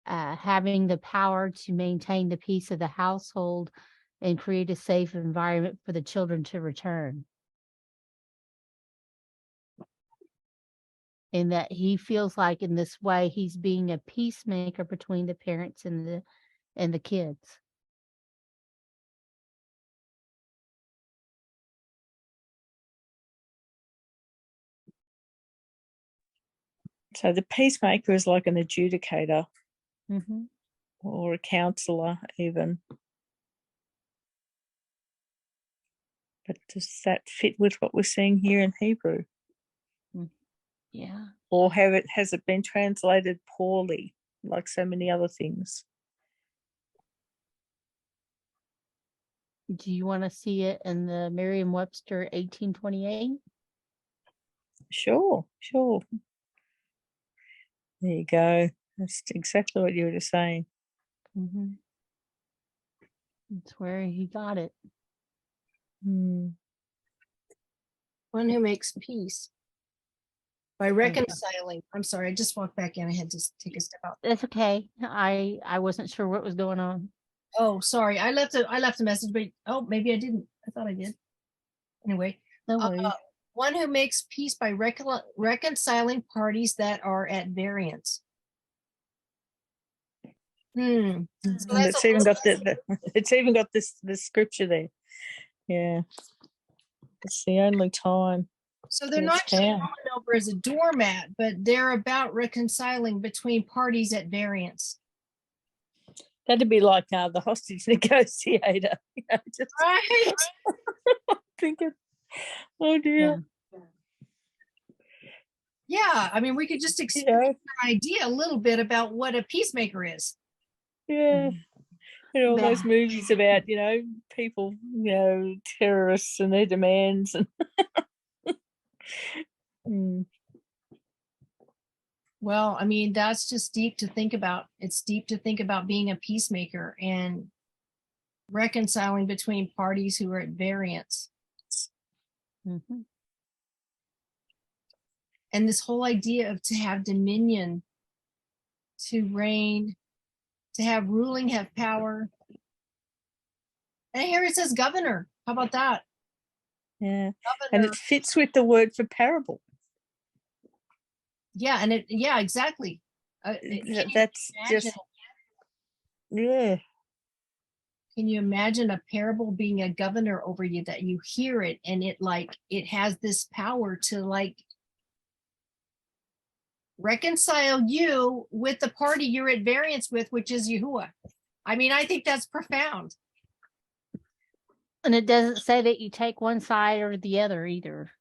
having the power to maintain the peace of the household and create a safe environment for the children to return. And that he feels like in this way he's being a peacemaker between the parents and the kids. So the peacemaker is like an adjudicator Mm-hmm. or a counselor even. But does that fit with what we're seeing here in Hebrew? Yeah. Or has it been translated poorly, like so many other things? Do you want to see it in the Merriam-Webster 1828? Sure. There you go. That's exactly what you were just saying. Mm-hmm. That's where he got it. one who makes peace by reconciling. I'm sorry, I just walked back in. I had to take a step out. That's okay. I wasn't sure what was going on. Oh, sorry. I left a message, but maybe I didn't. I thought I did. Anyway, No worries. one who makes peace by reconciling parties that are at variance. So And it's even got it's even got this scripture there. Yeah. It's the only time. So they're not just going over as a doormat, but they're about reconciling between parties at variance. That'd be like the hostage negotiator. Just right. thinking, oh dear. Yeah, I mean, we could just explain an idea a little bit about what a peacemaker is. Yeah. All those movies about, people, terrorists and their demands. And Well, I mean, that's just deep to think about. It's deep to think about being a peacemaker and reconciling between parties who are at variance. Mm-hmm. And this whole idea of to have dominion, to reign, to have ruling, have power. And here it says governor. How about that? yeah. Governor. And it fits with the word for parable. Yeah, exactly. That's just, yeah. Can you imagine a parable being a governor over you, that you hear it and it has this power to reconcile you with the party you're at variance with, which is YaHuWaH. I mean, I think that's profound. And it doesn't say that you take one side or the other either.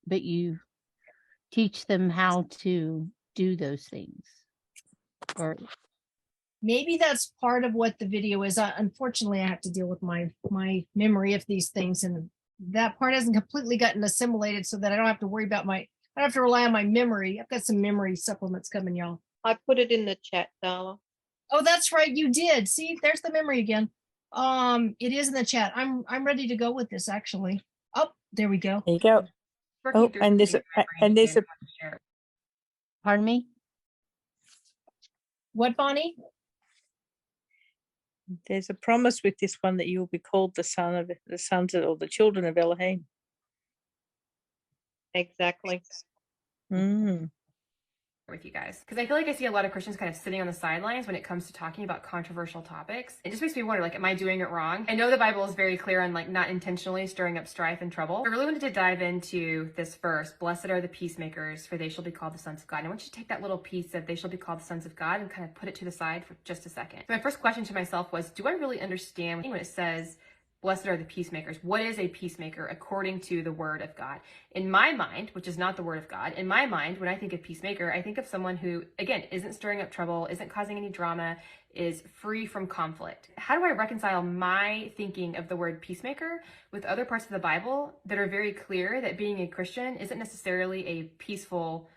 But you teach them how to do those things. Or maybe that's part of what the video is. Unfortunately, I have to deal with my memory of these things, and that part hasn't completely gotten assimilated, so that I don't have to worry about I don't have to rely on my memory. I've got some memory supplements coming, y'all. I put it in the chat, Darla. Oh, that's right, you did. See, there's the memory again. It is in the chat. I'm ready to go with this, actually. Oh, there we go. There you go. Oh, and there's a pardon me? What, Bonnie? There's a promise with this one that you will be called the sons or the children of Elohim. Exactly. Mm. with you guys, because I feel like I see a lot of Christians kind of sitting on the sidelines when it comes to talking about controversial topics. It just makes me wonder, like, am I doing it wrong? I know the Bible is very clear on like not intentionally stirring up strife and trouble. I really wanted to dive into this verse, blessed are the peacemakers, for they shall be called the sons of God. And I want you to take that little piece of they shall be called the sons of God and kind of put it to the side for just a second. So my first question to myself was, do I really understand when it says blessed are the peacemakers? What is a peacemaker according to the word of God? In my mind, which is not the word of God, in my mind, when I think of peacemaker, I think of someone who, again, isn't stirring up trouble, isn't causing any drama, is free from conflict. How do I reconcile my thinking of the word peacemaker with other parts of the Bible that are very clear that being a Christian isn't necessarily a peaceful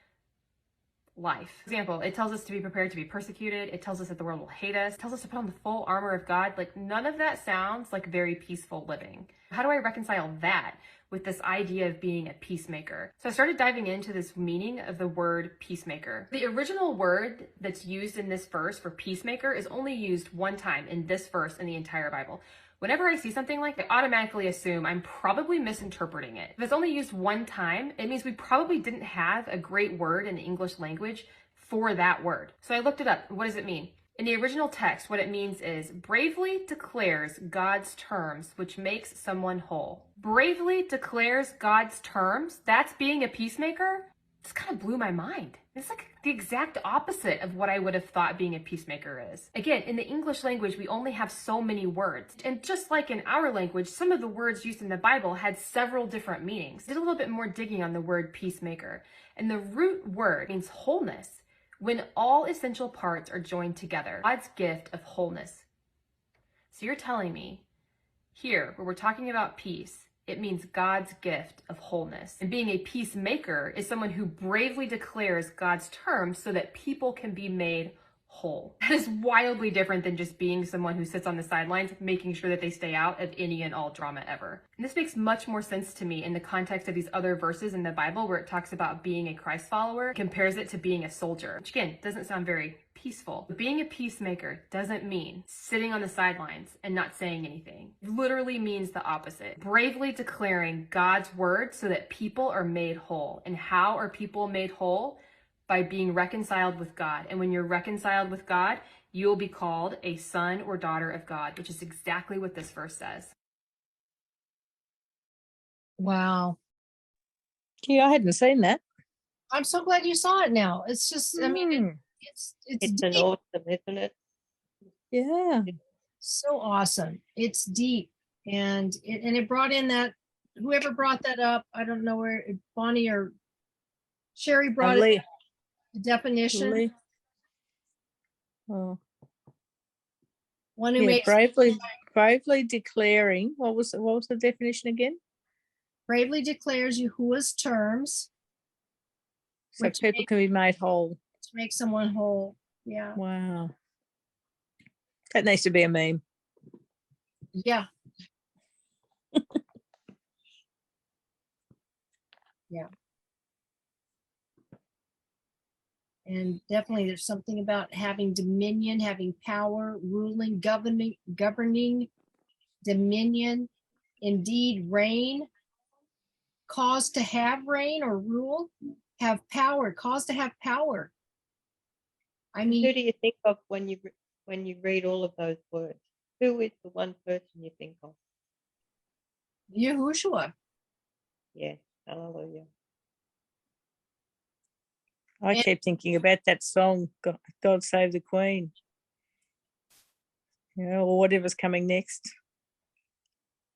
life? For example, it tells us to be prepared to be persecuted. It tells us that the world will hate us. It tells us to put on the full armor of God. Like, none of that sounds like very peaceful living. How do I reconcile that with this idea of being a peacemaker? So I started diving into this meaning of the word peacemaker. The original word that's used in this verse for peacemaker is only used one time in this verse in the entire Bible. Whenever I see something like that, I automatically assume I'm probably misinterpreting it. If it's only used one time, it means we probably didn't have a great word in the English language for that word. So I looked it up. What does it mean? In the original text, what it means is bravely declares God's terms, which makes someone whole. Bravely declares God's terms? That's being a peacemaker? This kind of blew my mind. It's like the exact opposite of what I would have thought being a peacemaker is. Again, in the English language, we only have so many words. And just like in our language, some of the words used in the Bible had several different meanings. I did a little bit more digging on the word peacemaker. And the root word means wholeness, when all essential parts are joined together. God's gift of wholeness. So you're telling me here, where we're talking about peace, it means God's gift of wholeness. And being a peacemaker is someone who bravely declares God's terms so that people can be made whole. That is wildly different than just being someone who sits on the sidelines, making sure that they stay out of any and all drama ever. And this makes much more sense to me in the context of these other verses in the Bible where it talks about being a Christ follower, compares it to being a soldier, which again, doesn't sound very peaceful. But being a peacemaker doesn't mean sitting on the sidelines and not saying anything. It literally means the opposite. Bravely declaring God's word so that people are made whole. And how are people made whole? By being reconciled with God. And when you're reconciled with God, you'll be called a son or daughter of God, which is exactly what this verse says. Wow. Yeah, I hadn't seen that. I'm so glad you saw it now. It's just, I mean, it's It's an deep. awesome, isn't it? Yeah. So awesome. It's deep. And it brought in that, whoever brought that up, I don't know where, Bonnie or Sherry brought Lee. it, the definition. Lee. Oh. One who Yeah, makes bravely declaring. What was the definition again? bravely declares YaHuWaH's terms, So which people can be made whole. to make someone whole. Yeah. Wow. That needs to be a meme. Yeah. Yeah. And definitely there's something about having dominion, having power, ruling, governing, dominion, indeed reign, cause to have reign or rule, have power, cause to have power. I Who mean, do you think of when you read all of those words? Who is the one person you think of? YaHuWaH. Yes, hallelujah. I keep thinking about that song, God Save the Queen. You know, or whatever's coming next.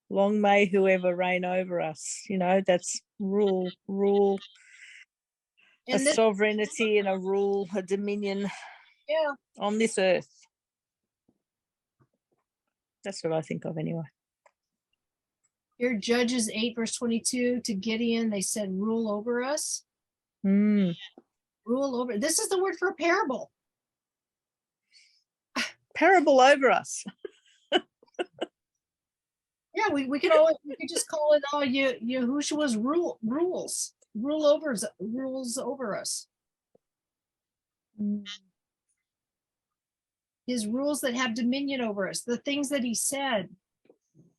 Long may whoever reign over us. You know, that's rule, And a this, sovereignty and a rule, a dominion yeah, on this earth. That's what I think of anyway. here Judges 8 verse 22 to Gideon, they said, rule over us. Mm. Rule over. This is the word for a parable. Parable over us. Yeah, we could just call it all YaHuWaH's rules over us. His rules that have dominion over us, the things that he said.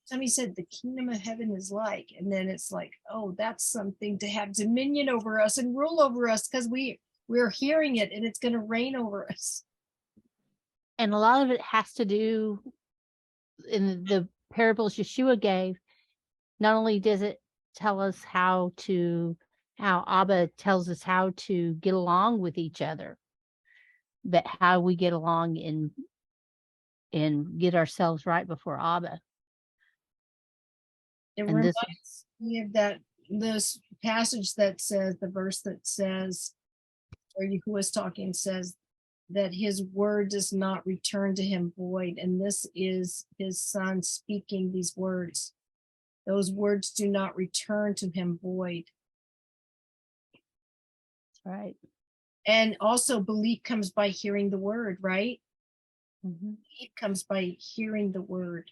Somebody said the kingdom of heaven is like, and then it's like, oh, that's something to have dominion over us and rule over us, because we We're hearing it and it's going to rain over us. And a lot of it has to do in the parables Yeshua gave. Not only does it tell us how Abba tells us how to get along with each other, but how we get along and get ourselves right before Abba. It And reminds this, me of this passage that says, the verse that says, where YaHuWaH talking, says that his word does not return to him void. And this is his son speaking these words. Those words do not return to him void. right. And also belief comes by hearing the word, right? Mm-hmm. Belief comes by hearing the word.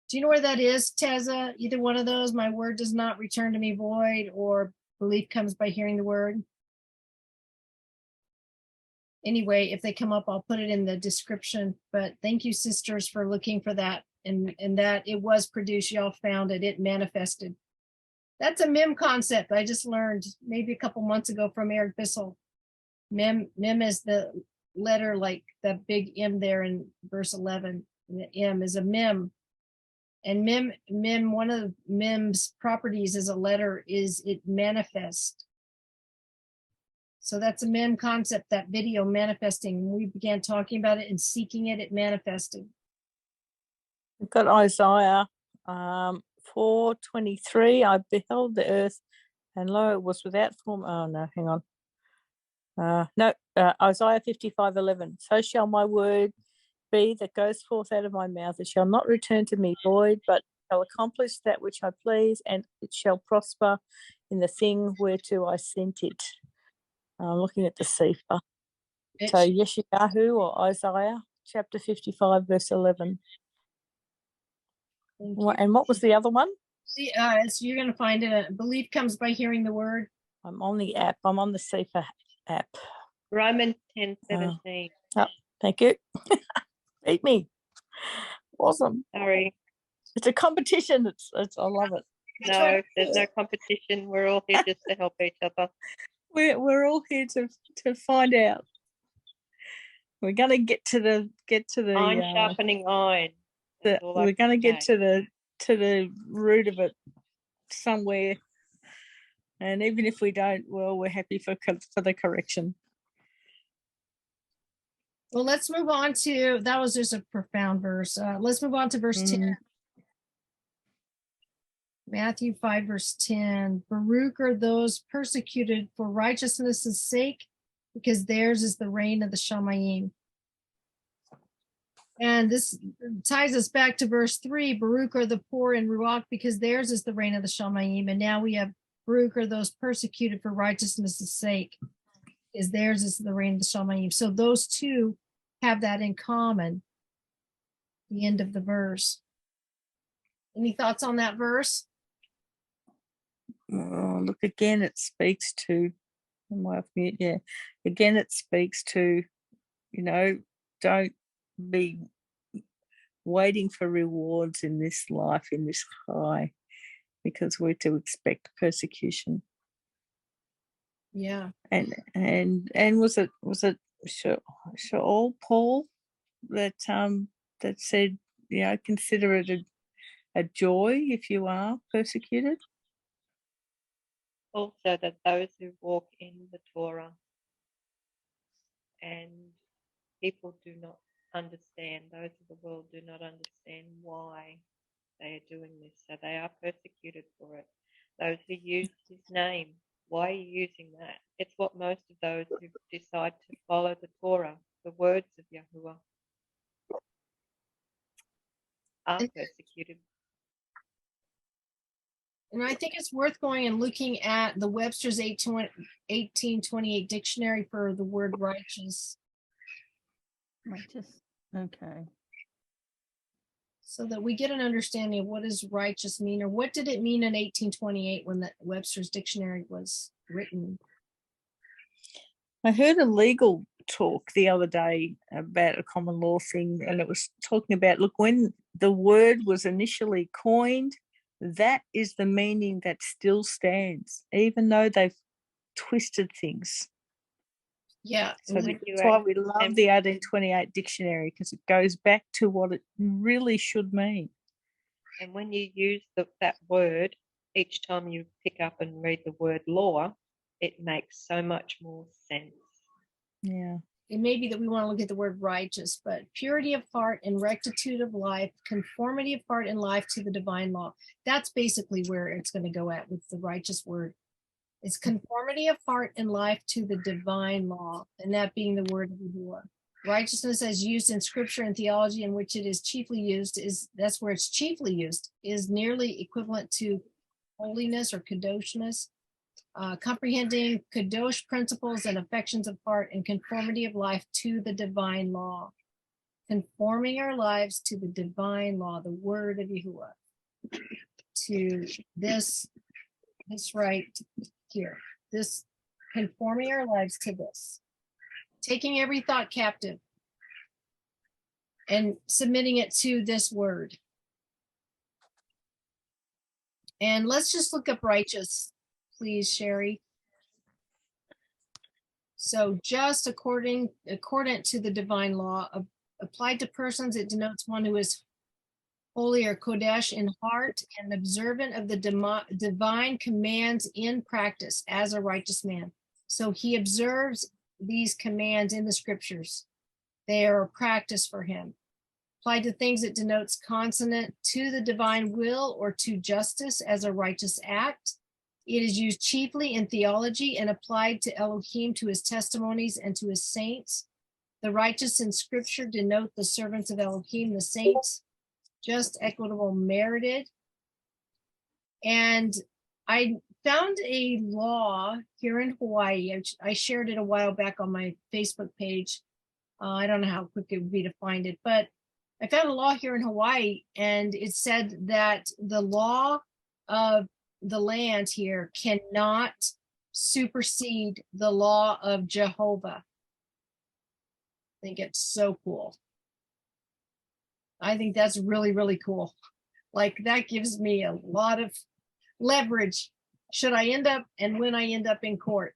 Do you know where that is, Teza? Either one of those, my word does not return to me void, or belief comes by hearing the word. Anyway, if they come up, I'll put it in the description. But thank you, sisters, for looking for that. And that it was produced. Y'all found it. It manifested. That's a mem concept I just learned maybe a couple months ago from Eric Bissell. Mem is the letter like that big M there in verse 11. And the M is a mem. And mem, one of mem's properties as a letter is it manifests. So that's a mem concept, that video manifesting. When we began talking about it and seeking it, it manifested. We've got Isaiah 4:23. I beheld the earth, and lo, it was without form. Oh no, hang on. Isaiah 55:11. So shall my word be that goes forth out of my mouth. It shall not return to me void, but shall accomplish that which I please, and it shall prosper in the thing whereto I sent it. I'm looking at the Sefer. So YaHuWaH or Isaiah chapter 55 verse 11. And what was the other one? See, so you're going to find it. Belief comes by hearing the word. I'm on the app. I'm on the Sefer app. Romans 10:17. Oh, thank you. Beat me. Awesome. Sorry. It's a competition. It's I love it. No, there's no competition. We're all here just to help each other. We're all here to find out. We're gonna get to the Iron sharpening iron. We're gonna get to the root of it somewhere. And even if we don't, well, we're happy for the correction. Well, let's move on to, that was just a profound verse. Let's move on to verse 10. Matthew 5 verse 10. Baruch are those persecuted for righteousness' sake, because theirs is the reign of the Shamayim. And this ties us back to verse 3. Baruch are the poor in Ruach, because theirs is the reign of the Shamayim. And now we have Baruch are those persecuted for righteousness' sake, because theirs is the reign of the Shamayim. So those two have that in common. The end of the verse. Any thoughts on that verse? Oh, look, again, it speaks to, am I off mute? Yeah. Again, it speaks to, don't be waiting for rewards in this life, in this high, because we're to expect persecution. Yeah. And was it Shaul, Paul, that said, consider it a joy if you are persecuted? Also, that those who walk in the Torah and people do not understand, those of the world do not understand why they are doing this. So they are persecuted for it. Those who use his name, why are you using that? It's what most of those who decide to follow the Torah, the words of YaHuWaH, are persecuted. And I think it's worth going and looking at the Webster's 1828 dictionary for the word righteous. Righteous. Okay. So that we get an understanding of what does righteous mean, or what did it mean in 1828 when the Webster's dictionary was written? I heard a legal talk the other day about a common law thing, and it was talking about, look, when the word was initially coined, that is the meaning that still stands, even though they've twisted things. Yeah. So When you that's why act- we love and- the 1828 dictionary, because it goes back to what it really should mean. And when you use that word, each time you pick up and read the word law, it makes so much more sense. Yeah. It may be that we want to look at the word righteous, but purity of heart and rectitude of life, conformity of heart and life to the divine law. That's basically where it's going to go at with the righteous word. It's conformity of heart and life to the divine law, and that being the word of YaHuWaH. Righteousness as used in scripture and theology in which it is chiefly used that's where it's chiefly used, is nearly equivalent to holiness or kadoshness. Comprehending kadosh principles and affections of heart and conformity of life to the divine law. Conforming our lives to the divine law, the word of YaHuWaH, to this right here, this, conforming our lives to this, taking every thought captive and submitting it to this word. And let's just look up righteous, please, Sherry. So just accordant to the divine law, applied to persons, it denotes one who is holy or kodesh in heart and observant of the divine commands in practice as a righteous man. So he observes these commands in the scriptures. They are a practice for him. Applied to things, it denotes consonant to the divine will or to justice as a righteous act. It is used chiefly in theology and applied to Elohim, to his testimonies, and to his saints. The righteous in scripture denote the servants of Elohim, the saints, just, equitable, merited. And I found a law here in Hawaii. I shared it a while back on my Facebook page. I don't know how quick it would be to find it, but I found a law here in Hawaii, and it said that the law of the land here cannot supersede the law of Jehovah. I think it's so cool. I think that's really, really cool. Like, that gives me a lot of leverage should I end up and when I end up in court.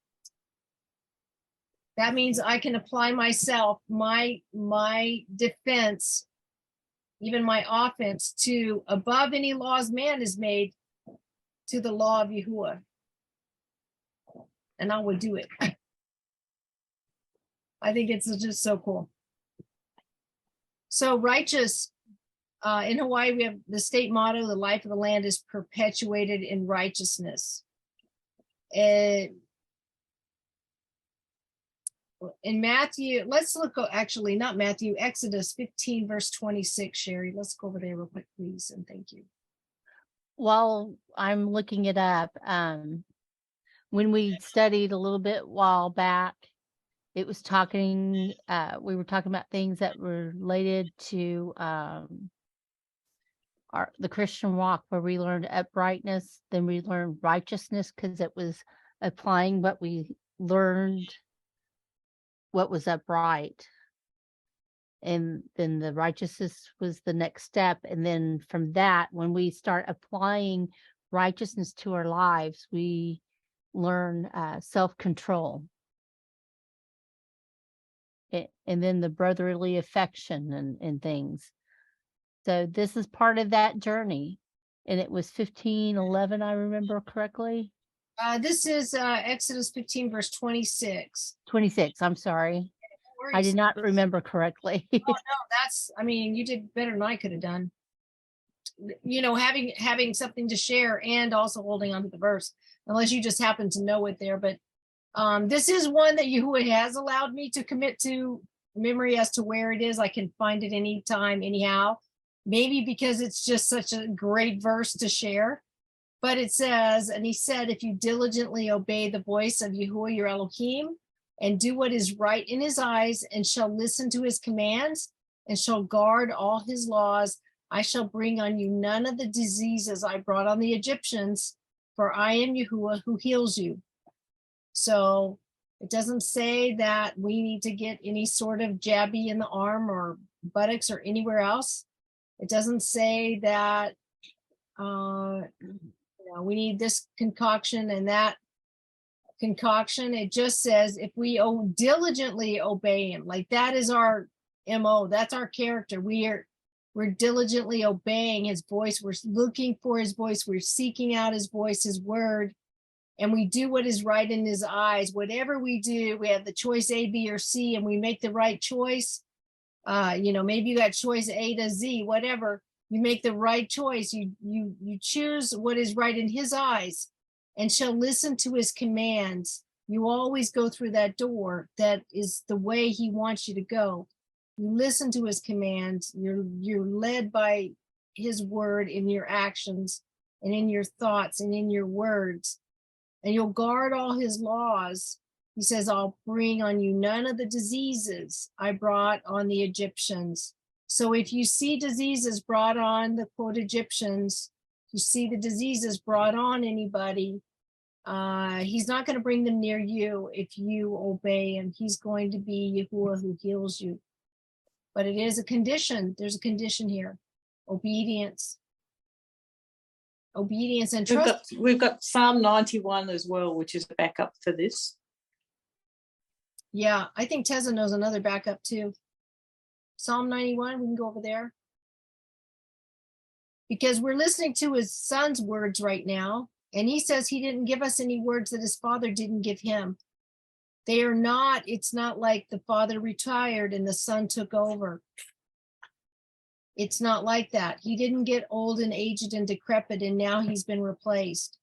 That means I can apply myself, my defense, even my offense, to above any laws man has made, to the law of YaHuWaH. And I would do it. I think it's just so cool. So righteous, in Hawaii, we have the state motto, the life of the land is perpetuated in righteousness. In Matthew, let's look, actually not Matthew, Exodus 15, verse 26, Sherry. Let's go over there real quick, please, and thank you. While I'm looking it up, when we studied a little bit while back, it was talking, we were talking about things that were related to the Christian walk, where we learned uprightness, then we learned righteousness, because it was applying what we learned, what was upright. And then the righteousness was the next step. And then from that, when we start applying righteousness to our lives, we learn self-control. And then the brotherly affection and things. So this is part of that journey. And it was 15:11, I remember correctly. This is Exodus 15, verse 26. 26, I'm sorry. I did not remember correctly. Oh, no, that's, I mean, you did better than I could have done. You know, having something to share and also holding on to the verse, unless you just happen to know it there. But this is one that YaHuWaH has allowed me to commit to memory as to where it is. I can find it anytime, anyhow. Maybe because it's just such a great verse to share. But it says, and he said, if you diligently obey the voice of YaHuWaH your Elohim, and do what is right in his eyes, and shall listen to his commands, and shall guard all his laws, I shall bring on you none of the diseases I brought on the Egyptians, for I am YaHuWaH who heals you. So it doesn't say that we need to get any sort of jabby in the arm or buttocks or anywhere else. It doesn't say that we need this concoction and that concoction. It just says if we diligently obey him, like that is our MO, that's our character. We're diligently obeying his voice. We're looking for his voice. We're seeking out his voice, his word, and we do what is right in his eyes. Whatever we do, we have the choice A, B, or C, and we make the right choice. Maybe you got choice A to Z, whatever. You make the right choice. You choose what is right in his eyes and shall listen to his commands. You always go through that door. That is the way he wants you to go. You listen to his commands. You're led by his word in your actions and in your thoughts and in your words. And you'll guard all his laws. He says, I'll bring on you none of the diseases I brought on the Egyptians. So if you see diseases brought on the quote Egyptians, you see the diseases brought on anybody, he's not going to bring them near you if you obey him. He's going to be YaHuWaH who heals you. But it is a condition. There's a condition here. Obedience. Obedience and trust. We've got Psalm 91 as well, which is a backup for this. Yeah, I think Tessa knows another backup too. Psalm 91, we can go over there. Because we're listening to his son's words right now. And he says he didn't give us any words that his father didn't give him. They are not, it's not like the father retired and the son took over. It's not like that. He didn't get old and aged and decrepit and now he's been replaced.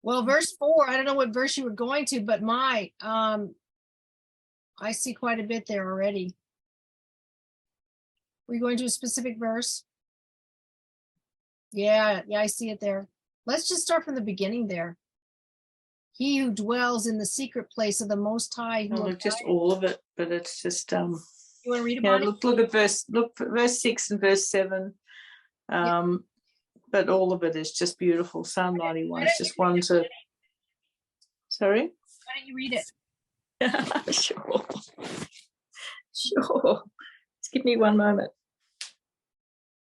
Well, verse 4, I don't know what verse you were going to, but I see quite a bit there already. Were you going to a specific verse? Yeah, I see it there. Let's just start from the beginning there. He who dwells in the secret place of the Most High. Just all of it, but it's just You want to read about it? Look at verse 6 and verse 7. But all of it is just beautiful. Psalm 91 is just one to. Sorry? Why don't you read it? Sure. Just give me one moment.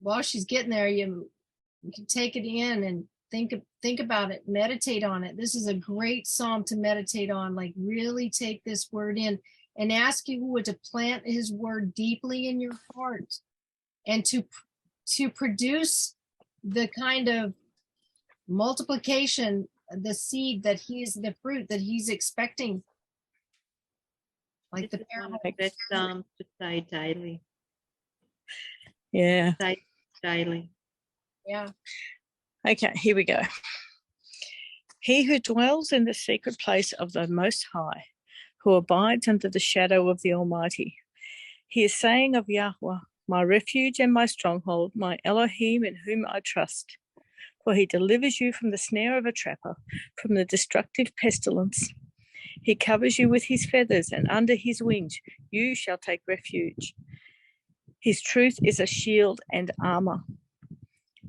While she's getting there, you can take it in and think about it, meditate on it. This is a great psalm to meditate on, like really take this word in and ask YaHuWaH to plant his word deeply in your heart and to produce the kind of multiplication, the seed that the fruit that he's expecting. Like the parable. That psalm to say daily. Yeah. Say daily. Yeah. Okay, here we go. He who dwells in the secret place of the Most High, who abides under the shadow of the Almighty. He is saying of YaHuWaH, my refuge and my stronghold, my Elohim in whom I trust. For he delivers you from the snare of a trapper, from the destructive pestilence. He covers you with his feathers, and under his wings you shall take refuge. His truth is a shield and armor.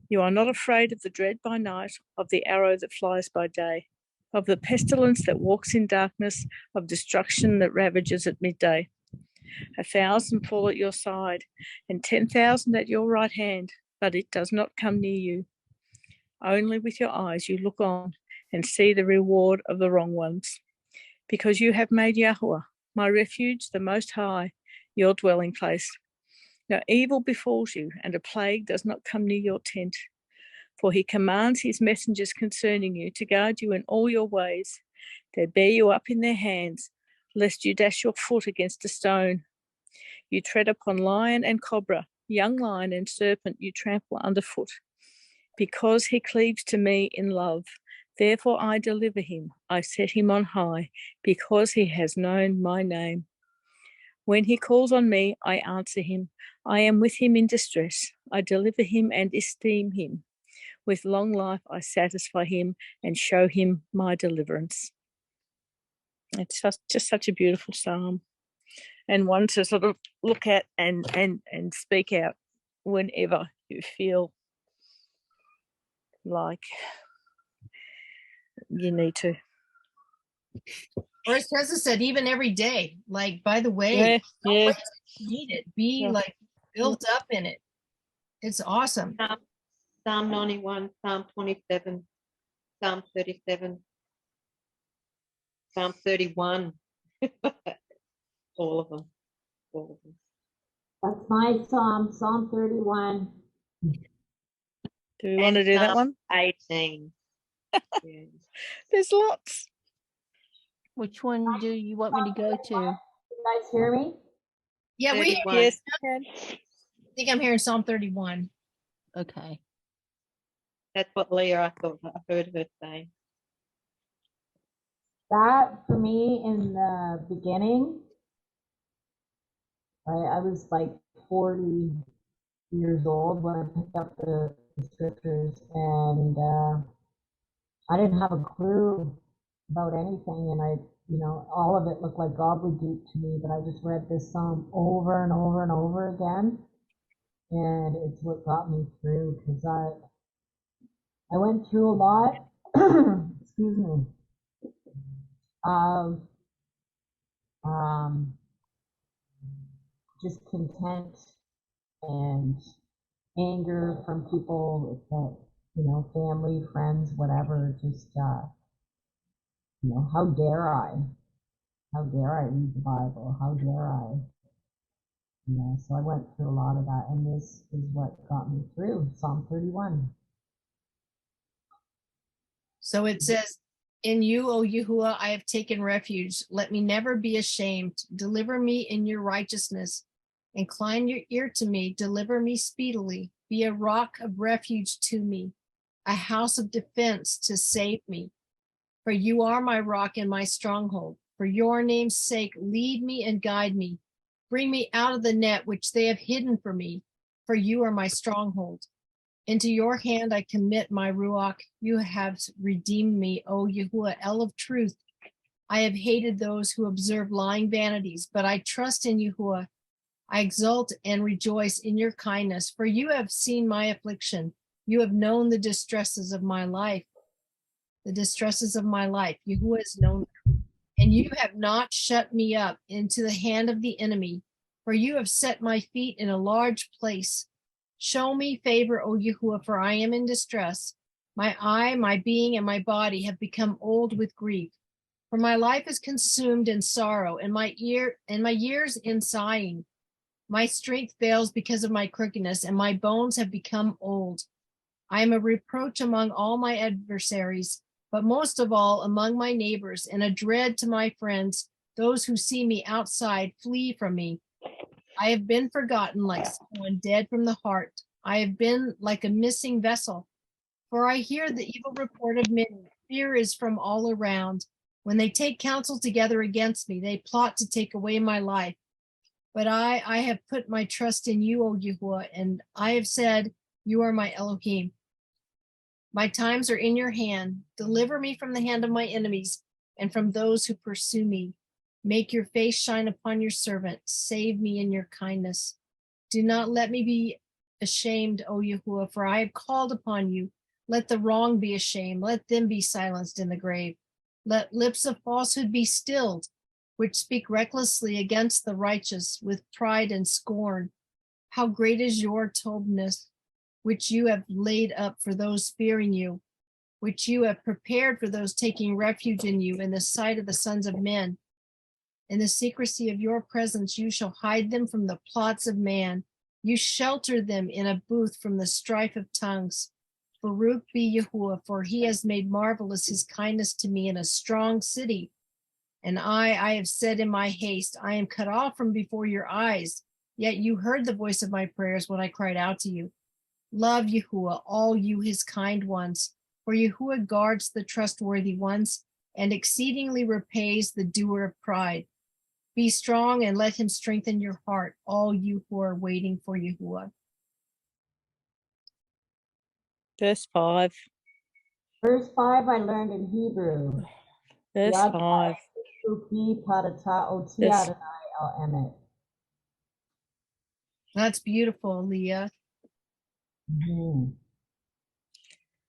You are not afraid of the dread by night, of the arrow that flies by day, of the pestilence that walks in darkness, of destruction that ravages at midday. 1,000 fall at your side, and 10,000 at your right hand, but it does not come near you. Only with your eyes you look on and see the reward of the wrong ones. Because you have made YaHuWaH, my refuge, the Most High, your dwelling place. No evil befalls you, and a plague does not come near your tent. For he commands his messengers concerning you to guard you in all your ways. They bear you up in their hands, lest you dash your foot against a stone. You tread upon lion and cobra, young lion and serpent you trample underfoot. Because he cleaves to me in love, therefore I deliver him. I set him on high, because he has known my name. When he calls on me, I answer him. I am with him in distress. I deliver him and esteem him. With long life I satisfy him and show him my deliverance. It's just such a beautiful psalm, and one to sort of look at and speak out whenever you feel like you need to. Or as Tessa said, even every day, like, by the way, yeah. Need it. Be like built up in it. It's awesome. Psalm 91, Psalm 27, Psalm 37. Psalm 31. All of them. All of them. That's my Psalm, Psalm 31. Do we want to And do that Psalm one? 18. Yeah. There's lots. Which one do you want me to go to? You guys hear me? Yeah, we 31. Yes. think I'm hearing Psalm 31. Okay. That's what Leah, I heard her say. That for me in the beginning, I was like 40 years old when I picked up the scriptures, and I didn't have a clue about anything, and all of it looked like gobbledygook to me, but I just read this psalm over and over and over again, and it's what got me through, because I went through a lot, excuse me, of just content and anger from people that, family, friends, whatever, just, how dare I? How dare I read the Bible? How dare I? So I went through a lot of that, and this is what got me through Psalm 31. So it says, in you, O YaHuWaH, I have taken refuge. Let me never be ashamed. Deliver me in your righteousness. Incline your ear to me. Deliver me speedily. Be a rock of refuge to me, a house of defense to save me. For you are my rock and my stronghold. For your name's sake, lead me and guide me. Bring me out of the net which they have hidden for me, for you are my stronghold. Into your hand I commit my ruach. You have redeemed me, O YaHuWaH, El of truth. I have hated those who observe lying vanities, but I trust in YaHuWaH. I exult and rejoice in your kindness, for you have seen my affliction. You have known the distresses of my life. The distresses of my life. YaHuWaH has known them. And you have not shut me up into the hand of the enemy, for you have set my feet in a large place. Show me favor, O YaHuWaH, for I am in distress. My eye, my being, and my body have become old with grief. For my life is consumed in sorrow, and my years in sighing. My strength fails because of my crookedness, and my bones have become old. I am a reproach among all my adversaries, but most of all among my neighbors, and a dread to my friends. Those who see me outside flee from me. I have been forgotten like someone dead from the heart. I have been like a missing vessel. For I hear the evil report of many. Fear is from all around. When they take counsel together against me, they plot to take away my life. But I have put my trust in you, O YaHuWaH, and I have said, you are my Elohim. My times are in your hand. Deliver me from the hand of my enemies and from those who pursue me. Make your face shine upon your servant. Save me in your kindness. Do not let me be ashamed, O YaHuWaH, for I have called upon you. Let the wrong be ashamed. Let them be silenced in the grave. Let lips of falsehood be stilled, which speak recklessly against the righteous with pride and scorn. How great is your tobness, which you have laid up for those fearing you, which you have prepared for those taking refuge in you in the sight of the sons of men. In the secrecy of your presence, you shall hide them from the plots of man. You shelter them in a booth from the strife of tongues. Baruch be YaHuWaH, for he has made marvelous his kindness to me in a strong city. And I have said in my haste, I am cut off from before your eyes. Yet you heard the voice of my prayers when I cried out to you. Love YaHuWaH, all you his kind ones, for YaHuWaH guards the trustworthy ones and exceedingly repays the doer of pride. Be strong and let him strengthen your heart, all you who are waiting for YaHuWaH. Verse 5. Verse 5 I learned in Hebrew. Verse 5. Yes. That's beautiful, Leah. Mm-hmm.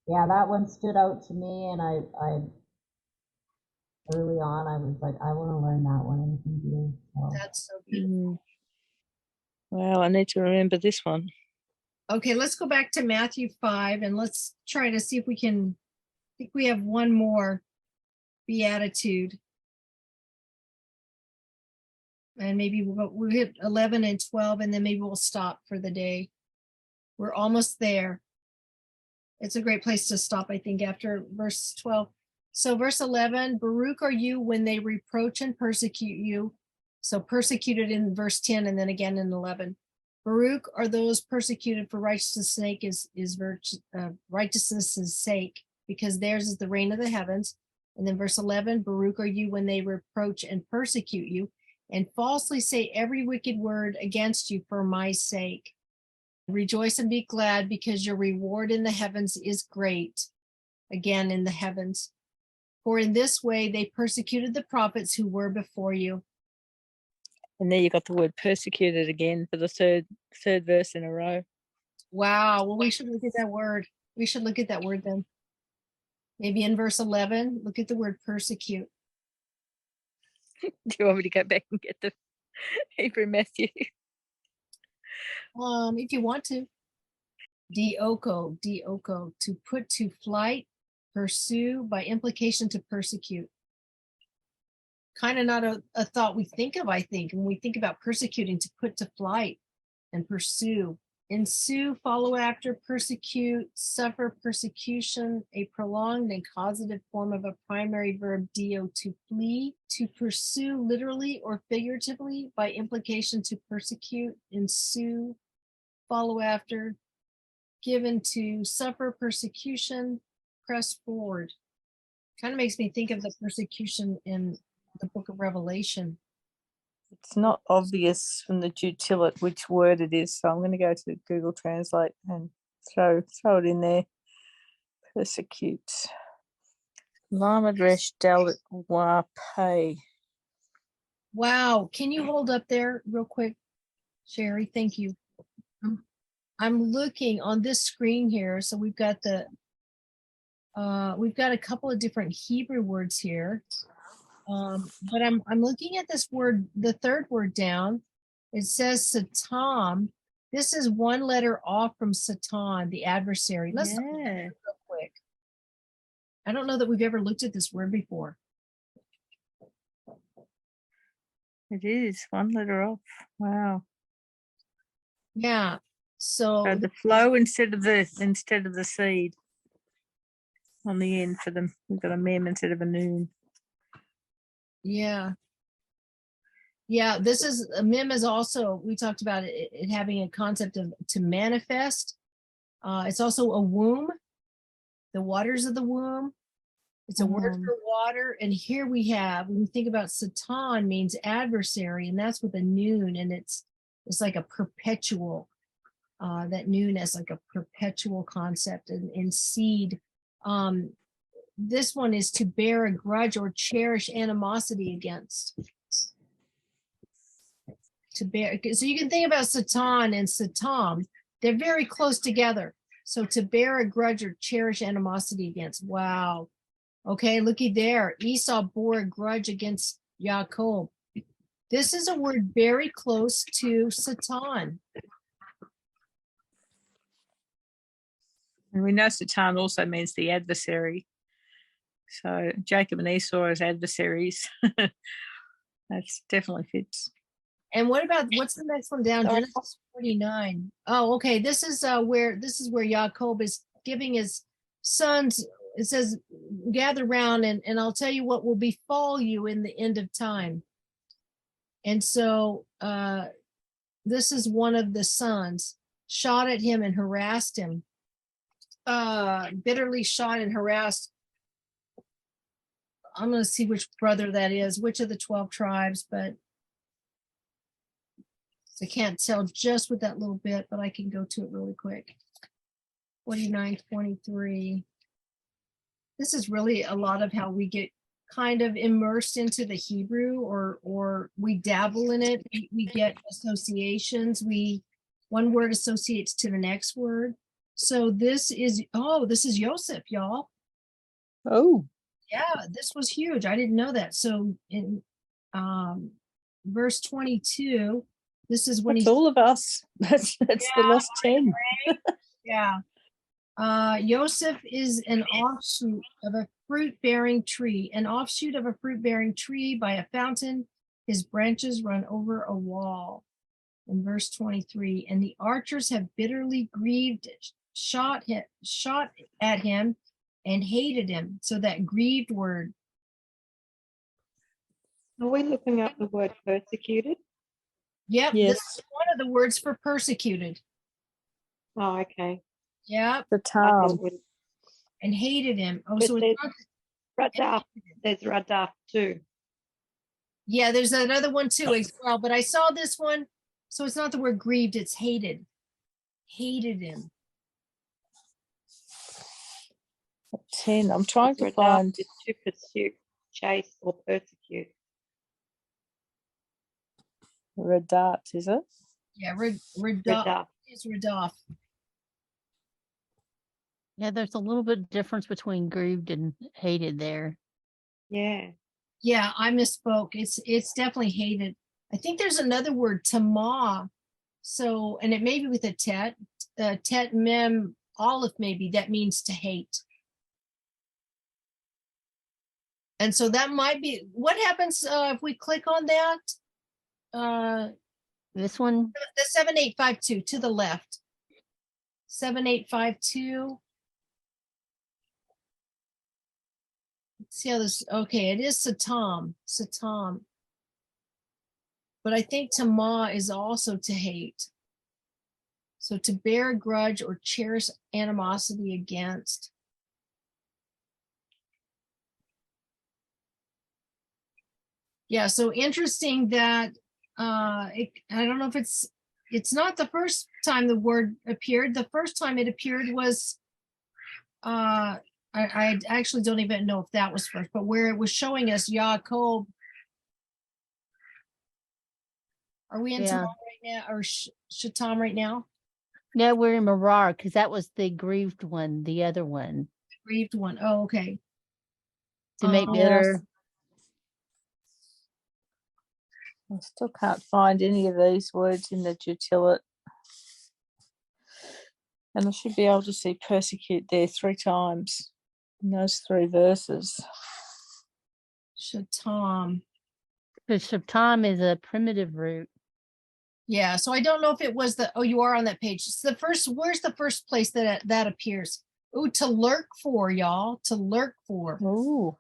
Yeah, that one stood out to me, and I early on I was like, I want to learn that one in Hebrew. So. That's so beautiful. Wow, I need to remember this one. Okay, let's go back to Matthew 5 and let's try to see if we can, I think we have one more beatitude. And maybe we'll hit 11 and 12, and then maybe we'll stop for the day. We're almost there. It's a great place to stop, I think, after verse 12. So verse 11, Baruch are you when they reproach and persecute you. So persecuted in verse 10 and then again in 11. Baruch are those persecuted for righteousness' sake, because theirs is the reign of the heavens. And then verse 11, Baruch are you when they reproach and persecute you and falsely say every wicked word against you for my sake. Rejoice and be glad, because your reward in the heavens is great. Again, in the heavens. For in this way they persecuted the prophets who were before you. And there you got the word persecuted again for the third verse in a row. Wow. Well, we should look at that word. We should look at that word then. Maybe in verse 11, look at the word persecute. Do you want me to go back and get the Hebrew Matthew? If you want to. Dioko, to put to flight, pursue, by implication to persecute. Kind of not a thought we think of, I think, when we think about persecuting, to put to flight and pursue. Ensue, follow after, persecute, suffer persecution, a prolonged and causative form of a primary verb, dio, to flee, to pursue literally or figuratively, by implication to persecute, ensue, follow after, given to suffer persecution, press forward. Kind of makes me think of the persecution in the book of Revelation. It's not obvious from the Jutilate which word it is, so I'm going to go to Google Translate and throw it in there. Persecute. Lamadresh Dalit Wape. Wow. Can you hold up there real quick, Sherry? Thank you. I'm looking on this screen here. So we've got a couple of different Hebrew words here. But I'm looking at this word, the third word down. It says Satan. This is one letter off from Satan, the adversary. Let's look at that real quick. I don't know that we've ever looked at this word before. It is one letter off. Wow. Yeah. So the flow instead of the seed on the end for them. We've got a mem instead of a noon. Yeah. Yeah, this is a mem is also, we talked about it having a concept of to manifest. It's also a womb, the waters of the womb. It's a word for water. And here we have, when we think about Satan, means adversary, and that's with a noon, and it's like a perpetual, that noon as like a perpetual concept, and seed. This one is to bear a grudge or cherish animosity against. To bear, so you can think about Satan and Satan, they're very close together. So to bear a grudge or cherish animosity against. Wow. Okay, looky there. Esau bore a grudge against Jacob. This is a word very close to Satan. And we know Satan also means the adversary. So Jacob and Esau as adversaries. That's definitely fits. And what's the next one down? Genesis 49. Oh, okay. This is where Jacob is giving his sons. It says, gather round and I'll tell you what will befall you in the end of time. And so this is one of the sons, shot at him and harassed him. Bitterly shot and harassed. I'm going to see which brother that is, which of the 12 tribes, but I can't tell just with that little bit, but I can go to it really quick. 49:23. This is really a lot of how we get kind of immersed into the Hebrew, or we dabble in it. We get associations. One word associates to the next word. So this is Joseph, y'all. Oh. Yeah, this was huge. I didn't know that. So in verse 22, this is when That's all of us. That's the lost 10. Yeah. Joseph is an offshoot of a fruit-bearing tree by a fountain His branches run over a wall. In verse 23, and the archers have bitterly grieved, shot at him and hated him. So that grieved word. Are we looking up the word persecuted? Yep, this Yes. is one of the words for persecuted. Oh, okay. Yep, The I Tom. thought we and hated him. Oh, But so it's not, Radaf. There's Radaf too. yeah, there's another one too as well. But I saw this one, so it's not the word grieved, it's hated. Hated him. 10. I'm trying to Radaf find is to pursue, chase, or persecute. Radat, is it? Yeah, Radaf Radaf. is Radaf. Yeah, there's a little bit difference between grieved and hated there. Yeah. Yeah, I misspoke. It's definitely hated. I think there's another word, tamah. So, and it may be with a tet mem aleph, maybe that means to hate. And so that might be what happens if we click on that. This one, The 7852 to the left. 7852. Let's see how this. Okay, it is Satam. Satam. But I think tamah is also to hate. So to bear a grudge or cherish animosity against. Yeah, so interesting that I don't know if it's not the first time the word appeared. The first time it appeared was I actually don't even know if that was first, but where it was showing us Yaakov. Are we in Yeah. Tamar right now or Shatam right now? no, we're in Marar because that was the grieved one, the other one. Grieved one. Oh, okay. To make Yeah. bitter. I still can't find any of these words in the Jutilate. And I should be able to see persecute there 3 times in those 3 verses. Shatam. Because Shatam is a primitive root. Yeah, so I don't know if it was the, oh, you are on that page. It's the first, where's the first place that appears? Ooh, to lurk for, y'all, to lurk for. Ooh.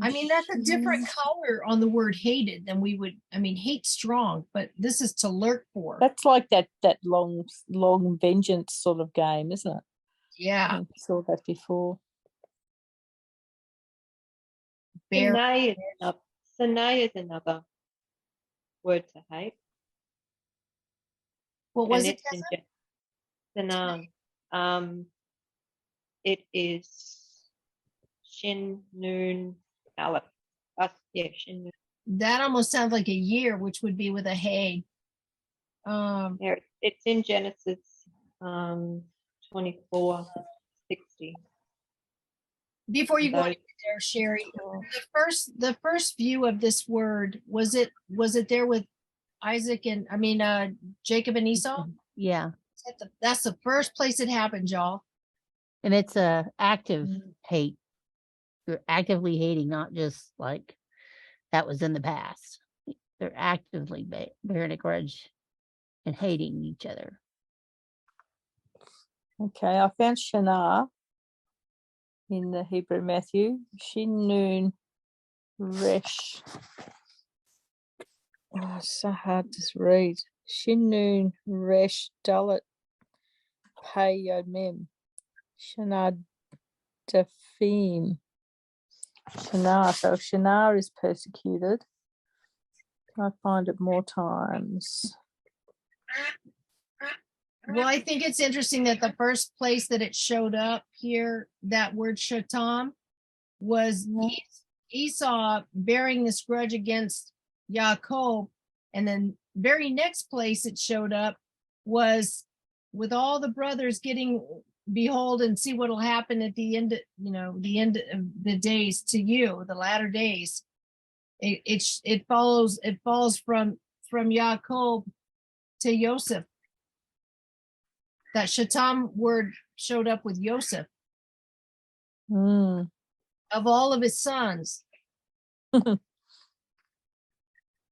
I mean, that's a different color on the word hated than we would, I mean, hate strong, but this is to lurk for. That's like that long vengeance sort of game, isn't it? Yeah. I saw that before. Bear. Sinai is another word to hate. What was And it? it's in Sinan. It is Shin Noon Aleph. Yeah, Shin Noon. That almost sounds like a year, which would be with a hay. Yeah, it's in Genesis 24:60. Before you go Those- into there, Sherry, the first view of this word, was it there with Isaac and Jacob and Esau? Yeah. That's the first place it happened, y'all. And it's a active hate. You're actively hating, not just like that was in the past. They're actively bearing a grudge and hating each other. Okay, I found Shana in the Hebrew Matthew. Shin Noon Resh. Oh, it's so hard to read. Shin Noon Resh Dalet Pei Yod Mem. Shana Dafim. Shana. So if Shana is persecuted, can I find it more times? Well, I think it's interesting that the first place that it showed up here, that word shatam, was Esau bearing this grudge against Yaakov. And then very next place it showed up was with all the brothers getting, behold and see what will happen at the end, the end of the days to you, the latter days. It falls from Yaakov to Yosef. That shatam word showed up with Yosef. Mm. Of all of his sons.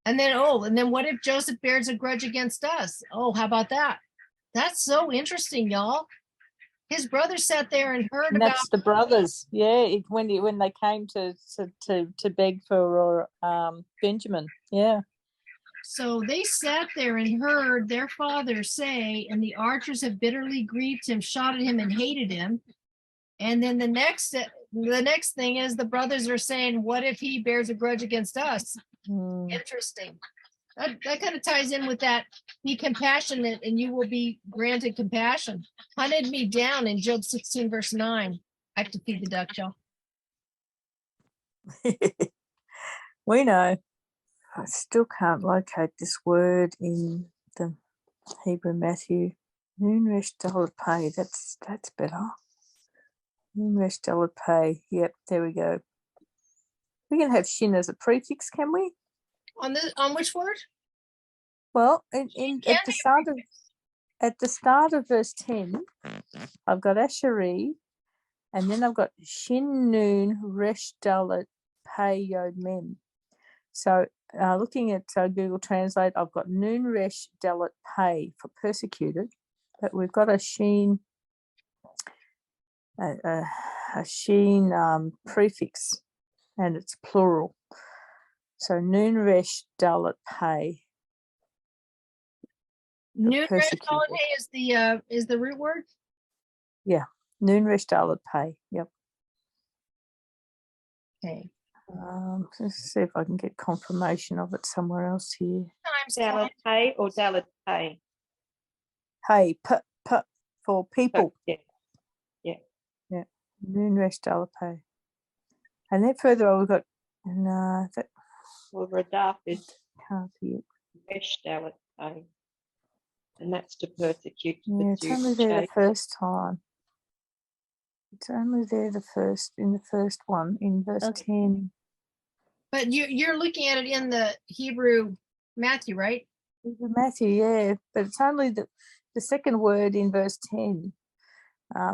And then what if Joseph bears a grudge against us? Oh, how about that? That's so interesting, y'all. His brothers sat there and heard And about. that's the brothers. Yeah, when they came to beg for Benjamin. Yeah. So they sat there and heard their father say, and the archers have bitterly grieved him, shot at him, and hated him. And then the next thing is the brothers are saying, what if he bears a grudge against us? Interesting. That kind of ties in with that, be compassionate and you will be granted compassion. Hunted me down in Job 16, verse 9. I have to feed the duck, y'all. We know. I still can't locate this word in the Hebrew Matthew. Noon resh dalet pay. That's better. Noon resh dalet pay. Yep, there we go. We can have shin as a prefix, can we? On which word? Well, at the start of verse 10, I've got Asheri, and then I've got shin noon resh dalet pay yod mem. So looking at Google Translate, I've got noon resh dalet pay for persecuted, but we've got a sheen prefix, and it's plural. So noon resh dalet pay. Noon resh dalet pay is the root word. Yeah, noon resh dalet pay. Yep. Okay. Let's see if I can get confirmation of it somewhere else here. Dalet pay or dalet pay? Hey, for people. Yeah. Noon resh dalet pay. And then further on we've got that Or redacted can't be it. resh dalet pay. And that's to persecute. Yeah, it's only there the first time. It's only there in the first one, in verse 10. But you're looking at it in the Hebrew Matthew, right? Matthew, yeah, but it's only the second word in verse 10.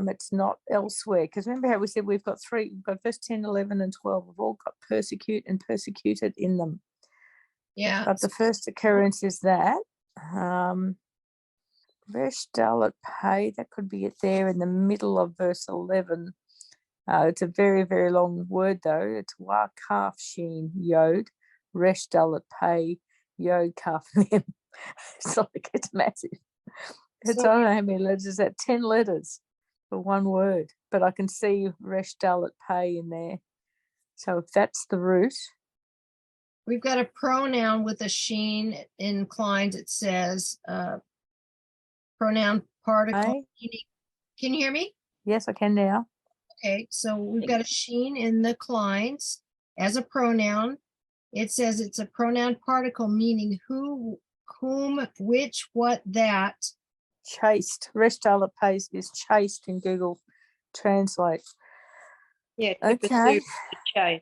It's not elsewhere, because remember how we said we've got verse 10, 11, and 12. We've all got persecute and persecuted in them. Yeah. But the first occurrence is that. Resh dalet pay, that could be it there in the middle of verse 11. It's a very, very long word, though. It's wa kaf sheen yod, resh dalet pay, yod kaf mem. It's massive. I don't know how many letters is that. 10 letters for one word, but I can see resh dalet pay in there. So if that's the root. We've got a pronoun with a sheen inclined. It says pronoun particle. Can you hear me? Yes, I can now. Okay, so we've got a sheen in the clines as a pronoun. It says it's a pronoun particle meaning who, whom, which, what, that. Chased. Resh dalet pay is chased in Google Translate. Yeah, to okay. pursue, to chase.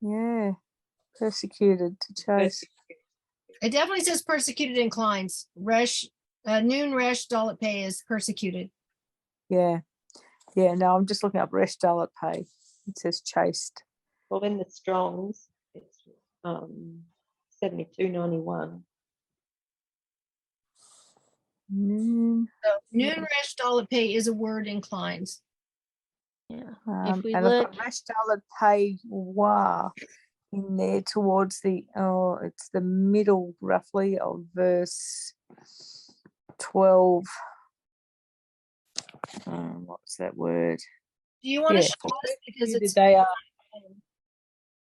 Yeah, persecuted, to chase. It definitely says persecuted inclines. Noon resh dalet pay is persecuted. Yeah. Yeah, no, I'm just looking up resh dalet pay. It says chased. Well, in the Strongs, it's 7291. Noon resh dalet pay is a word inclines. Yeah. And I've got resh dalet pay YaHuWaH in there towards it's the middle roughly of verse 12. What's that word? Do you want to show us because it's they are?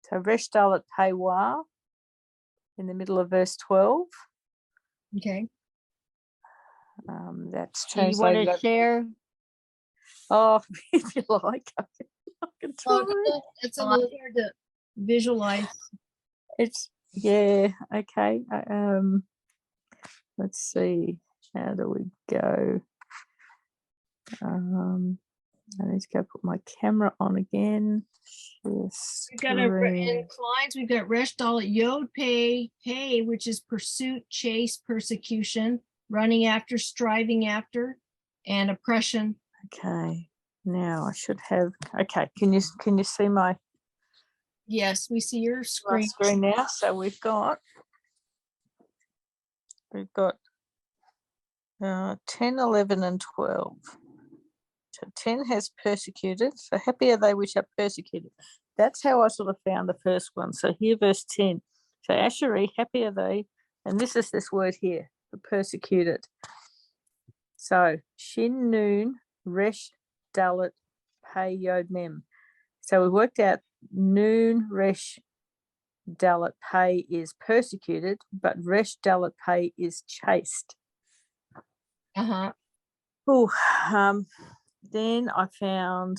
So resh dalet pay YaHuWaH in the middle of verse 12. Okay. Do That's you want translated. to share? Oh, if you like, I can try. It's a little hard to visualize. It's okay. Let's see. How do we go? I need to go put my camera on again. We've got inclines. We've got resh dalet yod pay, which is pursuit, chase, persecution, running after, striving after, and oppression. Okay. Now I should have. Okay. Can you see my? Yes, we see your screen Screen now. So we've got we've got 10, 11, and 12. So 10 has persecuted. So happy are they which are persecuted. That's how I sort of found the first one. So here, verse 10. So Asheri, happy are they. And this is this word here, for persecuted. So Shin Noon, Resh Dalet, Pei Yod Mem. So we worked out Noon, Resh Dalet, Pei is persecuted, but Resh Dalet, Pei is chased. Uh-huh. Oh, then I found,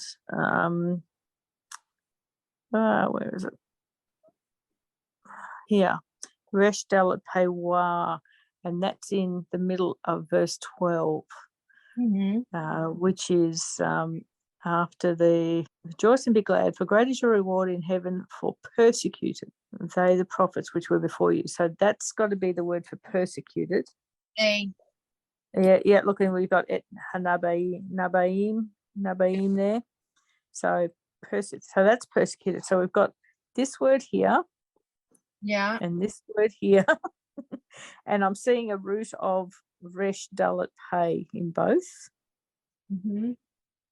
where is it? Here, Resh Dalet, Pei YaHuWaH, and that's in the middle of verse 12. Which is after the rejoice and be glad, for great is your reward in heaven for persecuted, they the prophets which were before you. So that's got to be the word for persecuted. Hey. Yeah. Look, and we've got Nabaim there. So that's persecuted. So we've got this word here. Yeah. And this word here. And I'm seeing a root of Resh Dalet Pei in both.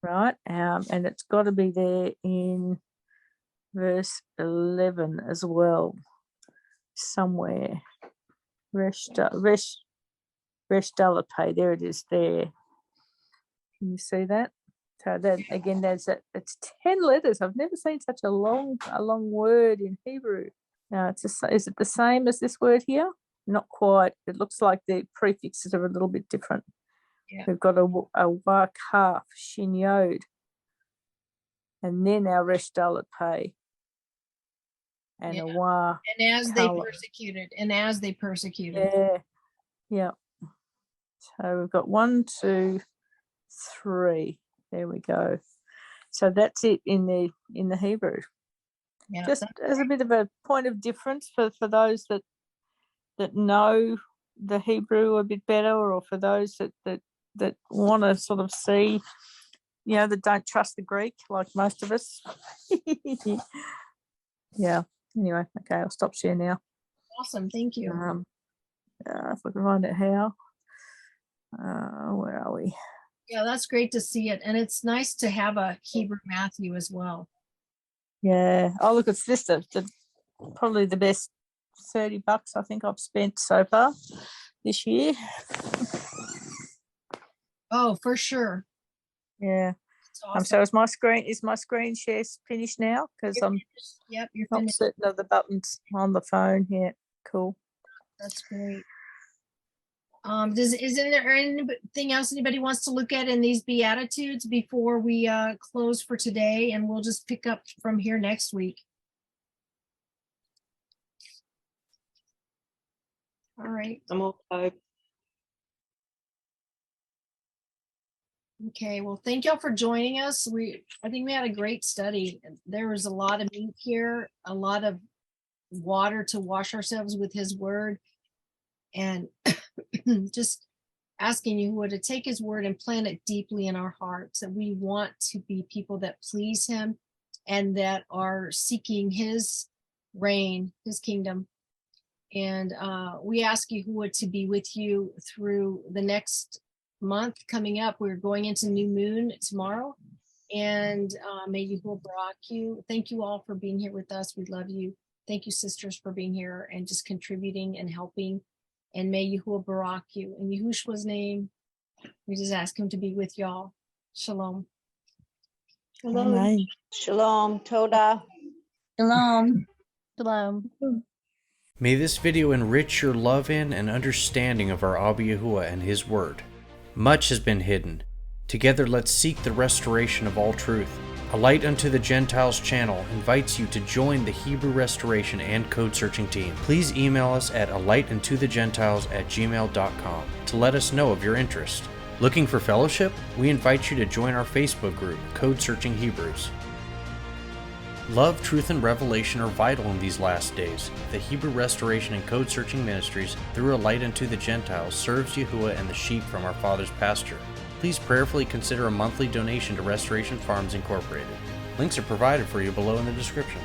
Right, and it's got to be there in verse 11 as well, somewhere. Resh Dalet Pei, there it is there. Can you see that? So that again, it's 10 letters. I've never seen such a long word in Hebrew. Now, is it the same as this word here? Not quite. It looks like the prefixes are a little bit different. Yeah. We've got a YaHuWaH Kaf, Shin Yod, and then our Resh Dalet Pei, and a YaHuWaH. And as they persecuted. Yeah. So we've got 1, 2, 3. There we go. So that's it in the Hebrew. Yeah. Just as a bit of a point of difference for those that know the Hebrew a bit better, or for those that want to sort of see, that don't trust the Greek like most of us. Yeah. Anyway, okay, I'll stop sharing now. Awesome, thank you. If we can find out how. Where are we? Yeah, that's great to see it, and it's nice to have a Hebrew Matthew as well. Yeah. Oh, look, it's this probably the best $30 I think I've spent so far this year. Oh, for sure. Yeah. Awesome. So is my screen share finished now? Because I'm Yep, you're not finished. certain of the buttons on the phone. Yeah, cool. That's great. Is there anything else anybody wants to look at in these Beatitudes before we close for today? And we'll just pick up from here next week. All right. I'm all closed. Okay, well, thank y'all for joining us. I think we had a great study. There was a lot of meat here, a lot of water to wash ourselves with his word, and just asking YaHuWaH to take his word and plant it deeply in our hearts, that we want to be people that please him and that are seeking his reign, his kingdom. And we ask YaHuWaH to be with you through the next month coming up. We're going into new moon tomorrow, and may YaHuWaH barak you. Thank you all for being here with us. We love you. Thank you, sisters, for being here and just contributing and helping. And may YaHuWaH barak you. In Yahushua's name, we just ask him to be with y'all. Shalom. Shalom. Amen. Shalom. Toda. Shalom. Shalom. May this video enrich your love in and understanding of our Abba YaHuWaH and his word. Much has been hidden. Together let's seek the restoration of all truth. A Light Unto the Gentiles channel invites you to join the Hebrew Restoration and Code Searching team. Please email us at alightuntothe@gmail.com to let us know of your interest. Looking for fellowship? We invite you to join our Facebook group, Code Searching Hebrews. Love, truth, and revelation are vital in these last days. The Hebrew Restoration and Code Searching Ministries, through A Light Unto the Gentiles, serves YaHuWaH and the sheep from our Father's pasture. Please prayerfully consider a monthly donation to Restoration Farms Incorporated. Links are provided for you below in the description.